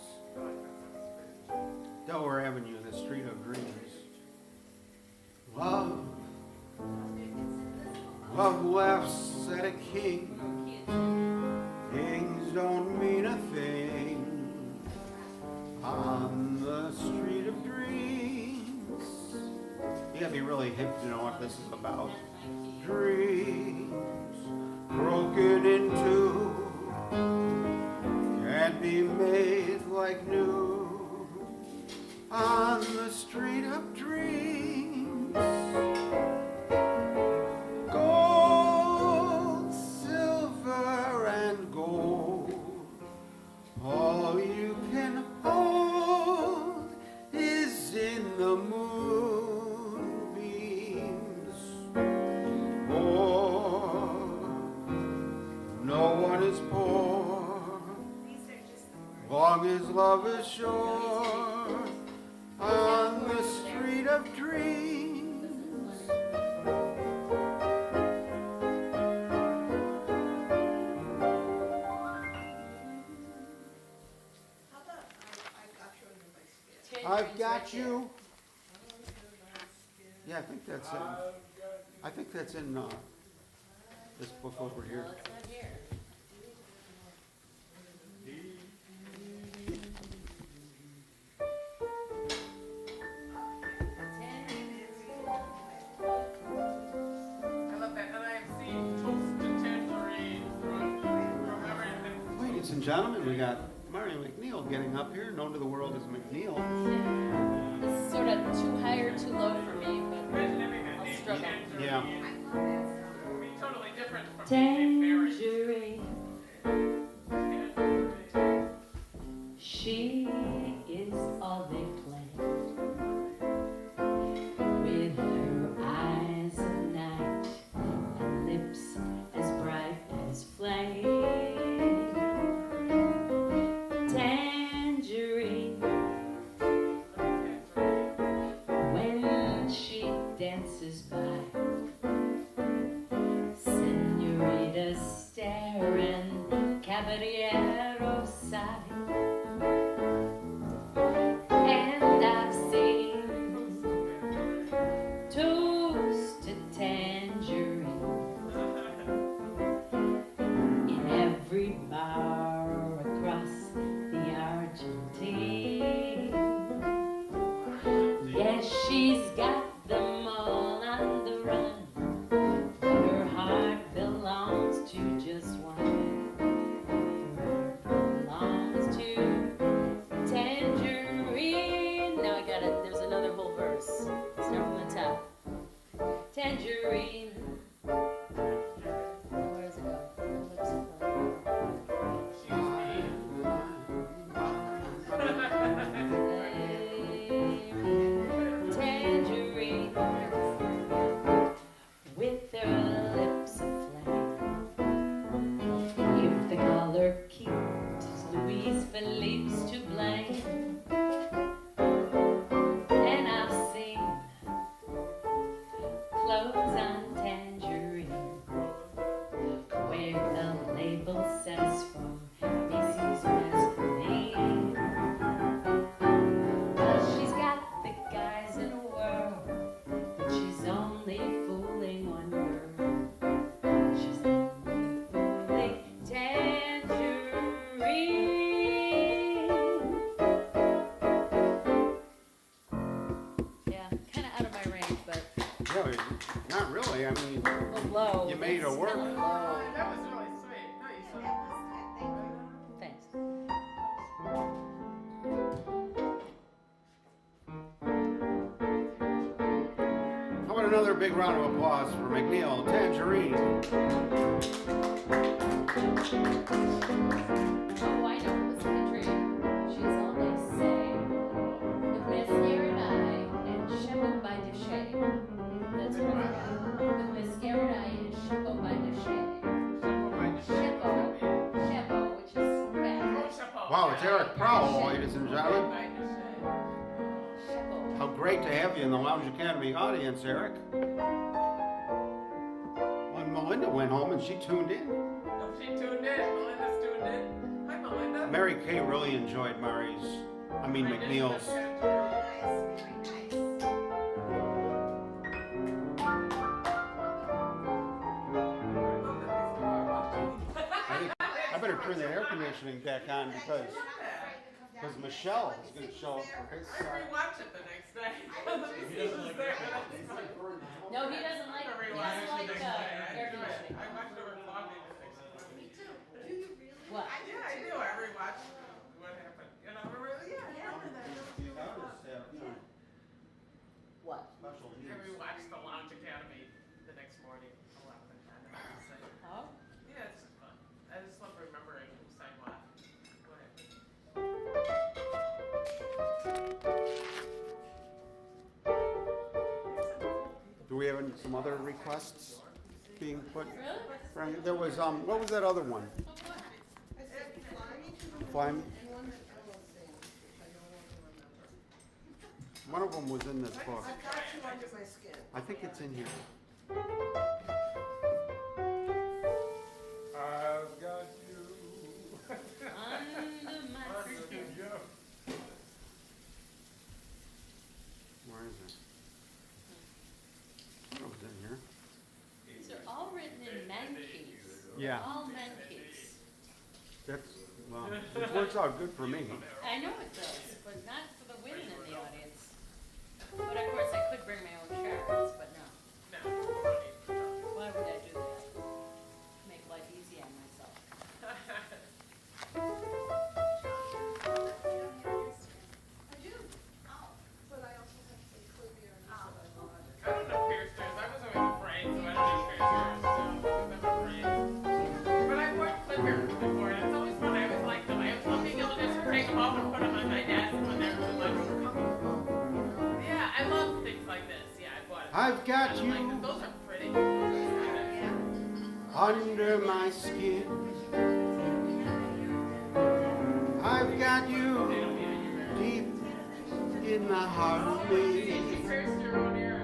Delaware Avenue, the street of dreams. Love laughs at a king. Kings don't mean a thing on the street of dreams. You gotta be really hip to know what this is about. Dreams broken into can't be made like new on the street of dreams. Gold, silver, and gold, all you can hold is in the moonbeams. Poor, no one is poor, long as love is sure on the street of dreams. How about, I got you under my skin? I've got you. Yeah, I think that's in. I think that's in this book over here. Well, it's not here. I love that. And I have seen toast to tangerine from everything. Ladies and gentlemen, we got Marty McNeil getting up here, known to the world as McNeil. This is sort of too high or too low for me, but Imagine having that I'll name struggle. tangerine. Yeah. It'd be totally different from being berry. Tangerine, Tangerine. she is all they claim. With her eyes of night and lips as bright as flame. Tangerine, when she dances by, señoritas stare and caballeros sigh. And I've seen toasted tangerine in every bar across the Argentine. Yes, she's got them all on the run, but her heart belongs to just one. Her heart belongs to tangerine. Now I got it. There's another whole verse. Start from the top. Tangerine. Where does it go? Her lips are fine. Tangerine. clothes on tangerine, where the label says from Macy's masquerade. Well, she's got the guys in the world, but she's only fooling one girl. She's only fooling tangerine. Yeah, kind of out of my range, but Really, not really. I mean, a little low. you made her work. That was really sweet. No, you said Thanks. How about another big round of applause for McNeil, Tangerine. Oh, I know it was country. She's always saying, with mascara and eye and Sheppo by the shade. That's what I got. With mascara and eye and Sheppo by the shade. Sheppo, which is bad. Wow, it's Eric Powell, ladies and gentlemen. Sheppo. How great to have you in the Lounge Academy audience, Eric. When Melinda went home and she tuned in. Oh, she tuned in. Melinda's tuned in. Hi, Melinda. Mary Kay really enjoyed McNeil's. I better turn the air conditioning back on because Michelle is going to show up for his I rewatched it the next day. No, he doesn't like air conditioning. I watched it over coffee the next day. Me too. Do you really? What? Yeah, I do. I rewatched what happened. You know, What? I rewatched the Lounge Academy the next morning. A lot of the time. Oh? Yeah, it's just fun. I just love remembering who sang what. Go ahead. Do we have some other requests being put? Really? Right, there was, what was that other one? Oh, what? I said, fly me to the Fly Me? and one that I will sing, which I no longer remember. One of them was in this book. I've got you under my skin. I think it's in here. I've got you. Under my skin. Where is it? It was in here. These are all written in men keys. Yeah. All men keys. That's, well, it works out good for me. I know it does, but not for the women in the audience. But of course, I could bring my own charts, but no. No, you don't need to talk. Why would I do that? Make life easy on myself. I do. But I also have to include your initial I don't know Piercers. I was always afraid, so I don't do Piercers. So I'm afraid. But I've worn clippers before, and it's always fun. I always like them. I always love being able to just break them off and put them on my desk when they're too much. Yeah, I love things like this. Yeah, I bought it. I've got I you like them. Those are pretty. Those are kind under my skin. I've got you deep in the heart of of, me. you pierced your own ear.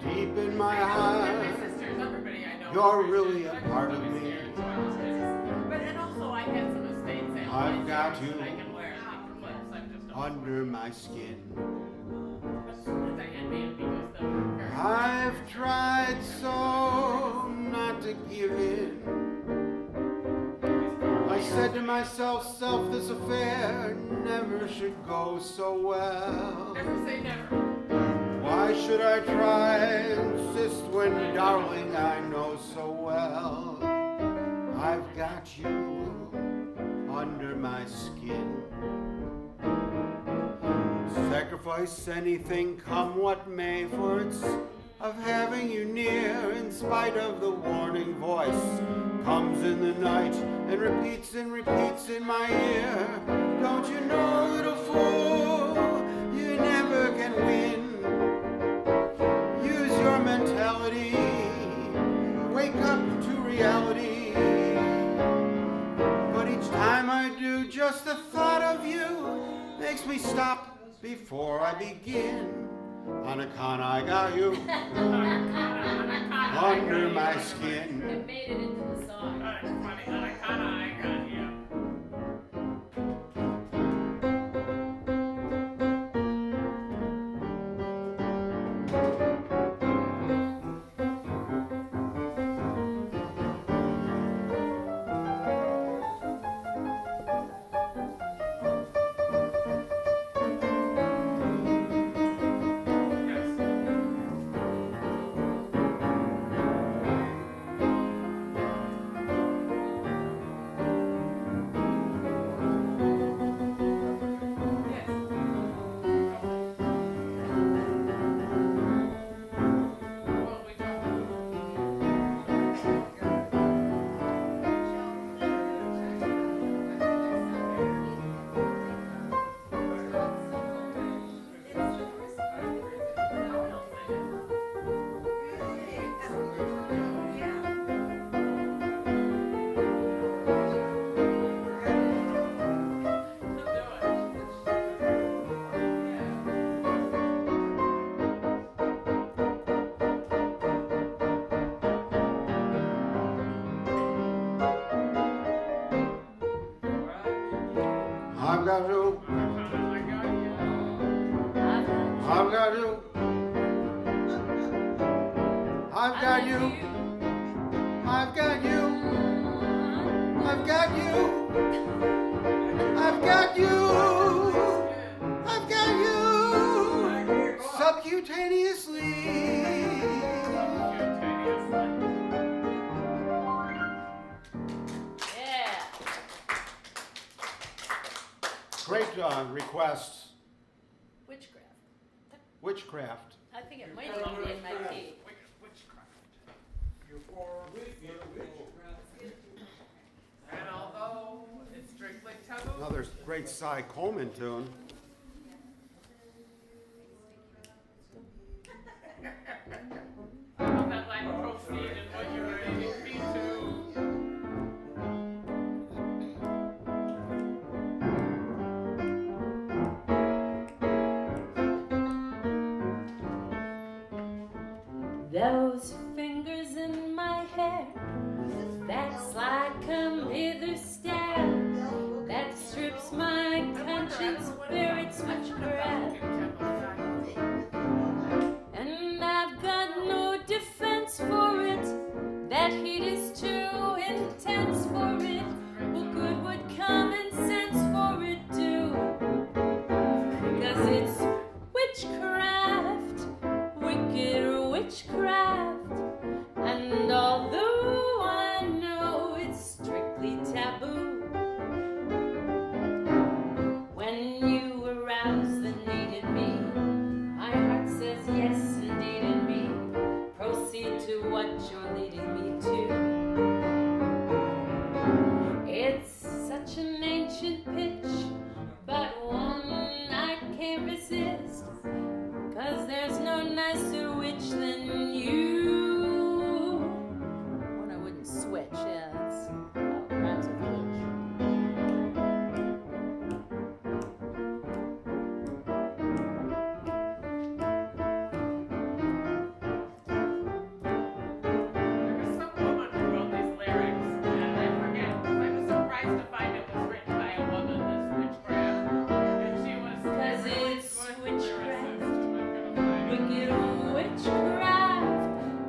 Deep in my My heart. sisters, everybody I know. You're pierced really ears. a I part was of always me. scared, so I was just- But and also I had some estate sales. I've got you that I can wear for clips. I just don't. under my skin. I handmade because the I've tried so not to give in. I said to myself, this affair never should go so well. Never say never. Why should I try and insist when, darling, I know so well I've got you under my skin. Sacrifice anything, come what may, for it's of having you near, in spite of the warning voice comes in the night and repeats in my ear. Don't you know, little fool, you never can win. Use your mentality, wake up to reality. But each time I do, just the thought of you makes me stop before I begin on Anaconda, I got you under my skin. It made it into the song. That's funny. Anaconda, I got you. I've got you. I've got you. I've got you. I've got you. I've got you. I've got you. I've got you. Subcutaneously. Yeah. Great requests. Witchcraft. Witchcraft. I think it might even be in my key. And although it's strictly taboo, Another great Cy Coleman tune. I don't know that line proceed and what you're leading me to. Those fingers in my hair, that sly come hither stare, that strips my conscience bare its witchcraft. And I've got no defense for it, that heat is too intense for it. What good would common sense for it do? 'Cause it's witchcraft, wicked witchcraft. And although I know it's strictly taboo, when you arouse the need in me, my heart says yes indeed in me. Proceed to what you're leading me to. It's such an ancient pitch, but one I can't resist. 'Cause there's no nicer witch than you. One I wouldn't switch, yeah, that's how it rhymes with witch. There was some woman who wrote these lyrics, and I forget, I was surprised to find it was written by a woman, this witchcraft. And she was a 'Cause really it's good witchcraft, lyricist. I'm gonna find it. wicked witchcraft.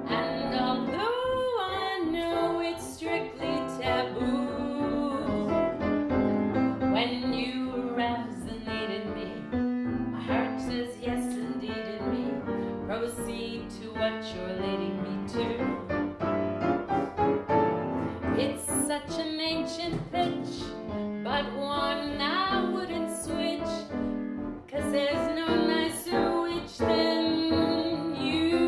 And although I know it's strictly taboo, when you arouse the need in me, my heart says yes indeed in me. Proceed to what you're leading me to. It's such an ancient pitch, but one I wouldn't switch. 'Cause there's no nicer witch than you.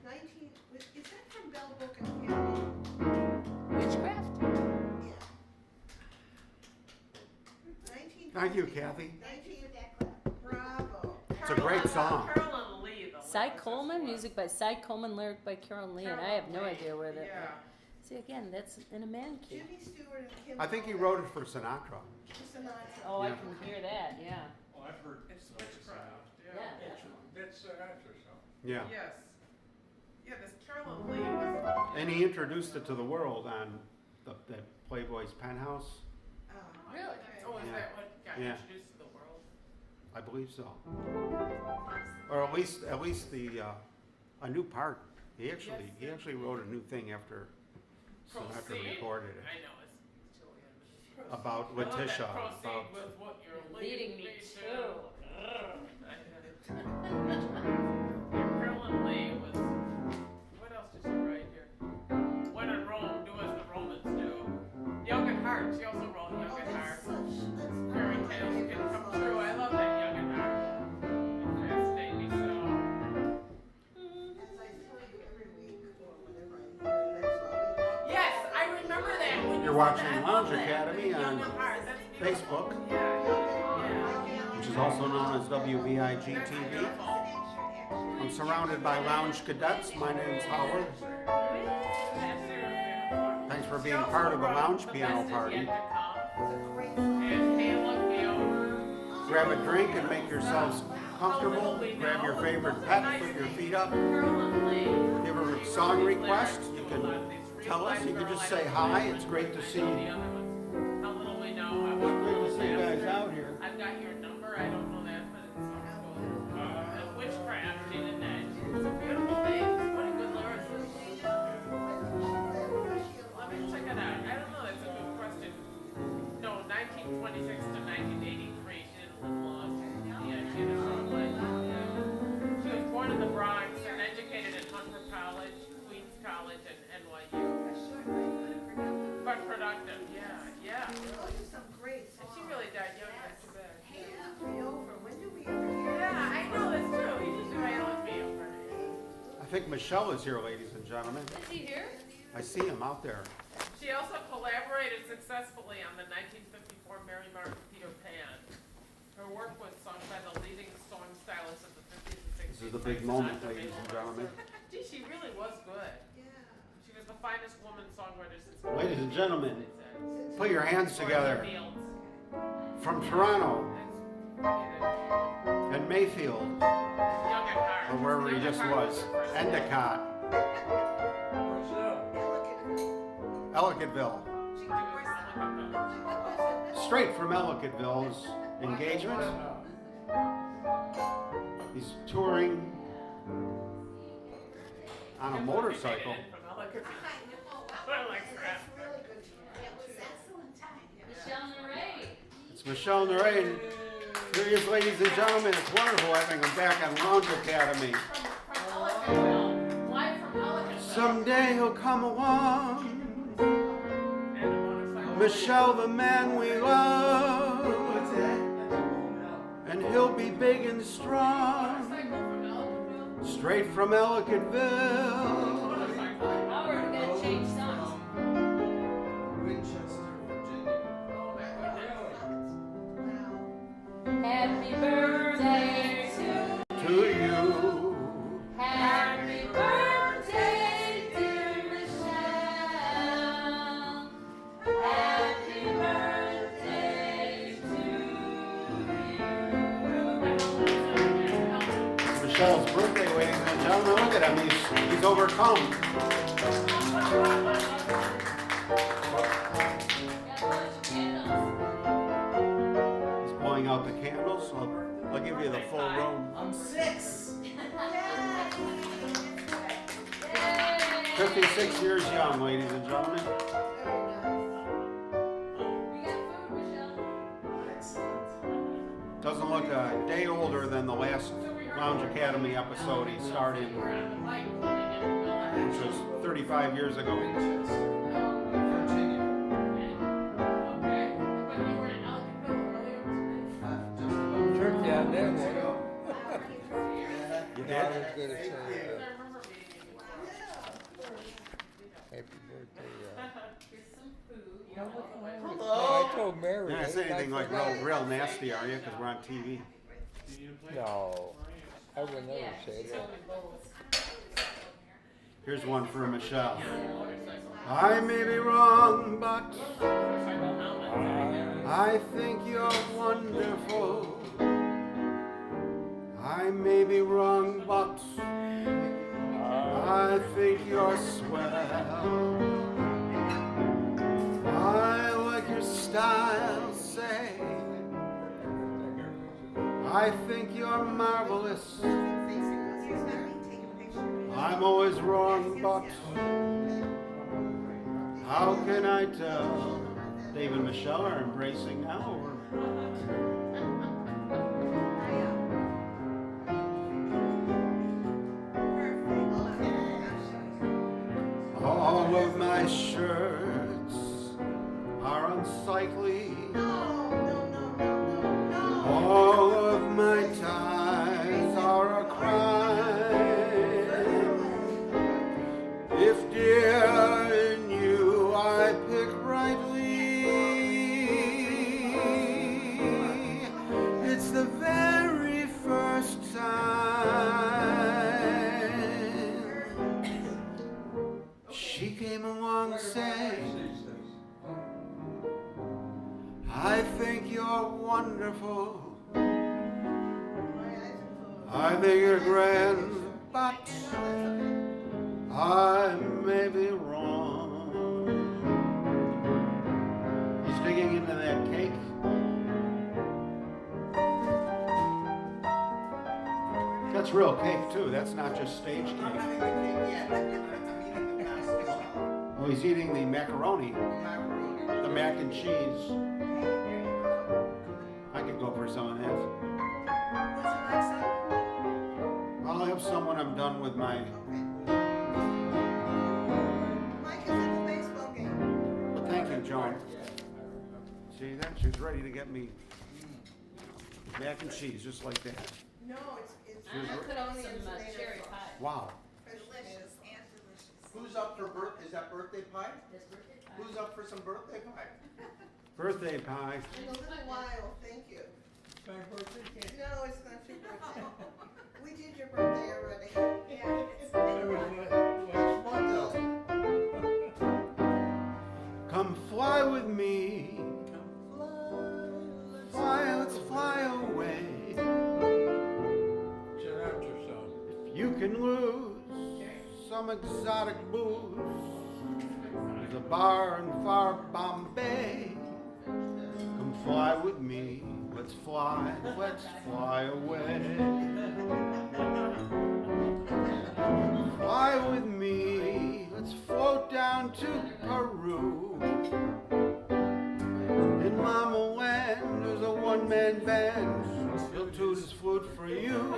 19, is that from Bell Book and Candy? Witchcraft? Yeah. 19. Thank you, Kathy. 19, bravo. It's a great song. Carolyn Lee, the Cy lyrics Coleman, was. music by Cy Coleman, lyric by Carolyn Lee, and I have no idea where that. Yeah. See, again, that's in a man key. Jimmy Stewart and I think he wrote it for Sinatra. Sinatra. Oh, I Yeah. can hear that, yeah. Oh, I've heard. It's some of this witchcraft, Yeah. yeah. That's Sinatra song. Yeah. Yes. Yeah, this Carolyn Lee was. And he introduced it to the world on that Playboy's Penthouse. Really? Oh, is Yeah. that what got Yeah. introduced to the world? I believe so. Or at least the a new part. He actually wrote a new thing after Sinatra Proceed. recorded it I know, it's Julian. about I love that Letitia. proceed About with what you're Leading me to. Carolyn Lee was, what else did she write here? When in Rome, do as the Romans do. Young at Heart, she also wrote Young at Heart. Fairy tales can come true. I love that Young at Heart. It fascinates me so. As I tell you every week, or whenever I hear, that's what we Yes, I remember that when You're you watching said that. I love Lounge that. Academy Young on at Heart, that's beautiful. Facebook, Yeah, yeah. which is also known as That's WBIG.Tv. beautiful. I'm surrounded by lounge cadets. My name's Howard. Thanks for being part of the lounge piano party. Grab a drink and make yourselves comfortable. Grab your favorite pet, put your feet up. Give her a song request. You can tell us. You can just say hi. It's great to see you. How little we know. Great to see you guys out here. I've got your number. I don't know that, but it sounds cool. And witchcraft, Gene and Ned. It's a beautiful thing. What a good lyricist. Let me check it out. I don't know. That's a good question. No, 1926 to 1983. She didn't live long. Yeah, she had a short life. She was born in the Bronx and educated at Hunter College, Queens College, and NYU. But productive. Yeah, yeah. Those are some great And songs. she really died young. That's too bad. When do we ever hear Yeah, I know, that's true. He just violent me over. I think Michelle is here, ladies and gentlemen. Is he here? I see him out there. She also collaborated successfully on the 1954 Mary Martin Peter Pan. Her work was sung by the leading song stylists of the 50s and 60s. This is the big moment, ladies and gentlemen. Gee, she really was good. Yeah. She was the finest woman songwriter since. Ladies and gentlemen, they said. put your hands together. Fields. From Toronto That's- and Mayfield, Young at heart. or wherever he Young at just heart was, the first one. Endicott, Where's that? Ellicottville. She was Straight from Ellicottville's engagement. He's touring on a motorcycle. Michelle Naray. It's Michelle Naray. Here he is, ladies and gentlemen. It's wonderful having him back on Lounge Academy. Someday he'll come along. Michelle, the man we love. And he'll be big and strong. Straight from Ellicottville. Howard, we're gonna change songs. Winchester, Virginia. Happy birthday To you. Happy birthday, dear Michelle. Happy birthday to you. Michelle's birthday, ladies and gentlemen. Look at him. He's overcome. Got a bunch of candles. He's blowing out the candles. I'll give you the full room. I'm 6. Yay! 56 years young, ladies and gentlemen. We got food, Michelle. Doesn't look a day older than the last Lounge Academy episode he starred in, which was 35 years ago. Virginia. Turkey on there, man. You I did? was gonna say, happy birthday, Here's some food. I told Mary. You're not gonna say anything like real nasty, are you? Because we're on TV. No, I would never Yeah, say she's that. only bowls. Here's one for Michelle. I may be wrong, but I think you're wonderful. I may be wrong, but I think you're swell. I like your style, say. I think you're marvelous. I'm always wrong, but how can I tell? Dave and Michelle are embracing now. All of my shirts are unsightly. All of my ties are a crime. If dear in you I pick rightly, it's the very first time she came along saying, I think you're wonderful. I think you're grand, but I may be wrong. He's digging into that cake. That's real cake too. That's not just stage cake. Oh, he's eating the macaroni, the mac and cheese. I could go for some of that. I'll have some when I'm done with my. Mike is at the baseball game. But thank you, Joan. See that? She's ready to get me mac and cheese, just like that. No, it's I'm gonna put on some cherry pie. Wow. delicious and delicious. Who's up for is that birthday pie? This birthday pie. Who's up for some birthday pie? Birthday pie. In a little while, thank you. My birthday cake. No, it's not your birthday. We did your birthday already. Yeah, it's It was last month though. Come fly with me. Fly, let's fly away. Sinatra song. If you can lose some exotic booze, there's a bar in far Bombay. Come fly with me. Let's fly away. Fly with me, let's float down to Peru. In Mama Land, there's a one-man band. He'll toot his flute for you.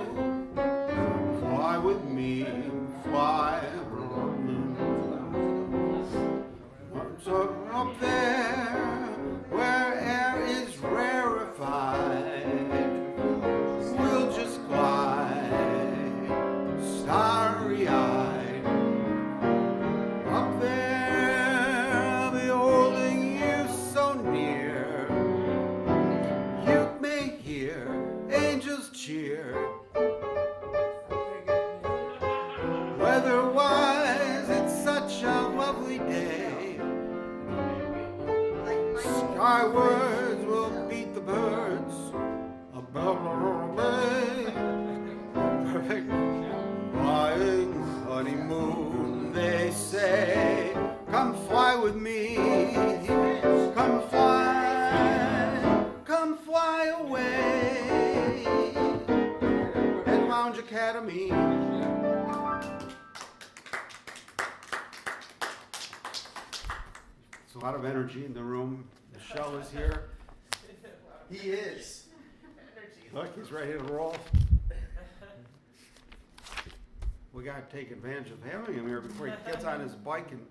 Fly with me, fly. So up there, where air is rarefied, we'll just glide, starry-eyed. Up there, I'll be holding you so near. You may hear angels cheer. Weather-wise, it's such a lovely day. Skywards will beat the birds above the bay. Perfect flying honeymoon, they say. Come fly with me. Come fly away. At LoungeACADEMY. There's a lot of energy in the room. Michelle is here. He is. Look, he's ready to roll. We got to take advantage of having him here before he gets on his bike and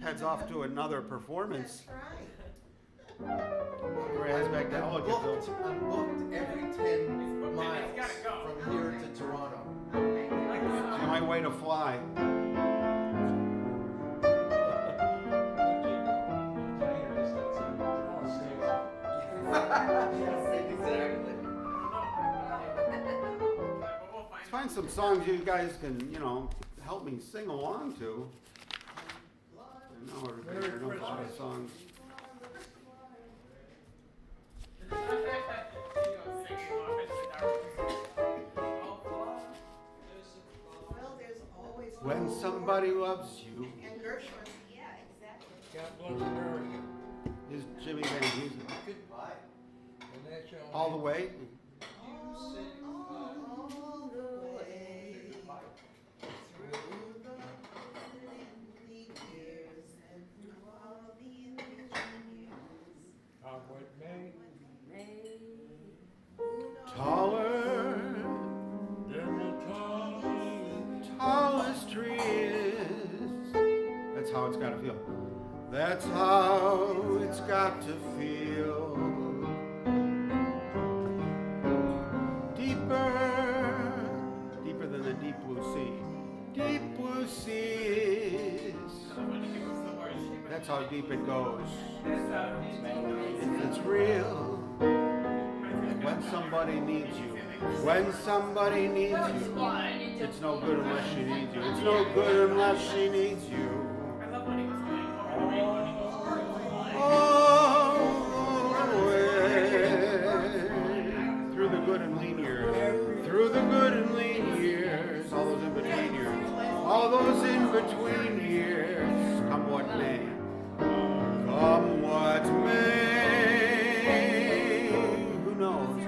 heads off to another performance. That's right. Before he heads back to I'm Ellicottville. booked every 10 miles gotta go. from here to Toronto. It's my way to fly. Exactly. Let's find some songs you guys can, help me sing along to. I know everybody knows my songs. somebody loves you. And Gershwin. God bless America. Is Jimmy Van Heusen. Goodbye. And that's your All the way. All the way through the lonely years and through all the enriching years. Come with me. Taller, Then the tallest tree is. That's how it's got to feel. That's how it's got to feel. Deeper than the deep blue sea. Deep blue seas. That's how deep it goes. If it's real, when somebody needs you, when somebody needs you, it's no good unless she needs you. It's no good unless she needs you. Through the good and lean years, through the good and lean years, all those in between years, all those in between years, come what may, come what may, who knows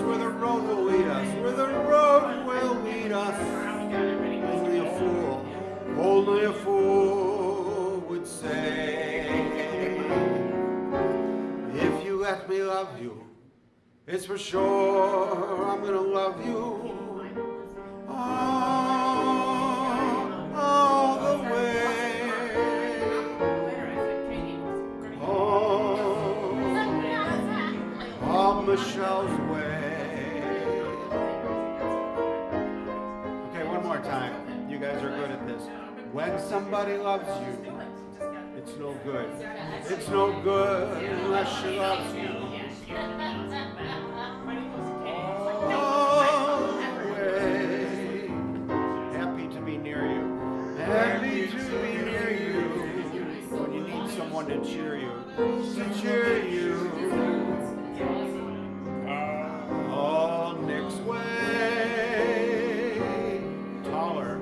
where the road will lead us, where the road will lead us, only a fool would say. If you let me love you, it's for sure I'm gonna love you all the way. All Michelle's way. Okay, one more time. You guys are good at this. When somebody loves you, it's no good. It's no good unless she loves you. Always happy to be near you. Happy to be near you. When you need someone to cheer you. To cheer you. All Nick's way. Taller.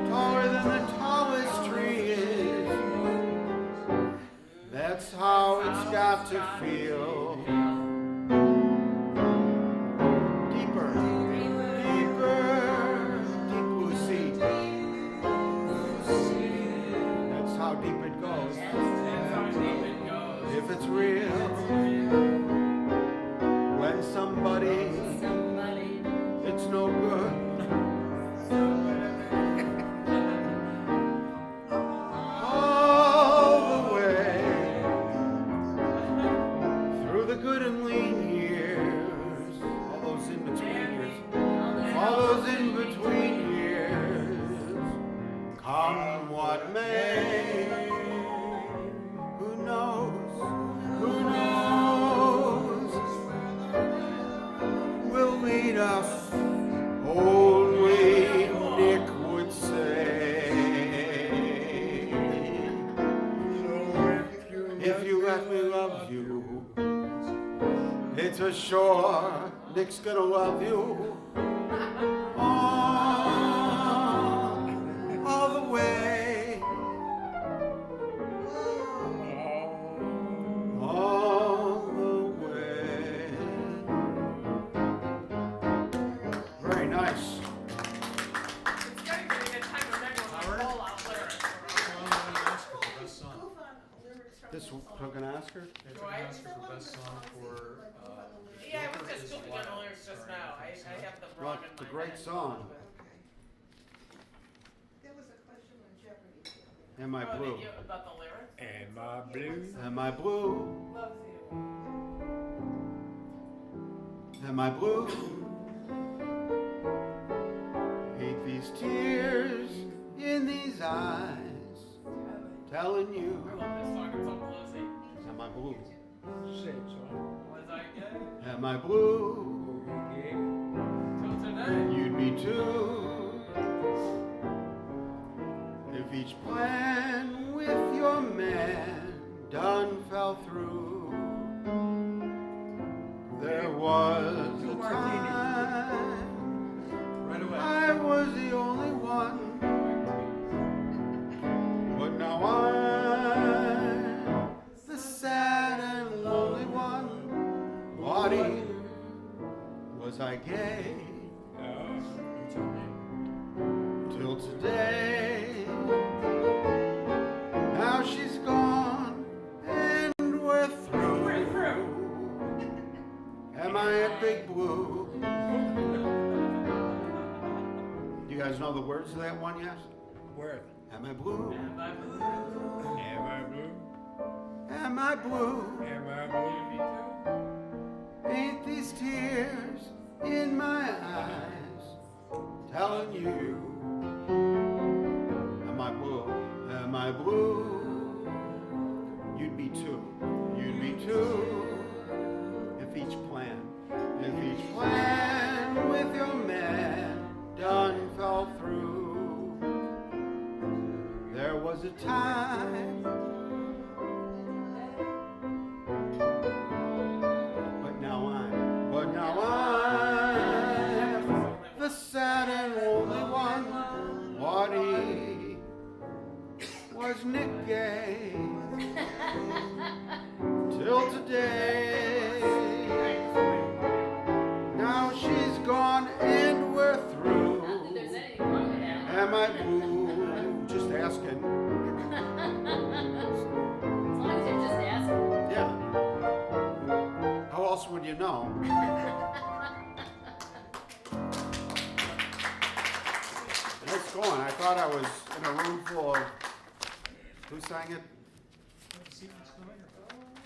Taller than the tallest tree is. That's how it's got to feel. Deeper, deep blue sea. That's how deep it goes. If it's real, when somebody, it's no good. All the way through the good and lean years, all those in between years, all those in between years, come what may, who knows, will lead us, only Nick would say. If you let me love you, it's for sure Nick's gonna love you all the way. All the way. Very nice. It's getting to be a good time when everyone's roll out lyrics. This took an Oscar? It's an Oscar for best song for, Yeah, I was just googling on the lyrics just now. I have them Well, wrong in it's a my great head. song. There was a question on Jeopardy. Am I Oh, blue? did you, about the lyrics? Am I blue? Am I blue? Loves you. Am I blue? Hate these tears in these eyes, telling you. I love this song. It's so bluesy. Am I blue? Say it, son. Was I gay? Am I blue? Yeah. Till today. You'd be too. If each plan with your man done fell through, there was a time was the only one. But now I'm the sad and lonely one. Waddy, was I gay? Till today. Now she's gone and we're through. Am I a big blue? You guys know the words to that one yet? Where? Am I blue? Am I blue? Am I blue? Am I blue? Ain't these tears in my eyes telling you? Am I blue? Am I blue? You'd be too. You'd be too. If each plan with your man done fell through. There was a time, but now I'm the sad and lonely one. Waddy, was Nick gay? Till today. Now she's gone and we're through. Not that there's anything wrong with that. Am I blue? Just asking. As long as you're just asking. Yeah. How else would you know? Nice going. I thought I was in a room full of. Who sang it?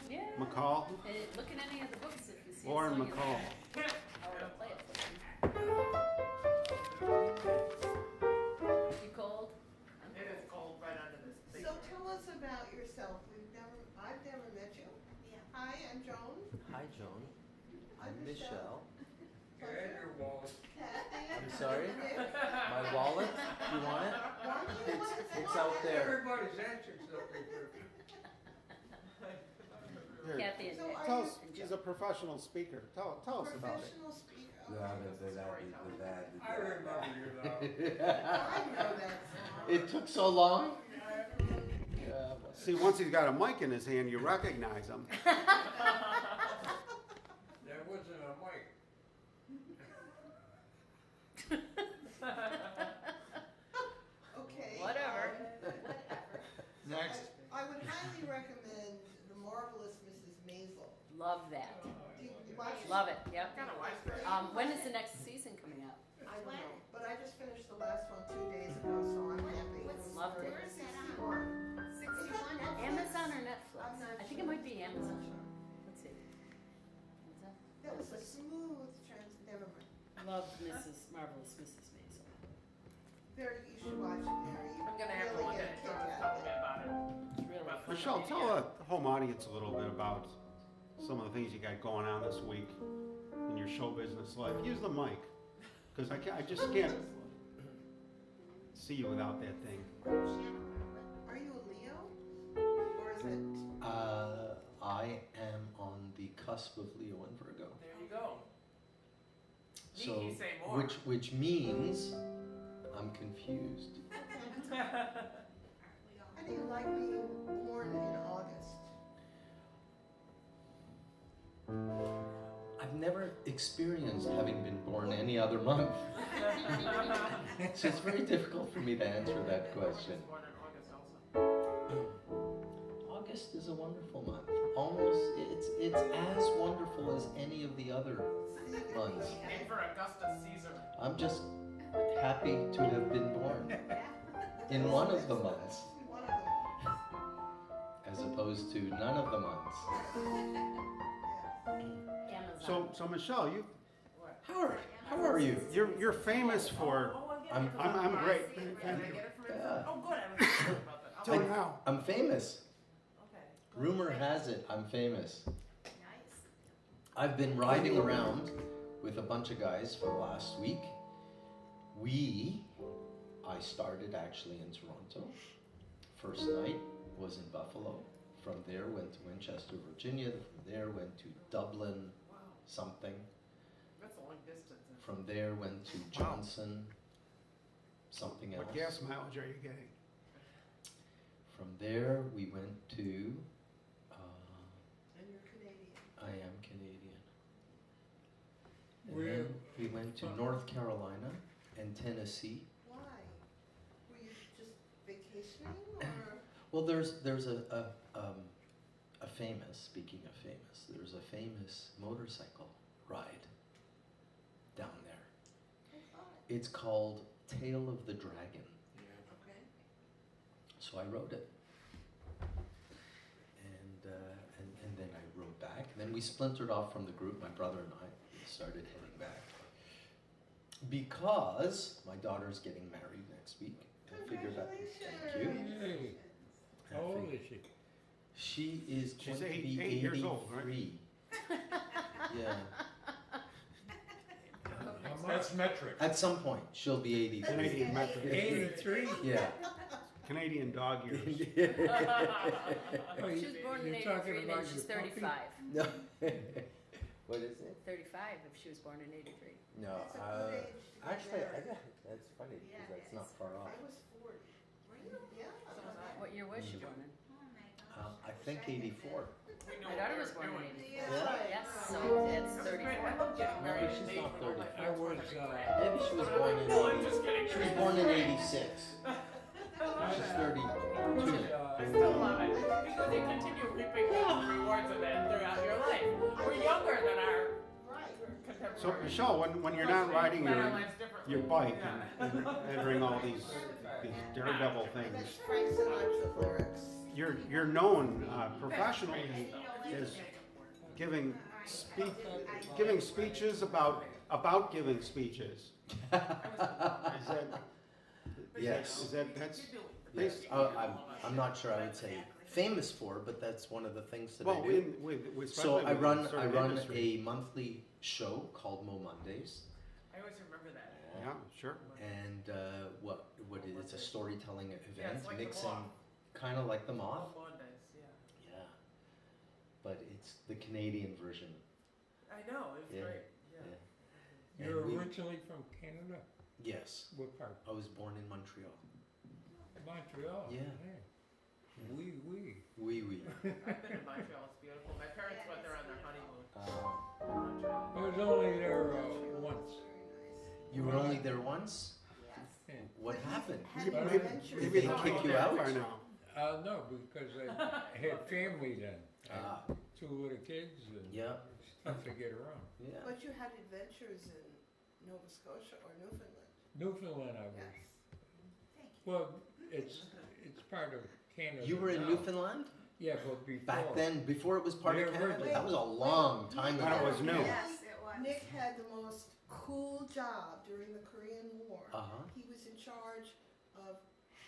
Yeah. McCall? Look at any of the books if you see Lauren a song in McCall. there. I want to play it for you. You cold? It is cold right under this big. So tell us about yourself. I've never met you. Yeah. Hi, I'm Joan. Hi, Joan. I'm Michelle. And your wallet. Kathy. I'm sorry? Nick. My wallet? You want it? It's out there. Everybody's answering something. Here, Kathy and So Nick. are tell you us, she's a professional speaker. Tell us about it. professional speaker? I remember you now. I know that song. It took so long? Yeah. See, once he's got a mic in his hand, you recognize him. There wasn't a mic. Okay. Whatever. Next. I would highly recommend The Marvelous Mrs. Maisel. Love that. Do you watch it? Love it, yep. Gotta watch that. When is the next season coming out? I don't know, but I just finished the last one 2 days ago, so I'm happy. Loved it. Where's 61? Amazon or Netflix? I'm not I think it might be Amazon. Let's see. Amazon? That was a smooth never mind. Love Marvelous Mrs. Maisel. Very, you should watch it, Mary. You I'm gonna have to really look get at a it. kick Tell out me of it. about it. It's really About fun. Michelle, tell the home audience a little bit about some of the things you got going on this week in your show business life. Use the mic, because I just can't see you without that thing. Are you a Leo? Or is it? I am on the cusp of Leo and Virgo. There you go. So, Need you say more. which means I'm confused. How do you like being born in August? I've never experienced having been born any other month. So it's very difficult for me to answer that question. Born in August also. August is a wonderful month. Almost, it's as wonderful as any of the other months. Named for Augustus Caesar. I'm just happy to have been born in one of the months, One of them. as opposed to none of the months. Amazon. So Michelle, How are you? you're famous for. I'm great. Did I get it from Yeah. Amazon? Oh, good. I was thinking about that. Till now. I'm famous. Okay. Rumor has it I'm famous. I've been riding around with a bunch of guys for the last week. I started actually in Toronto. First night was in Buffalo. From there went to Winchester, Virginia. From there went to Dublin, something. That's a long distance. From there went to Johnson, something else. What gas mileage are you getting? From there, we went to, And you're Canadian. I am Canadian. And Where- then we went to North Carolina and Tennessee. Why? Were you just vacationing or? Well, there's a famous, speaking of famous, there's a famous motorcycle ride down there. I thought. It's called Tale of the Dragon. Okay. So I rode it. And then I rode back. And then we splintered off from the group, my brother and I started heading back. Because my daughter's getting married next week. I figured that. Thank you. Hey, I how old figured- is she? She is She's going to be 8 years old, right? 83. Yeah. How much? That's metric. At some point, she'll be 83. Canadian metric. 83? Yeah. Canadian dog years. Oh, She was born in you're 83 talking and then about she's your puppy? 35. No. What is it? 35 if she was born in 83. No. That's a good age to get Actually, married. that's funny because that's not far off. I was 40. Were you? Yeah. What year was she born in? I think 84. My daughter was born in 83. Yeah. Yes, so it's 34. Maybe she's not 30. I was, Maybe she was born in No, I'm just kidding. She was born in 86. She's 32. I still love it because you continue reaping the rewards of it throughout your life. We're younger than our contemporaries. So Michelle, when you're not riding Plan our lives differently. your bike Yeah. and entering all these daredevil That's things, Frank Sinatra lyrics. you're known professionally as giving speeches about giving speeches. Is that Yes. that's I'm not sure I would say famous for, but that's one of the things that well I do. with So I run certain a industries. monthly show called Mo Mondays, I always remember that. Yeah, sure. and it's a storytelling event Yeah, it's like The mixing Moth. kind of like the Moth. Mondays, yeah. Yeah, but it's the Canadian version. I know, it's Yeah. great. Yeah. Yeah. you're And we- originally from Canada? Yes, What part? I was born in Montreal. Montreal? Yeah. Hey. Oui, oui. Oui, oui. I've been in Montreal, it's beautiful. My parents went there on their honeymoon. Uh, I was only there once. you were only there once? Yeah. What happened? Had Maybe- adventures. Did they kick you out? By now. No, because I had family then. I had Ah, 2 little kids and yeah, it's tough to get around. yeah. But you had adventures in Nova Scotia or Newfoundland. Newfoundland I was. Yes. Well, it's part of Canada. You were in now. Newfoundland? Yeah, but before. Back then, before it was part of Yeah, Canada? right. That was a long time When it ago. was new. Yes, it was. Nick had the most cool job during the Korean War. Uh-huh. He was in charge of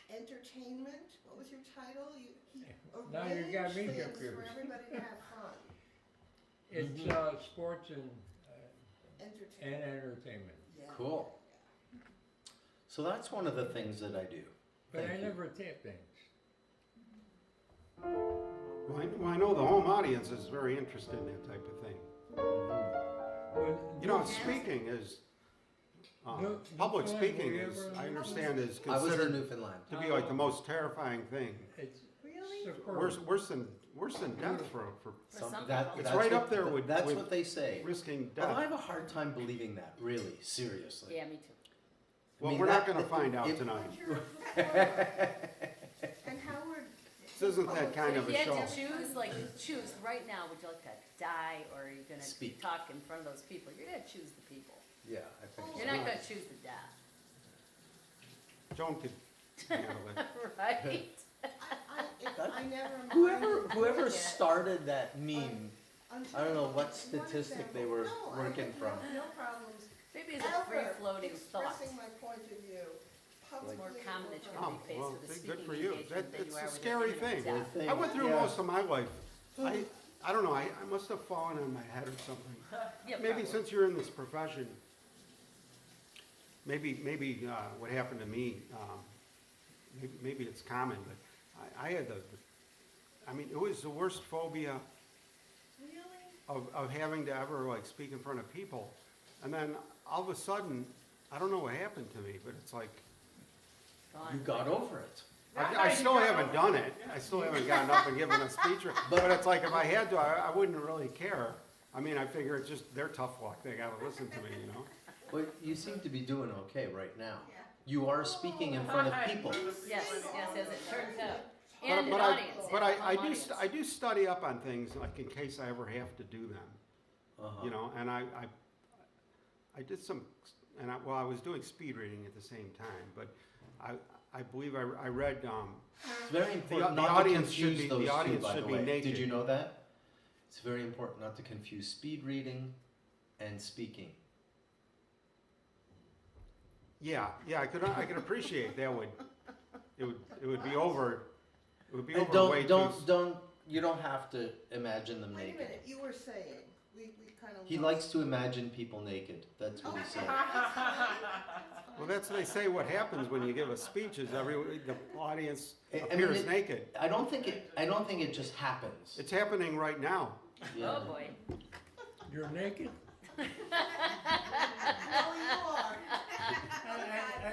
entertainment. What was your title? He Now you got me arranged things for confused. everybody to have fun. It's sports and Entertainment. entertainment. Yeah. Cool. So that's one of the things that I do. But Thank I you. never tap things. Well, I know the home audience is very interested in that type of thing. When You know, speaking is public Newfoundland, speaking were you is, ever in I understand, is I was in considered Newfoundland. to be like the most terrifying thing. It's Really? superb. Worse than death for For Some- some that- people. It's that's right what- up there with- That's with- what they say. risking Although I death. have a hard time believing that, really, seriously. Yeah, me too. I Well, mean, we're that- not going to find out if- tonight. And Howard. This isn't that kind of If a you show. had to choose right now, would you like to die or are you going to Speak. talk in front of those people? You're going to choose the people. Yeah, I think You're so. not going to choose the death, Joan could handle it. right? I never minded Whoever doing it started that meme, until I don't know what one statistic they example. were No, I working had from. No problems. Maybe it's a ever free-floating thought. Expressing my point of view. It's publicly more common that you're or going Oh, to be faced well, with a good speaking for you. engagement than It's you a are with scary imminent thing. death. I went through Yeah. most of my life. I don't know, I must have fallen on my head or something. Yeah, Maybe probably. since you're in this profession, maybe what happened to me, maybe it's common, but I had I mean, it was the worst phobia Really? of having to ever like speak in front of people. And then all of a sudden, I don't know what happened to me, but it's like Gone. You got over it. I still haven't done it. I still haven't gotten up and given a speech. But it's like if I had to, I wouldn't really care. I mean, I figure it's just their tough luck. They gotta listen to me, you know? But you seem to be doing okay right now. You are speaking in front of people. Yes, as it turns out. But, And an but audience. but and a home I audience. do study up on things, like in case I ever have to do them, Uh-huh. you know? And I did some, and I was doing speed reading at the same time, but I believe I read, It's very important the not to audience should confuse be- those the two, audience by should the be way. naked. Did you know that? It's very important not to confuse speed reading and speaking. yeah, I could appreciate that it would be over, it would be And over way too. you don't have to imagine them Wait a naked. minute, you were saying, we kind of. He likes to imagine people naked. That's what he said. Well, that's what they say, what happens when you give a speech is the audience I mean, appears naked. I don't think it just happens. It's happening right now. Yeah. Oh, boy. You're naked? No, you are.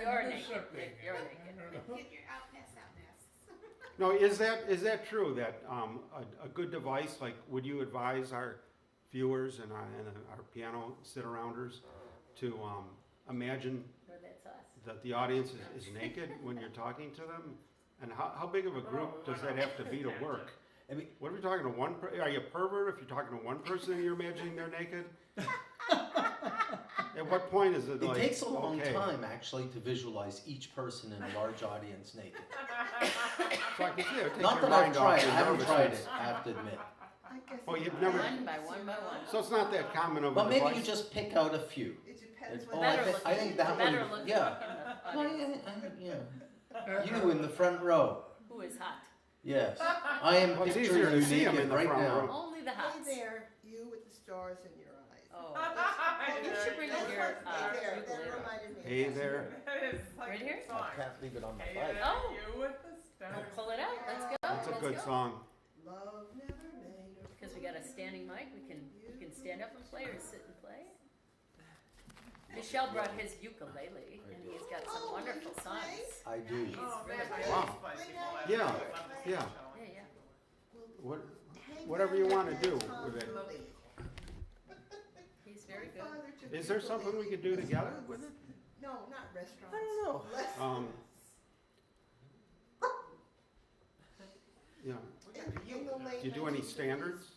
You're I naked. missed something. You're naked. I don't know. Get your outfits out masks. No, is that true, that a good device, like, would you advise our viewers and our piano sit-arounders to imagine Well, that's us. that the audience is naked when you're talking to them? And how big of a group does that have to be to work? I mean, What if you're talking to one, are you a pervert if you're talking to one person and you're imagining they're naked? At what point is it it like, takes a long okay. time actually to visualize each person in a large audience naked. So I can see it takes Not your that I've mind off tried. I your haven't tried nervousness. it. I have to admit. I guess Oh, it you've never- One by one by one. So it's not that common of a But maybe device? you just pick out a few. It depends Oh, what. I Better thi- I think that better one- looking yeah. in the audience. Yeah. You in the front row. Who is hot? Yes. I am Well, it's picturing easier to you see 'em naked in the right front now. row. Only the Hey hots. there, you with the stars in your eyes. Oh. You should bring That's up your what- hey there, that ukulele. reminded me of Hey that. there. Right here? I can't leave it on the Hey, bike. Oh. you with the stars. Pull it out. Let's go. That's a Let's good go. song. Love never made a Because we got a standing mic, you can stand up and play or sit and play. Michelle brought his ukulele, and he's got some wonderful songs. I do. He's Oh, really that's good. Wow. spicy. Yeah, yeah. Yeah, yeah. What, Hang whatever on you to wanna that do Tom with it. Dooley. He's very My good. father took Is there ukulele something we could do together with it? No, not restaurants. I don't know. Lessons. Yeah, In the late do you do any 1950s. standards?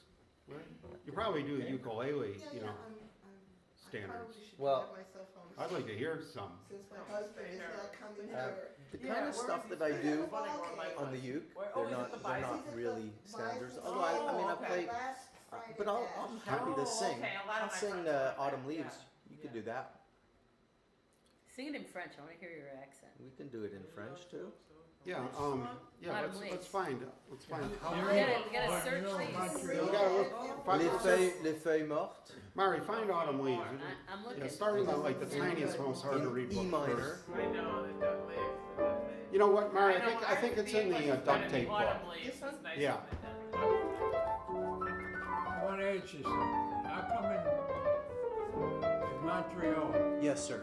You probably do the ukulele, Yeah, you yeah, know. I standards. probably should Well- have myself home. I'd like to hear some. Since my husband is not coming here. The kind of stuff that I do on the uke, Oh, they're not really standards. Although I mean I play, Last Friday but I'm bash. happy to sing. okay, a lot of I'll my sing friends are Autumn like Leaves. that. You could do that. Sing it in French. I want to hear your accent. We can do it in French too. Yeah, let's find. We gotta search these. We gotta look, find, Les feuilles mortes Mari, find Autumn Leaves. I'm looking. Yeah, starting on like the tiniest, most hard to read in E book minor. first. I know, the duck legs. You know what, Mari, I think it's in the duct tape book. This one's nice. Yeah. I want to ask you something. How come in Montreal, Yes, sir.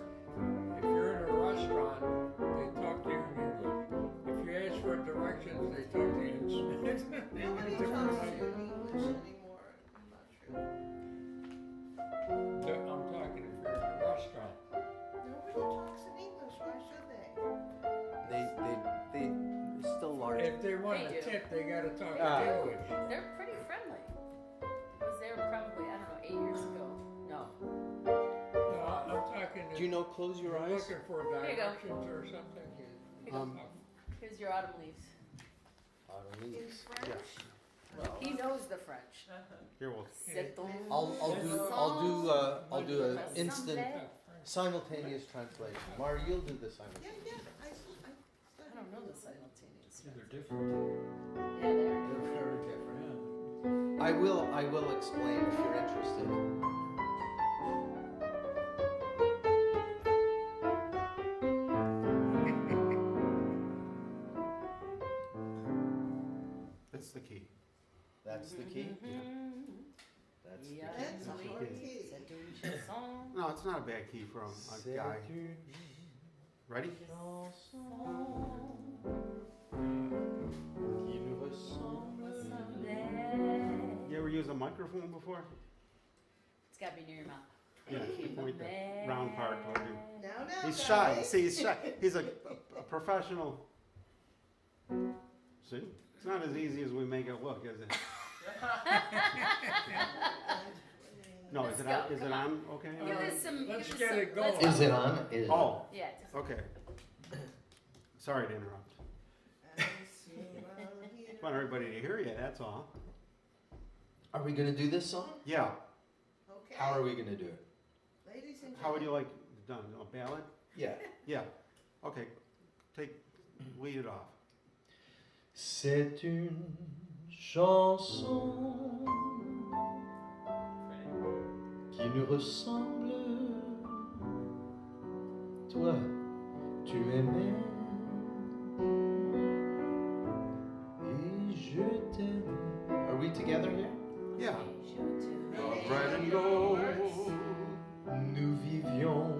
if you're in a restaurant, they talk to you in English? If you ask for directions, they talk to you in Spanish. Nobody talks to you in English anymore. I'm not sure. I'm talking if you're in a restaurant. Nobody talks in English. Why should they? They still are. If they want They a do. tip, they gotta talk Ah. in English. They're pretty friendly. I was there probably, I don't know, 8 years ago. No. No, I'm talking. Do you know Close Your You're Eyes? looking for Here you go. directions or something? Here you go. Here's your autumn leaves. Autumn In Leaves. French? He knows the French. Here, we'll, C'est ton I'll do an instant Sunday. simultaneous translation. Mari, you'll do the Yeah, simultaneous. yeah. I don't know the simultaneous. They're different. Yeah, there. They're very different. I will explain if you're interested. that's the key. That's the key. That's the Yeah. key. That's our key. C'est une chanson. No, it's not a bad key for a guy. Ready? You ever use a microphone before? It's gotta be near your mouth. Yeah, point the round part toward you. Now, He's shy. guys. See, he's shy. He's a professional. See? It's not as easy as we make it look, is it? No, is it on? Is it on? Okay. Give us some. Let's give us get some- it going. let's- Is it on? Is it on? Oh, Yeah. Just, okay. Sorry to interrupt. Want everybody to hear you, that's all. Are we gonna do this song? Yeah. Okay. How are we gonna do it? Ladies and How would you gentlemen, like it done? A ballad? Yeah. Yeah. Okay. Lead it off. C'est une chanson qui nous ressemble. Toi, tu aimais et je t'aime. Are we together here? Yeah. Bread and gold. Nous vivions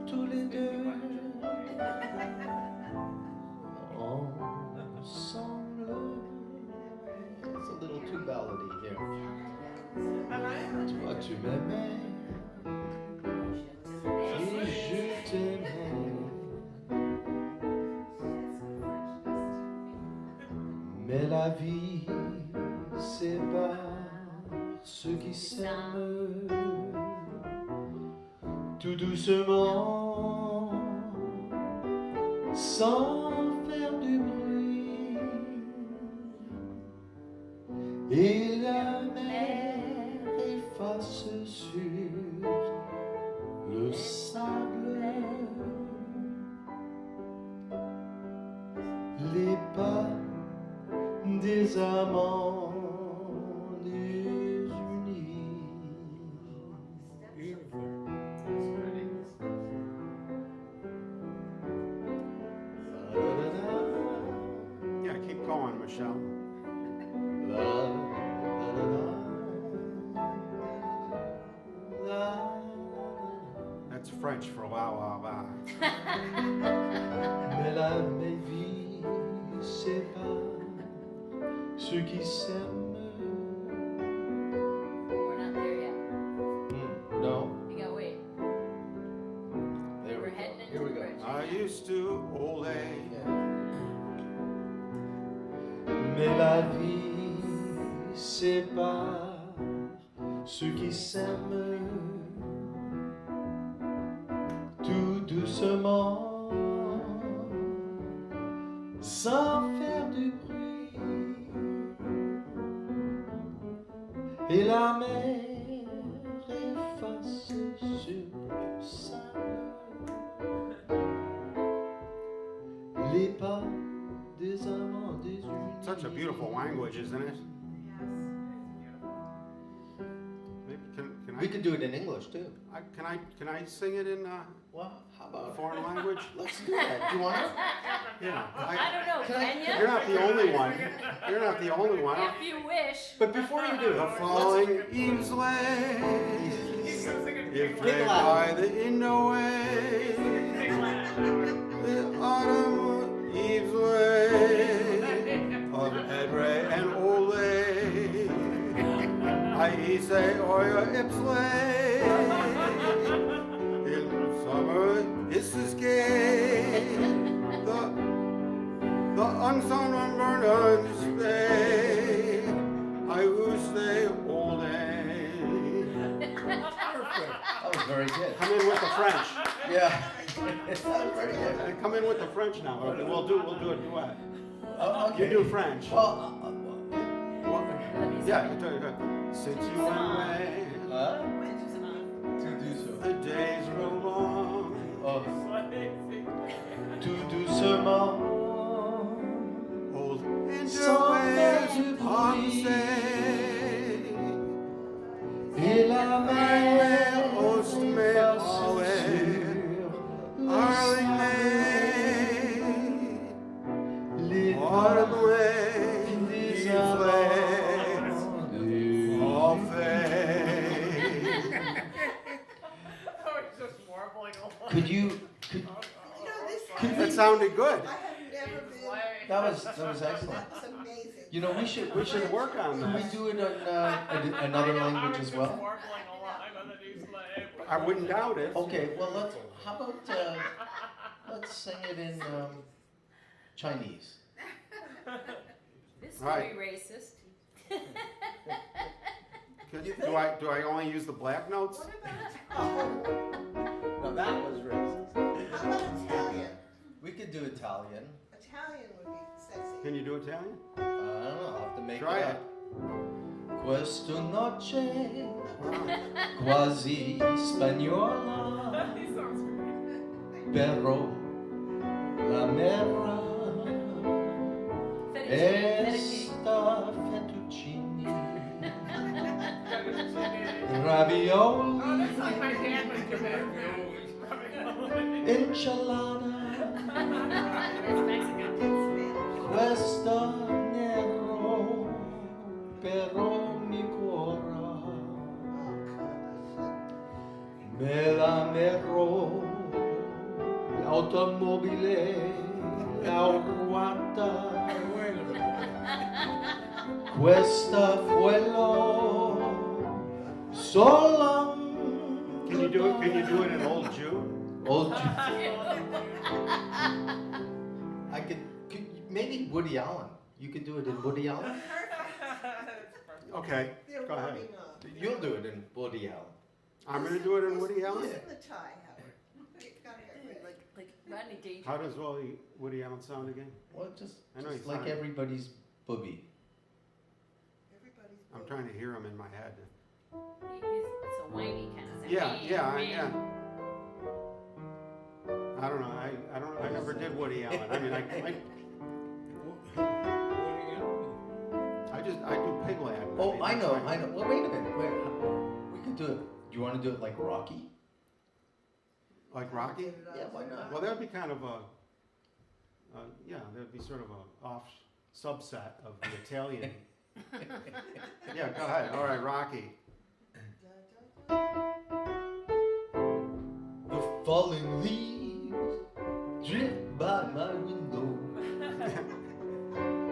tous les deux ensemble. It's a little too ballady here. Toi, tu m'aimais et je t'aimais. Mais la vie sépare ceux qui s'aiment tout doucement, sans faire du bruit. Et la mer efface sur le sable les pas des amants désunis. Beautiful. Yeah, keep going, Michelle. That's French for la la la. Mais la vie sépare ceux qui s'aiment. we're not there yet. No, You gotta wait. there We're we go. heading into Here we the go. bridge. I used to ole. Mais la vie sépare ceux qui s'aiment tout doucement, sans faire du bruit. Et la mer efface sur le sable les pas des amants désunis. Such a beautiful language, isn't it? Maybe, can We could do it in English too. can I sing it in Well, how about foreign language? let's do that. Do you want to? Yeah. I don't know. Can You're you? not the only one. You're not the only one. If you wish. But before you do, The falling eaves lay, if lay by the Indoway, the autumn eaves lay of Edray and Olay. I say Oya Ipslay, in summer is this gay, the unsung unburned bay, I will stay all day. that was very good. Come in with the French. Yeah, that was very good. Come in with the French now. Okay, we'll do a duet. Okay. You do French. Well, Yeah, you do it. Since you went away, to do so. the days grow long. Oh. Tout doucement, Old sans faire du interways on bruit. say, Et la mer Ost me efface always, sur le Arling sable les Autumn pas way, des eve's amants lay, all fade. Oh, he's just warbling along. Could you, you know, this sounded good. I have never been. That was excellent. That was amazing. You know, we should work on Can we that. do it in another language as well? I wouldn't doubt it. Okay, well how about let's sing it in Chinese. This All right. could be racist. Do I only use the black notes? What about No, that was racist. how about Italian? We could do Italian. Italian would be sexy. Can you do Italian? I don't know, I'll have to make Try it it. up. Questa noche quasi spagnola, però la mera esta fettuccine, ravioli, Oh, that's like my dad would do that. enchilada, It's Mexican. questa nero, però mi cuore. Me la mero, l'automobile, la ruota, Wait a minute. questa fuelo, sola. Can you do it? Can you do it in Old Jew? Old Jew. I could maybe Woody Allen. You could do it in Woody Allen. Okay, They're go ahead. warming up. You'll do it in Woody Allen. I'm gonna do it in Woody Allen. Loosen the tie, Howard. You gotta get rid of it. Like Rodney Dangerfield. How does Woody Allen sound again? Well, just I know he's like fine. everybody's booby. Everybody's I'm bored. trying to hear him in my head. It's a whiny kind of thing. Yeah, yeah, Man. I don't know. I never did Woody Allen. I mean, I do Pigland. Oh, mean, I that's know. my- Well, wait a minute. We could do it. Do you want to do it like Rocky? Like Rocky? Yeah, why not? Well, that'd be kind of yeah, that'd be sort of a subset of the Italian. Yeah, go ahead. All right, Rocky. The falling leaves drift by my window.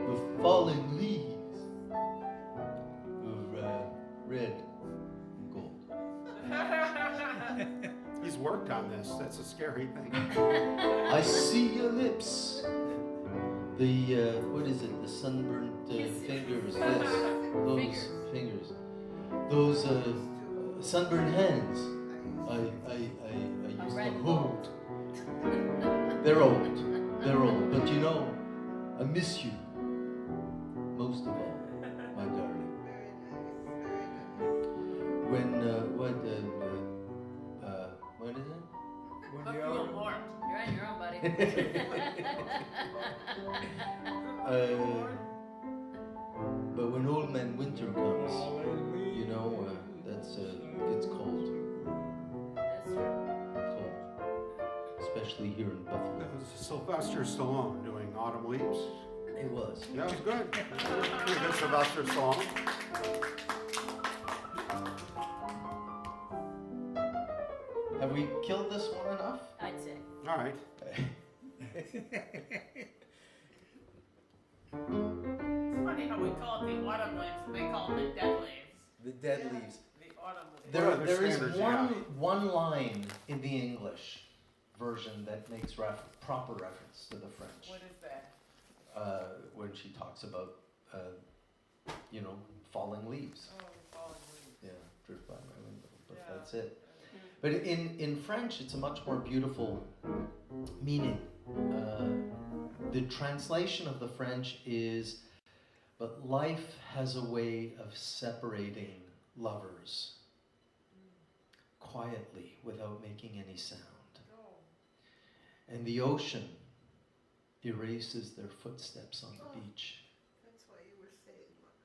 The falling leaves of red and gold. He's worked on this. That's a scary thing. I see your lips. The what is it? The sunburnt fingers. Yes, those fingers. Those sunburned hands. I used to hold. They're old. They're old. But you know, I miss you most of all, my darling. Very nice, very nice. When what is it? When I the feel other, warm. You're on your own, buddy. But when old man winter comes, all they leave. you know, that's it's cold, That's true. cold, especially here in Buffalo. That was Sylvester Stallone doing Autumn Leaves. It was. Yeah, it was good. Pretty good Sylvester Stallone. Have we killed this one enough? I'd say. All right. It's funny how we call it the autumn leaves, and they call it the dead leaves. The dead leaves. The autumn leaves. There, Well, they're there is standards, one line in the English version that makes proper reference to the French. What is that? When she talks about, you know, falling leaves. Oh, the fallen leaves. Yeah, drift by my window, but Yeah. that's it. But in French, it's a much more beautiful meaning. The translation of the French is, but life has a way of separating lovers quietly without making any sound. Oh. And the ocean erases their footsteps on the beach. That's why you were saying, look,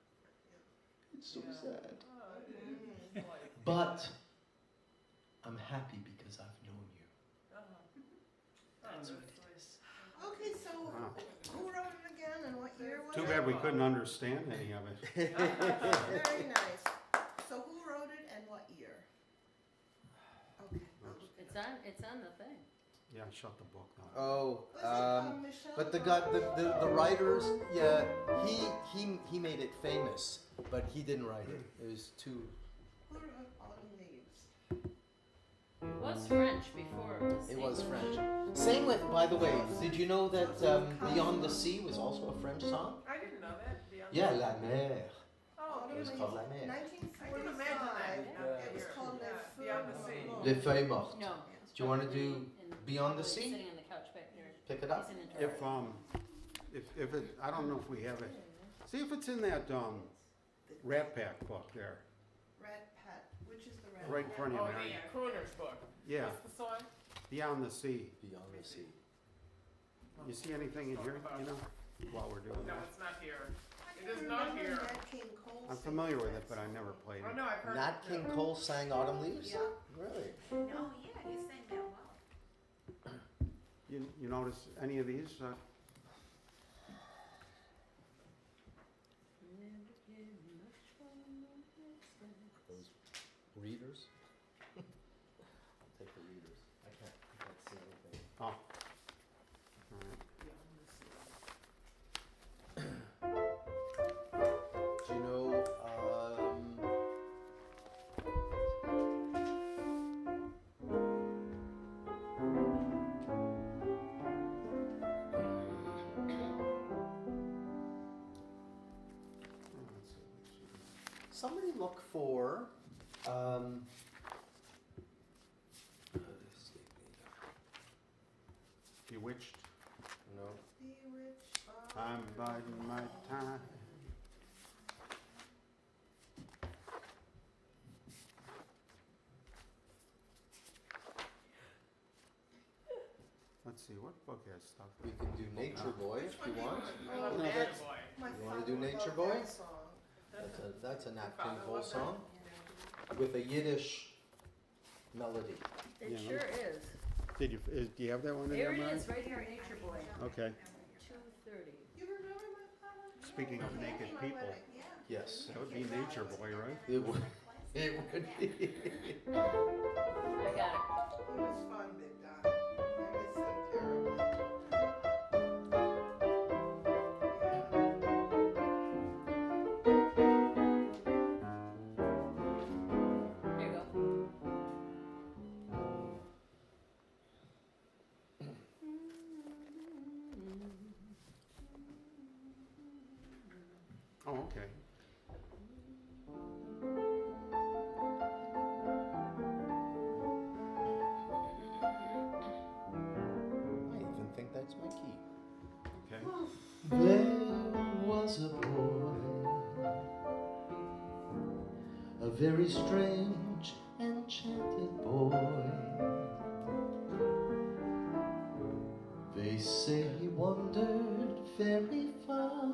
yeah. It's so Yeah. sad. Oh, it is. Like, But I'm happy because I've known you. That's what it is. Okay, so Wow. who wrote it again and what year was Too it? bad we couldn't understand any of it. Very nice. So who wrote it and what year? Okay. It's on the thing. Yeah, shut the book now. Oh, Was it Michelle? but the guy, the writers, yeah, he made it famous, but he didn't write it. It was too. Who wrote Autumn Leaves? It was French before. It was French. Same with, by the way, did you know that Beyond the Sea was also a French song? I didn't know that. Yeah, La Mer. Oh, It was called La Mer. 1945. It was called Beyond the Sea. Les Feuilles Mortes. No. Do you want to do Beyond the Sea? Sitting on the couch back there. Pick it up. He's an interpreter. If it, I don't know if we have it. See if it's in that Rat Pack book there, Rat Pat. Which is the Rat right in Pat? front of Oh, you, Mary. the Crooner's book. Yeah, What's the song? Beyond the Sea. Beyond the Sea. You see anything in here? You know, while we're doing No, that. it's not here. I It can is not remember here. Nat King Cole I'm singing familiar with that it, but I song. never played Oh, it. no, I've heard Nat it. King Cole sang Autumn Leaves? Yeah. Really? No, yeah, you sang that well. You notice any of these? Those readers? I'll take the readers. I can't see anything. Oh. All right. Do you know, somebody look for, Bewitched. no, Bewitched by I'm biding my time. Let's see, what book has stuff? we can do Nature Boy if you want. I love No, Nature that's- Boy. My You wanna father do Nature loved Boy? that song. That's a Nat King Father Cole loved that. song with a Yiddish melody. It Yeah, sure is. Do you have that one in There there, it Mary? is, right here, Nature Boy. Okay. 2:30. You remember my father? Speaking of naked My people. wedding, yeah. Yes, That would be Nature Boy, right? it would. It would be. I got it. He was fun, Big Don. I miss him terribly. Here you go. Oh, okay. I even think that's my key. Okay. There was a boy, a very strange, enchanted boy. They say he wandered very far,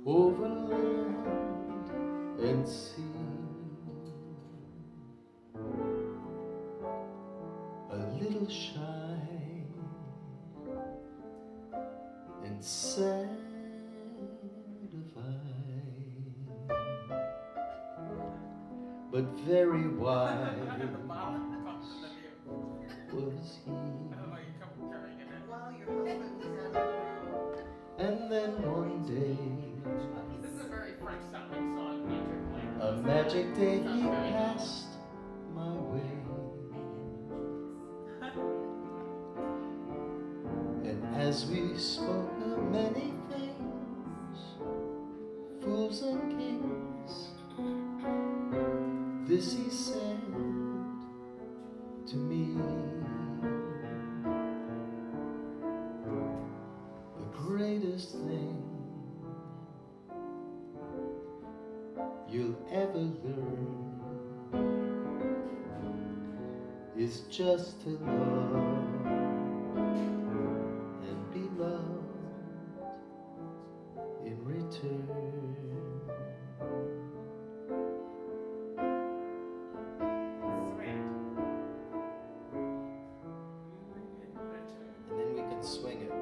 over land and sea. A little shy and sad of eye, but very wise was he. While your husband was on the road. And then one day, This is a very French sounding song, Nature Boy. a magic day he passed my way. And as we spoke of many things, fools and kings, this he said to me: the greatest thing you'll ever learn is just to love and be loved in return. Sweet. And then we can swing it.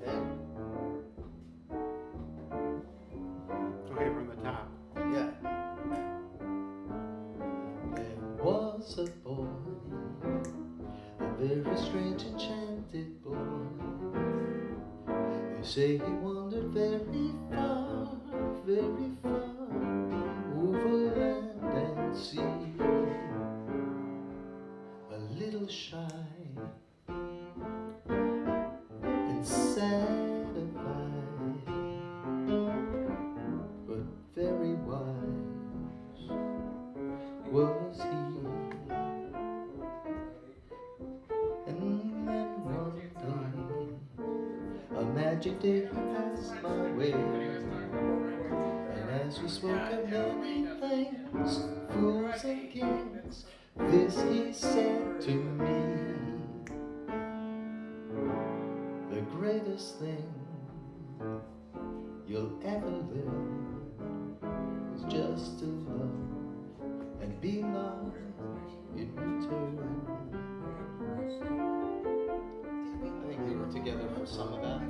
Okay? boy, a very strange enchanted boy. They say he wandered very far over land and sea. A little shy and sad of eye, but very wise was he. And then one day, a magic day passed my way, and as we spoke of many things, fools and kings, this he said to me: the greatest thing you'll ever live is just to love and be loved in return. I think they were together for some of that.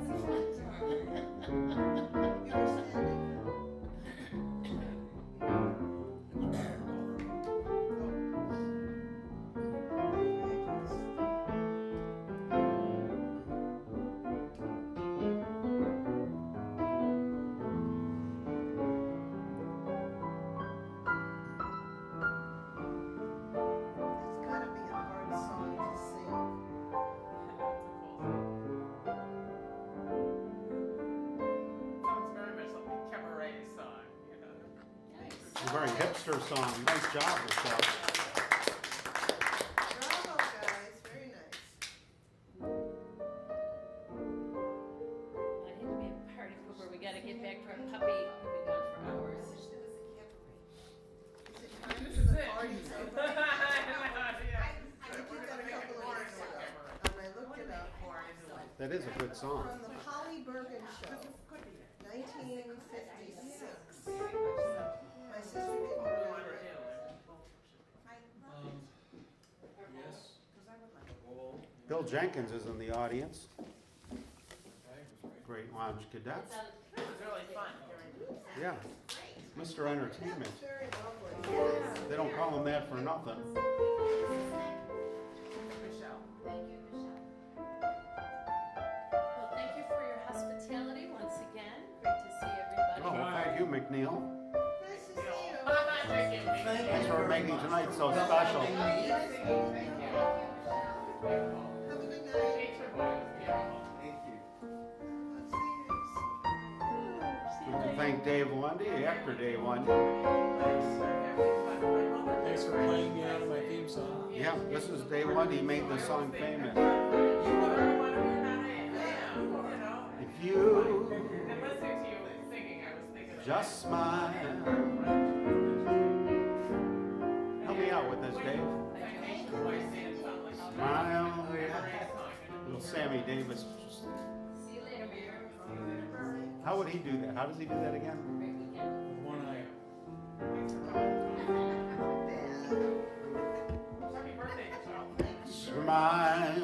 It's gotta be a hard song to sing. Sounds very much like a cabaret song, you know. It's a very hipster song. Nice job, Michelle. Bravo, guys, very nice. I hate to be a party pooper. We gotta get back to our puppy. We've been gone for hours. Is it time This for is the it. party? Yeah. I think we've got a couple of years ago, and I looked it up. That is a good song. From the Polly Bergen Show, 1956. My sister didn't remember it. Yes. Bill Jenkins is in the audience. Great lounge cadet. It's on This is really fun hearing this. Yeah, Mr. Entertainment. Very lovely. They don't call him that for nothing. Michelle. Thank you, Michelle. Well, thank you for your hospitality once again. Great to see everybody. Oh, well, thank you, McNeil. Nice to see you. Thank you. Thanks for making tonight so special. Thank you. Have a good night. Nature boy was beautiful. Thank you. We can thank Dave Lundy, actor Dave Lundy. Thanks for playing me out of my theme song. Yeah, this is Dave Lundy, made this song famous. If you And listening to you singing, I was thinking of just smile. Help me out with this, Dave. Smile. Little Sammy Davis. See you later, Mayor. How would he do that? How does he do that again? Great weekend. One eye. Happy birthday, Michelle. Smile.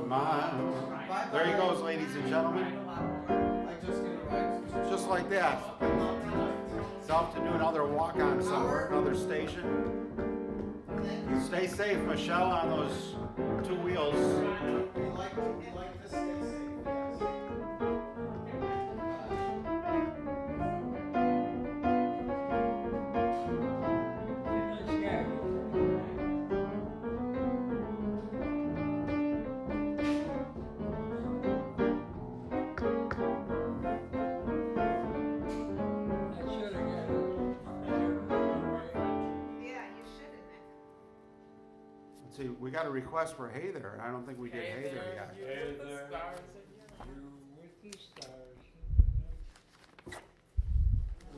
Smile. There he goes, ladies and gentlemen. Just like that. It's off to do another walk-on somewhere, another station. Stay safe, Michelle, on those two wheels. He liked to stay safe, yes. Yeah, you should have. Let's see, we got a request for Hey There. I don't think we did Hey There yet. You with the stars in your You with the stars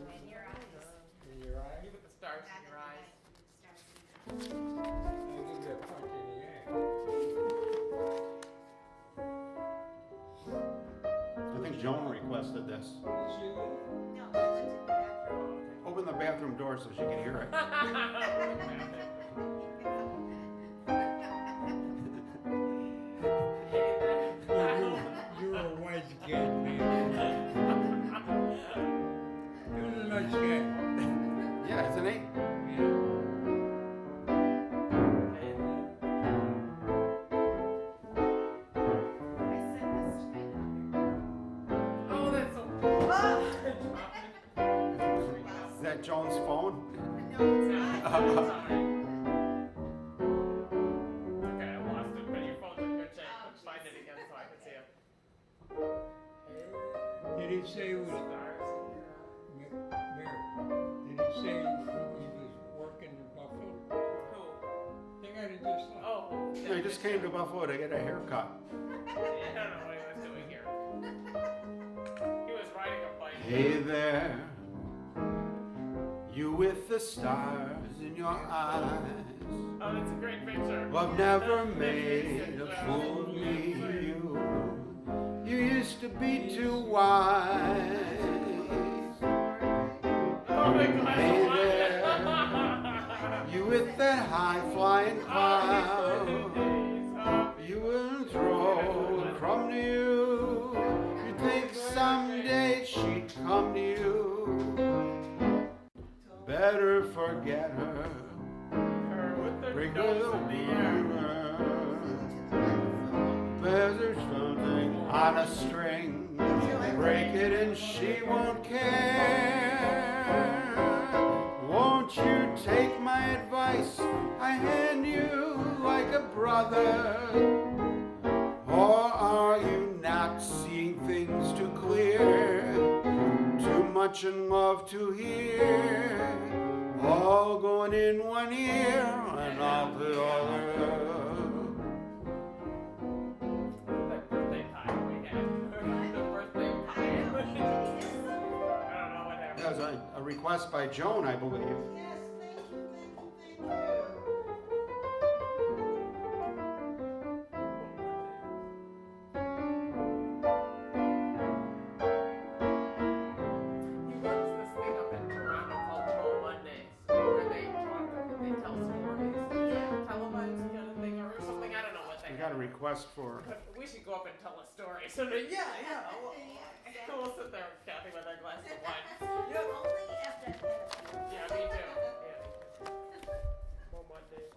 In your eyes. in your eyes. You with the stars in your eyes. I give you a punch in the air. I think Joan requested this. No, I lived in the bathroom. Open the bathroom door so she can hear it. You're a wise kid, man. You're a nice guy. Yeah, Hasn't he? Oh, that's so Is that Joan's phone? No, it's not. It's all right. Okay, I lost it, but your phone's in good shape. Let's find it again so I can see it. Did he say he was, Stars. Mayor, did he say he was working in Buffalo? Who? The guy that just left. Oh. I just came to Buffalo to get a haircut. I don't know what he was doing here. He was riding a bike. Hey there, you with the stars in your eyes. Oh, that's a great picture. I've never made a fool of me. You used to be too wise. Oh my God. Hey there, you with that high flying cloud. You wouldn't throw a crumb to you. You think someday she'd come to you. Better forget her. Bring her the there's something on a string. Break it and she won't care. Won't you take my advice? I hand you like a brother. Or are you not seeing things too clear? Too much in love to hear. All going in one ear and out the other. That birthday pie we had. The birthday pie. I don't know what happened. That was a request by Joan, I believe. Yes, thank you, thank you, thank you. He runs this thing up in Toronto called Toll Mondays, where they talk, they tell stories, televised kind of thing, or something. I don't know what they We got a request for. But we should go up and tell a story. So we'll sit there with Kathy with our glass of wine. Only after Yeah, me too. Yeah. Toll Mondays.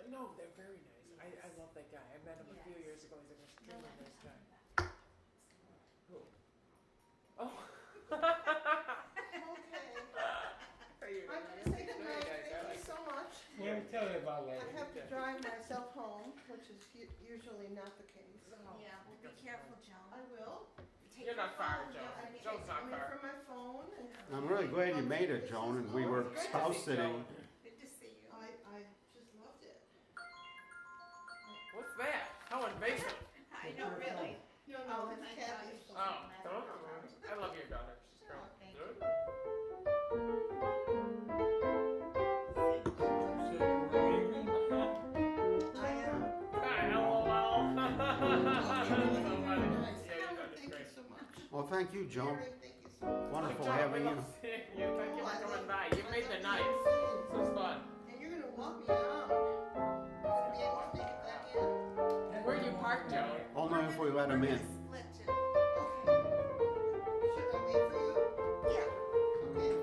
No, they're very nice. I love that guy. I met him a few years ago. He's an extremely nice guy. Who? Oh. Okay. I'm gonna say goodnight, thank you so much. Let me tell you about I later. have to drive myself home, which is usually not the case. Yeah, well, be careful, Joan. I will. You're not far, Joe. Joe's not I'm in far. from my phone and. I'm really glad you made it, Joan, and we were spouse sitting. Good to see you. I just loved it. What's that? How invasive. I know, really. No, it's Kathy's phone. Oh, I love your daughter. She's great. Oh, thank Good. So you were leaving? I am. Hi, LOL. So funny. Nice. Yeah, your daughter's Thank you great. so much. Well, thank you, Joan. Mary, thank you so much. Wonderful Joe, having we you. love seeing you. Thank you Oh, for I coming love- by. You made the night. This was fun. And you're gonna walk me around. You're gonna be able to make it back in? Where you parked, Joe? Only if we let him in. Split too. Okay. Should I wait for you? Yeah. Okay.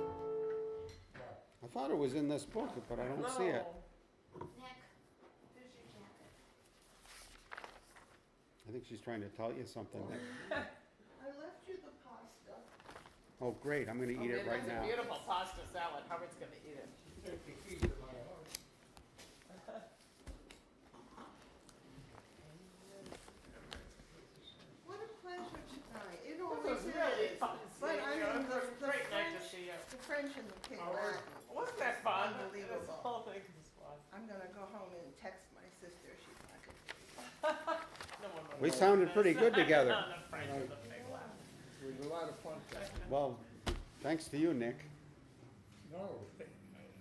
I thought it was in this book, but I don't see it. Nick, here's your jacket. I think she's trying to tell you something. I left you the pasta. Oh, great, I'm gonna eat it right That's a now. beautiful pasta salad. Howard's gonna eat it. Take the key to my house. What a pleasure tonight. It This always was really is. fun But seeing I you. mean, It was the great night to French, see you. the French and the pig Latin. Wasn't that fun? Unbelievable. This whole thing was fun. I'm gonna go home and text my sister. She's not gonna believe it. No one would We believe sounded this. pretty good together. The French with the big laugh. It was a lot of fun. Well, thanks to you, Nick. No,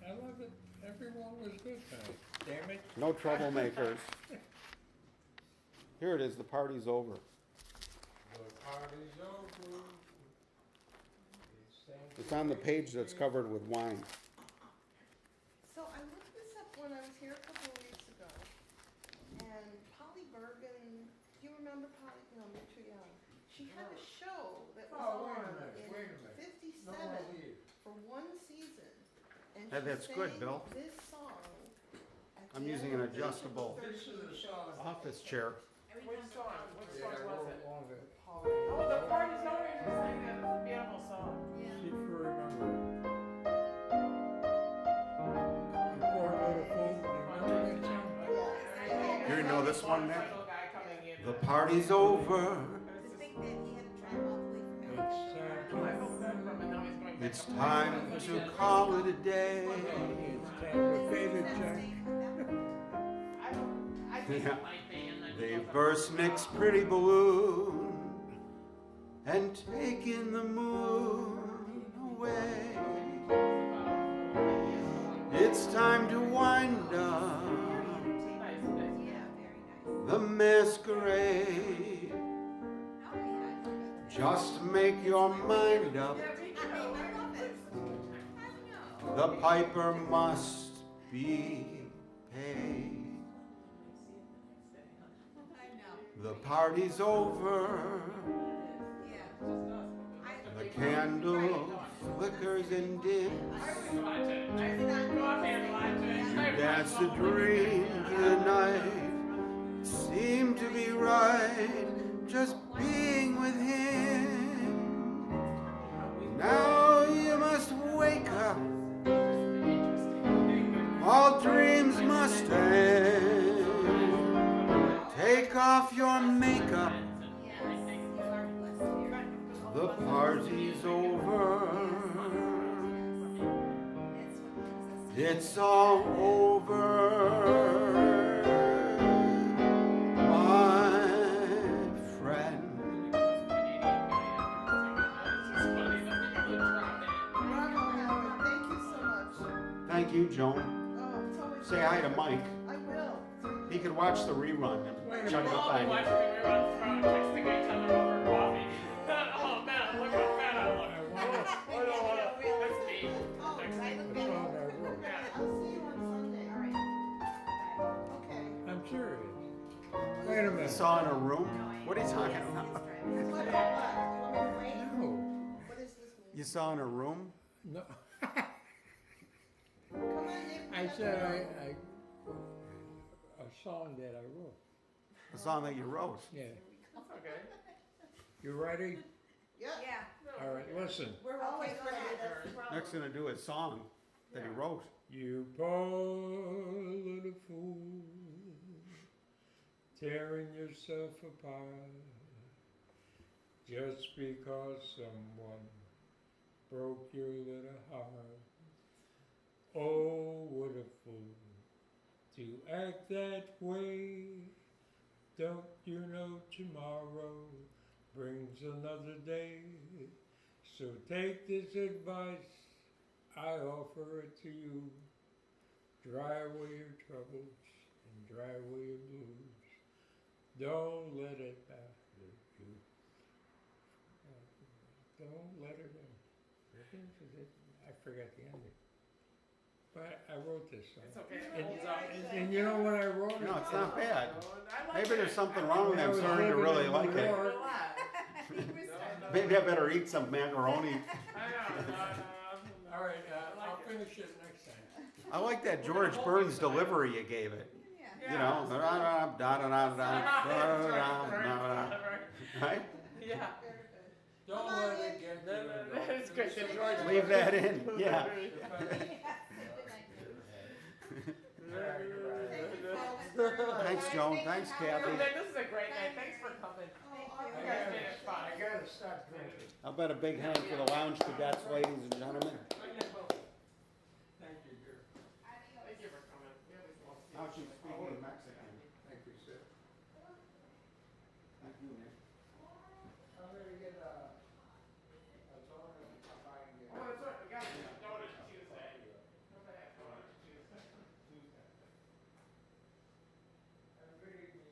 I love it. Everyone was good tonight. Damn it. No troublemakers. Here it is, the party's over. The party's over. It's on the page that's covered with wine. So I looked this up when I was here a couple of weeks ago. And Polly Bergen, do you remember Polly? No, you're too young. She had a show And Hey, she that's good, sang Bill. this song at I'm the using end an of each of the adjustable 13 shows. office chair. Which song? Which Yeah, song was it? one of it. Oh, the party's over. You sang that. It's a beautiful song. See if you remember it. You poor little fool. Do you remember that song? You know this one, Nick? Little guy coming in. The party's over. To think that he had to drive all the way from It's I hope that from and now he's going back. It's time to call it a day. time to pay the check. I think Yeah. it might be. And then They he goes up burst to Nick's pretty balloon and taken the moon away. It's time to wind up the masquerade. Just make your mind up. The piper must be paid. The party's over. The candle flickers and dims. That's the dream tonight. Seemed to be right, just being with him. Now you must wake up. All dreams must end. Take off your makeup. The party's over. It's all over, my friend. Bravo, Howard. Thank you so much. Thank you, Joan. Oh, it's always Say hi to Mike. I will. He could watch the rerun and chug the We're all thing. watching the reruns from texting each other over coffee. Oh man, look how fat I look. I don't want to. That's me. Oh, I look That's better. all I wrote. I'll see you on Sunday. All right. Okay. I'm serious. Wait a You minute. saw in a room? What are you talking about? What? You want me to wait? No. What does this mean? You saw in a room? No. Come on, Nick. I said a song that I wrote. The song that you wrote. Yeah. That's okay. You ready? Yeah. All right, listen. We're always ready. That's the problem. Nick's gonna do his song that he wrote. You poor little fool, tearing yourself apart just because someone broke your little heart. Oh, what a fool to act that way. Don't you know tomorrow brings another day? So take this advice, I offer it to you. Dry away your troubles and dry away your blues. Don't let it bother you. Don't let it in. I forgot the ending. But I wrote this song. It's okay. And you know when I wrote it? No, it's not bad. I like Maybe there's it. something I wrong like with I him was starting to living really in like New it. it York. a lot. Maybe I better eat some macaroni. I know. All right, I'll finish it next time. I like that George Burns delivery you gave it. You know, right? Yeah. Don't let it get to the It's good that George. Leave that in, yeah. Thanks, Joan. Thanks, Kathy. This is a great night. Thanks for coming. You guys made it fun. I gotta stop drinking. How about a big hand for the lounge cadets, ladies and gentlemen? Thank you, dear. Thank you for coming. We always love seeing Now you. she's speaking Mexican. Thank you, sir. Thank you, Nick. I'm gonna get a donut and come by and get. Oh, that's right. We got donut Tuesday. Remember that donut Tuesday? Have a good evening.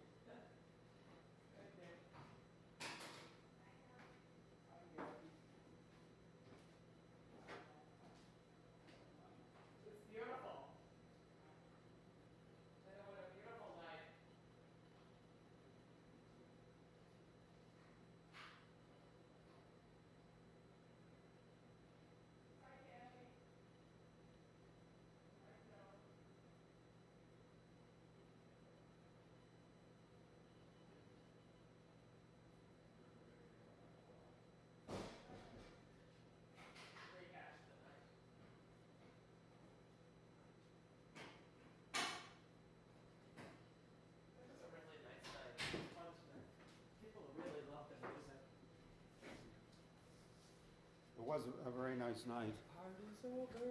was a very nice night. Party's over.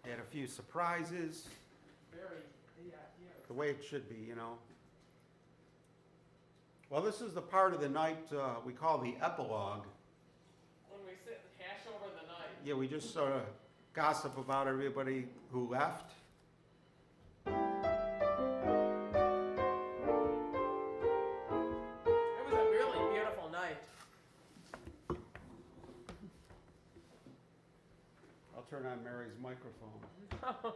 They had a few surprises, Very, yeah. the way it should be, you know. Well, this is the part of the night we call the epilogue. When we sit and hash over the night. Yeah, we just sort of gossip about everybody who left. It was a really beautiful night. I'll turn on Mary's microphone.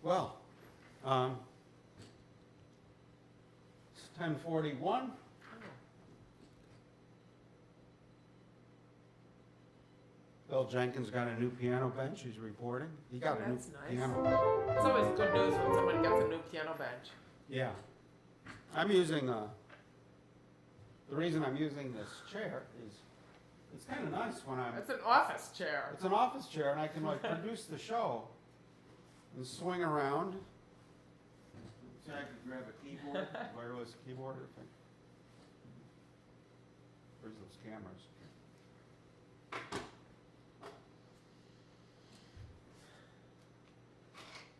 Well, it's 10:41. Bill Jenkins got a new piano bench. He's reporting. He got a new That's nice. piano. It's always good news when someone gets a new piano bench. Yeah. I'm using, the reason I'm using this chair is it's kind of nice when I'm, It's an office chair. it's an office chair and I can like produce the show and swing around. See, I could grab a keyboard, wireless keyboard or thing. Where's those cameras?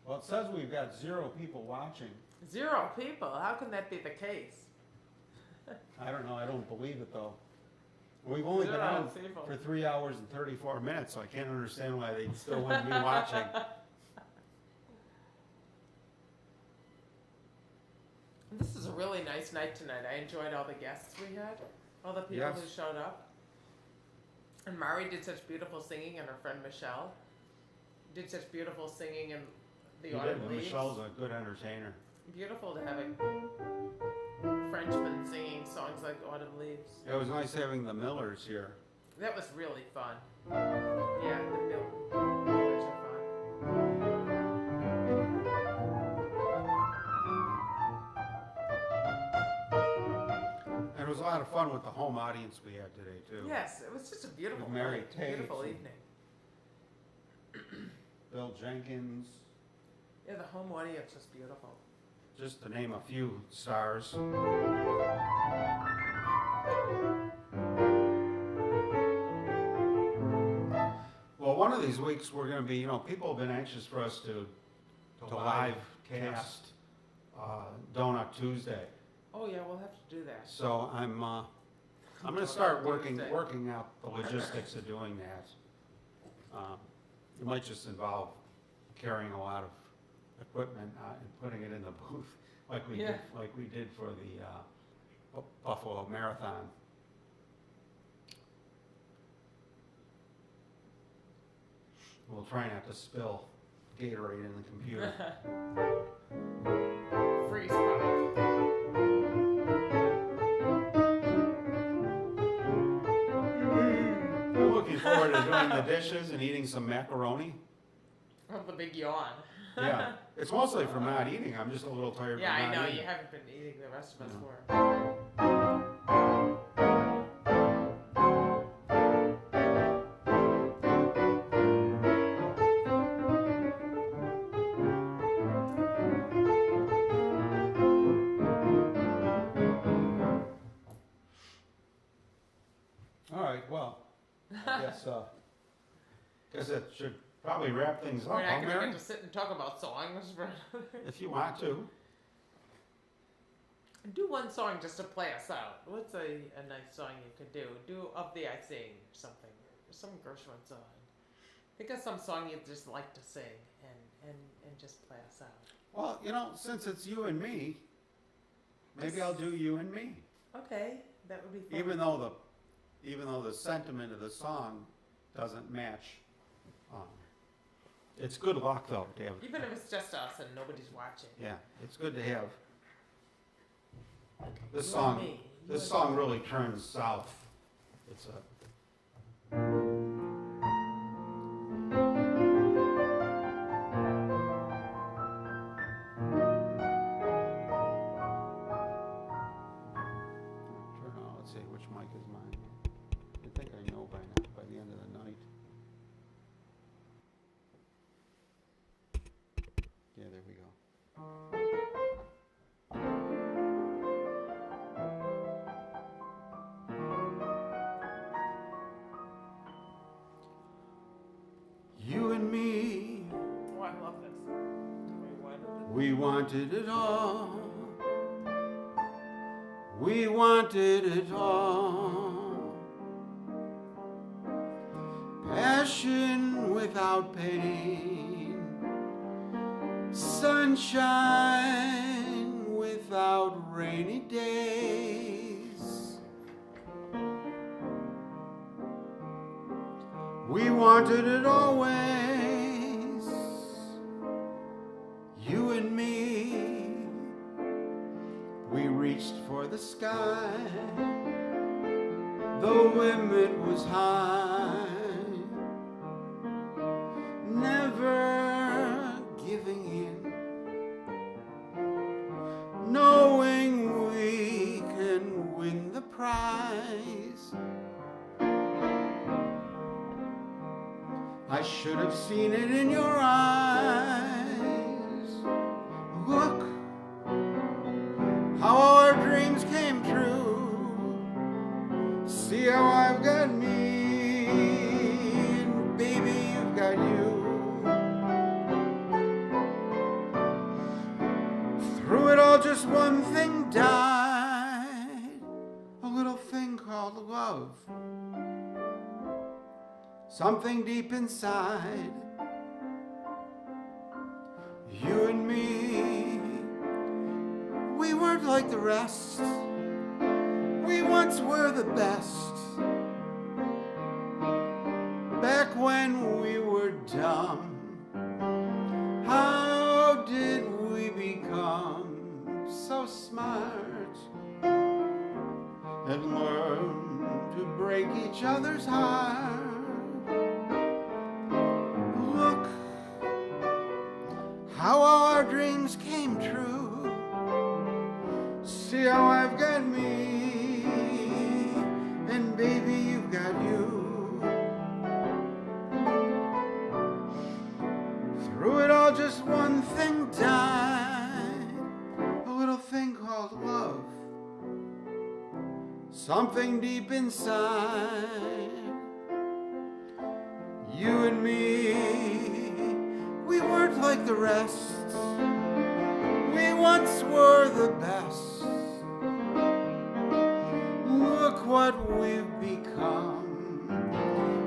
Well, it says we've got 0 people watching. 0 people. How can that be the case? I don't know, I don't believe it though. We've only been 0 on people. for 3 hours and 34 minutes, so I can't understand why they still wouldn't be watching. This is a really nice night tonight. I enjoyed all the guests we had, all the people Yes. who showed up. And Mari did such beautiful singing, and her friend Michelle did such beautiful singing in the Autumn Leaves. Michelle's a good entertainer. Beautiful to have a Frenchman singing songs like Autumn Leaves. It was nice having the Millers here. That was really fun. Yeah, the Millers are fun. And it was a lot of fun with the home audience we had today too. Yes, it was just a beautiful With Mary night, Tate beautiful and- evening. Bill Jenkins, Yeah, the home audience was beautiful. just to name a few stars. Well, one of these weeks we're going to be, you know, people have been anxious for us to live cast Donut Tuesday. Oh yeah, we'll have to do that. So I'm going to start working out the logistics of doing that. It might just involve carrying a lot of equipment and putting it in the booth, like we did for the Buffalo Marathon. We'll try not to spill Gatorade in the computer. Freeze product. I'm looking forward to doing the dishes and eating some macaroni. Oh, the big yawn. Yeah, it's mostly from not eating. I'm just a little tired Yeah, from I not know, eating. you haven't been eating, the rest of us No. were. All right, well, I guess it should probably wrap things up, We're not huh, gonna Mary? get to sit and talk about songs for If you want to. Do one song just to play us out. What's a nice song you could do? Do Of the I Sing or something. Or some Gershwin song. Think of some song you'd just like to sing and just play us out. Well, you know, since it's you and me, maybe I'll do you and me. Okay, that would be fun. Even though the sentiment of the song doesn't match. It's good luck though to have. Even if it's just us and nobody's watching. Yeah, it's good to have. This You song, and me. You this and song me. really turns south. It's a. Turn on. Let's see which mic is mine. I think I know by now. By the end of the night. Yeah, there we go. We wanted it all. We wanted it all. Passion without pain. Sunshine without rainy days. We wanted it always, you and me. We reached for the sky, the limit was high, never giving in, knowing we can win the prize. I should have seen it in your eyes. Look how our dreams came true. See how I've got me, and baby, you've got you. Through it all, just one thing died, a little thing called love. Something deep inside, you and me. We weren't like the rest, we once were the best. Back when we were dumb, how did we become so smart and learn to break each other's heart? Look how all our dreams came true. See how I've got me, and baby, you've got you. Through it all, just one thing died, a little thing called love. Something deep inside, you and me. We weren't like the rest, we once were the best. Look what we've become,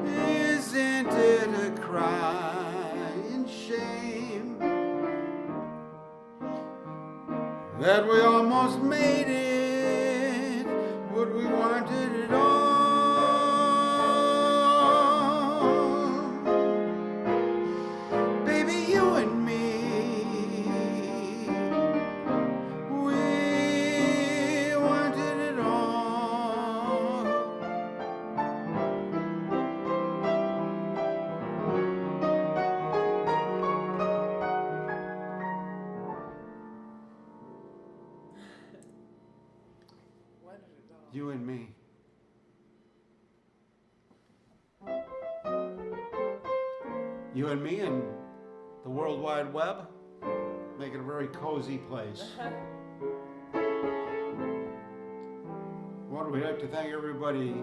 isn't it a crying shame that we almost made it, but we wanted it all. Baby, you and me, we wanted it all. You and me. You and me and the World Wide Web make it a very cozy place. Well, we'd like to thank everybody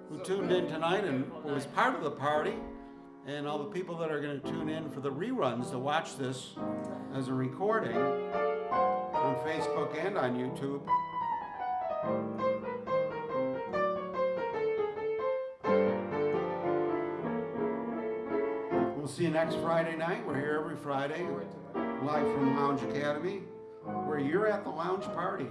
who tuned in tonight and was part of the party, and all the people that are going to tune in for the reruns to watch this as a recording on Facebook and on YouTube. We'll see you next Friday night. We're here every Friday, live from Lounge Academy, where you're at the lounge party.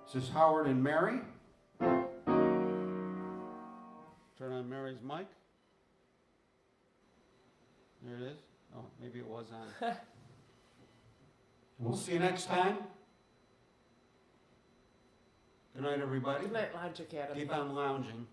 This is Howard and Mary. Turn on Mary's mic. There it is. Oh, maybe it was on. We'll see you next time. Good night, everybody. Good night, Lounge Academy. Keep on lounging.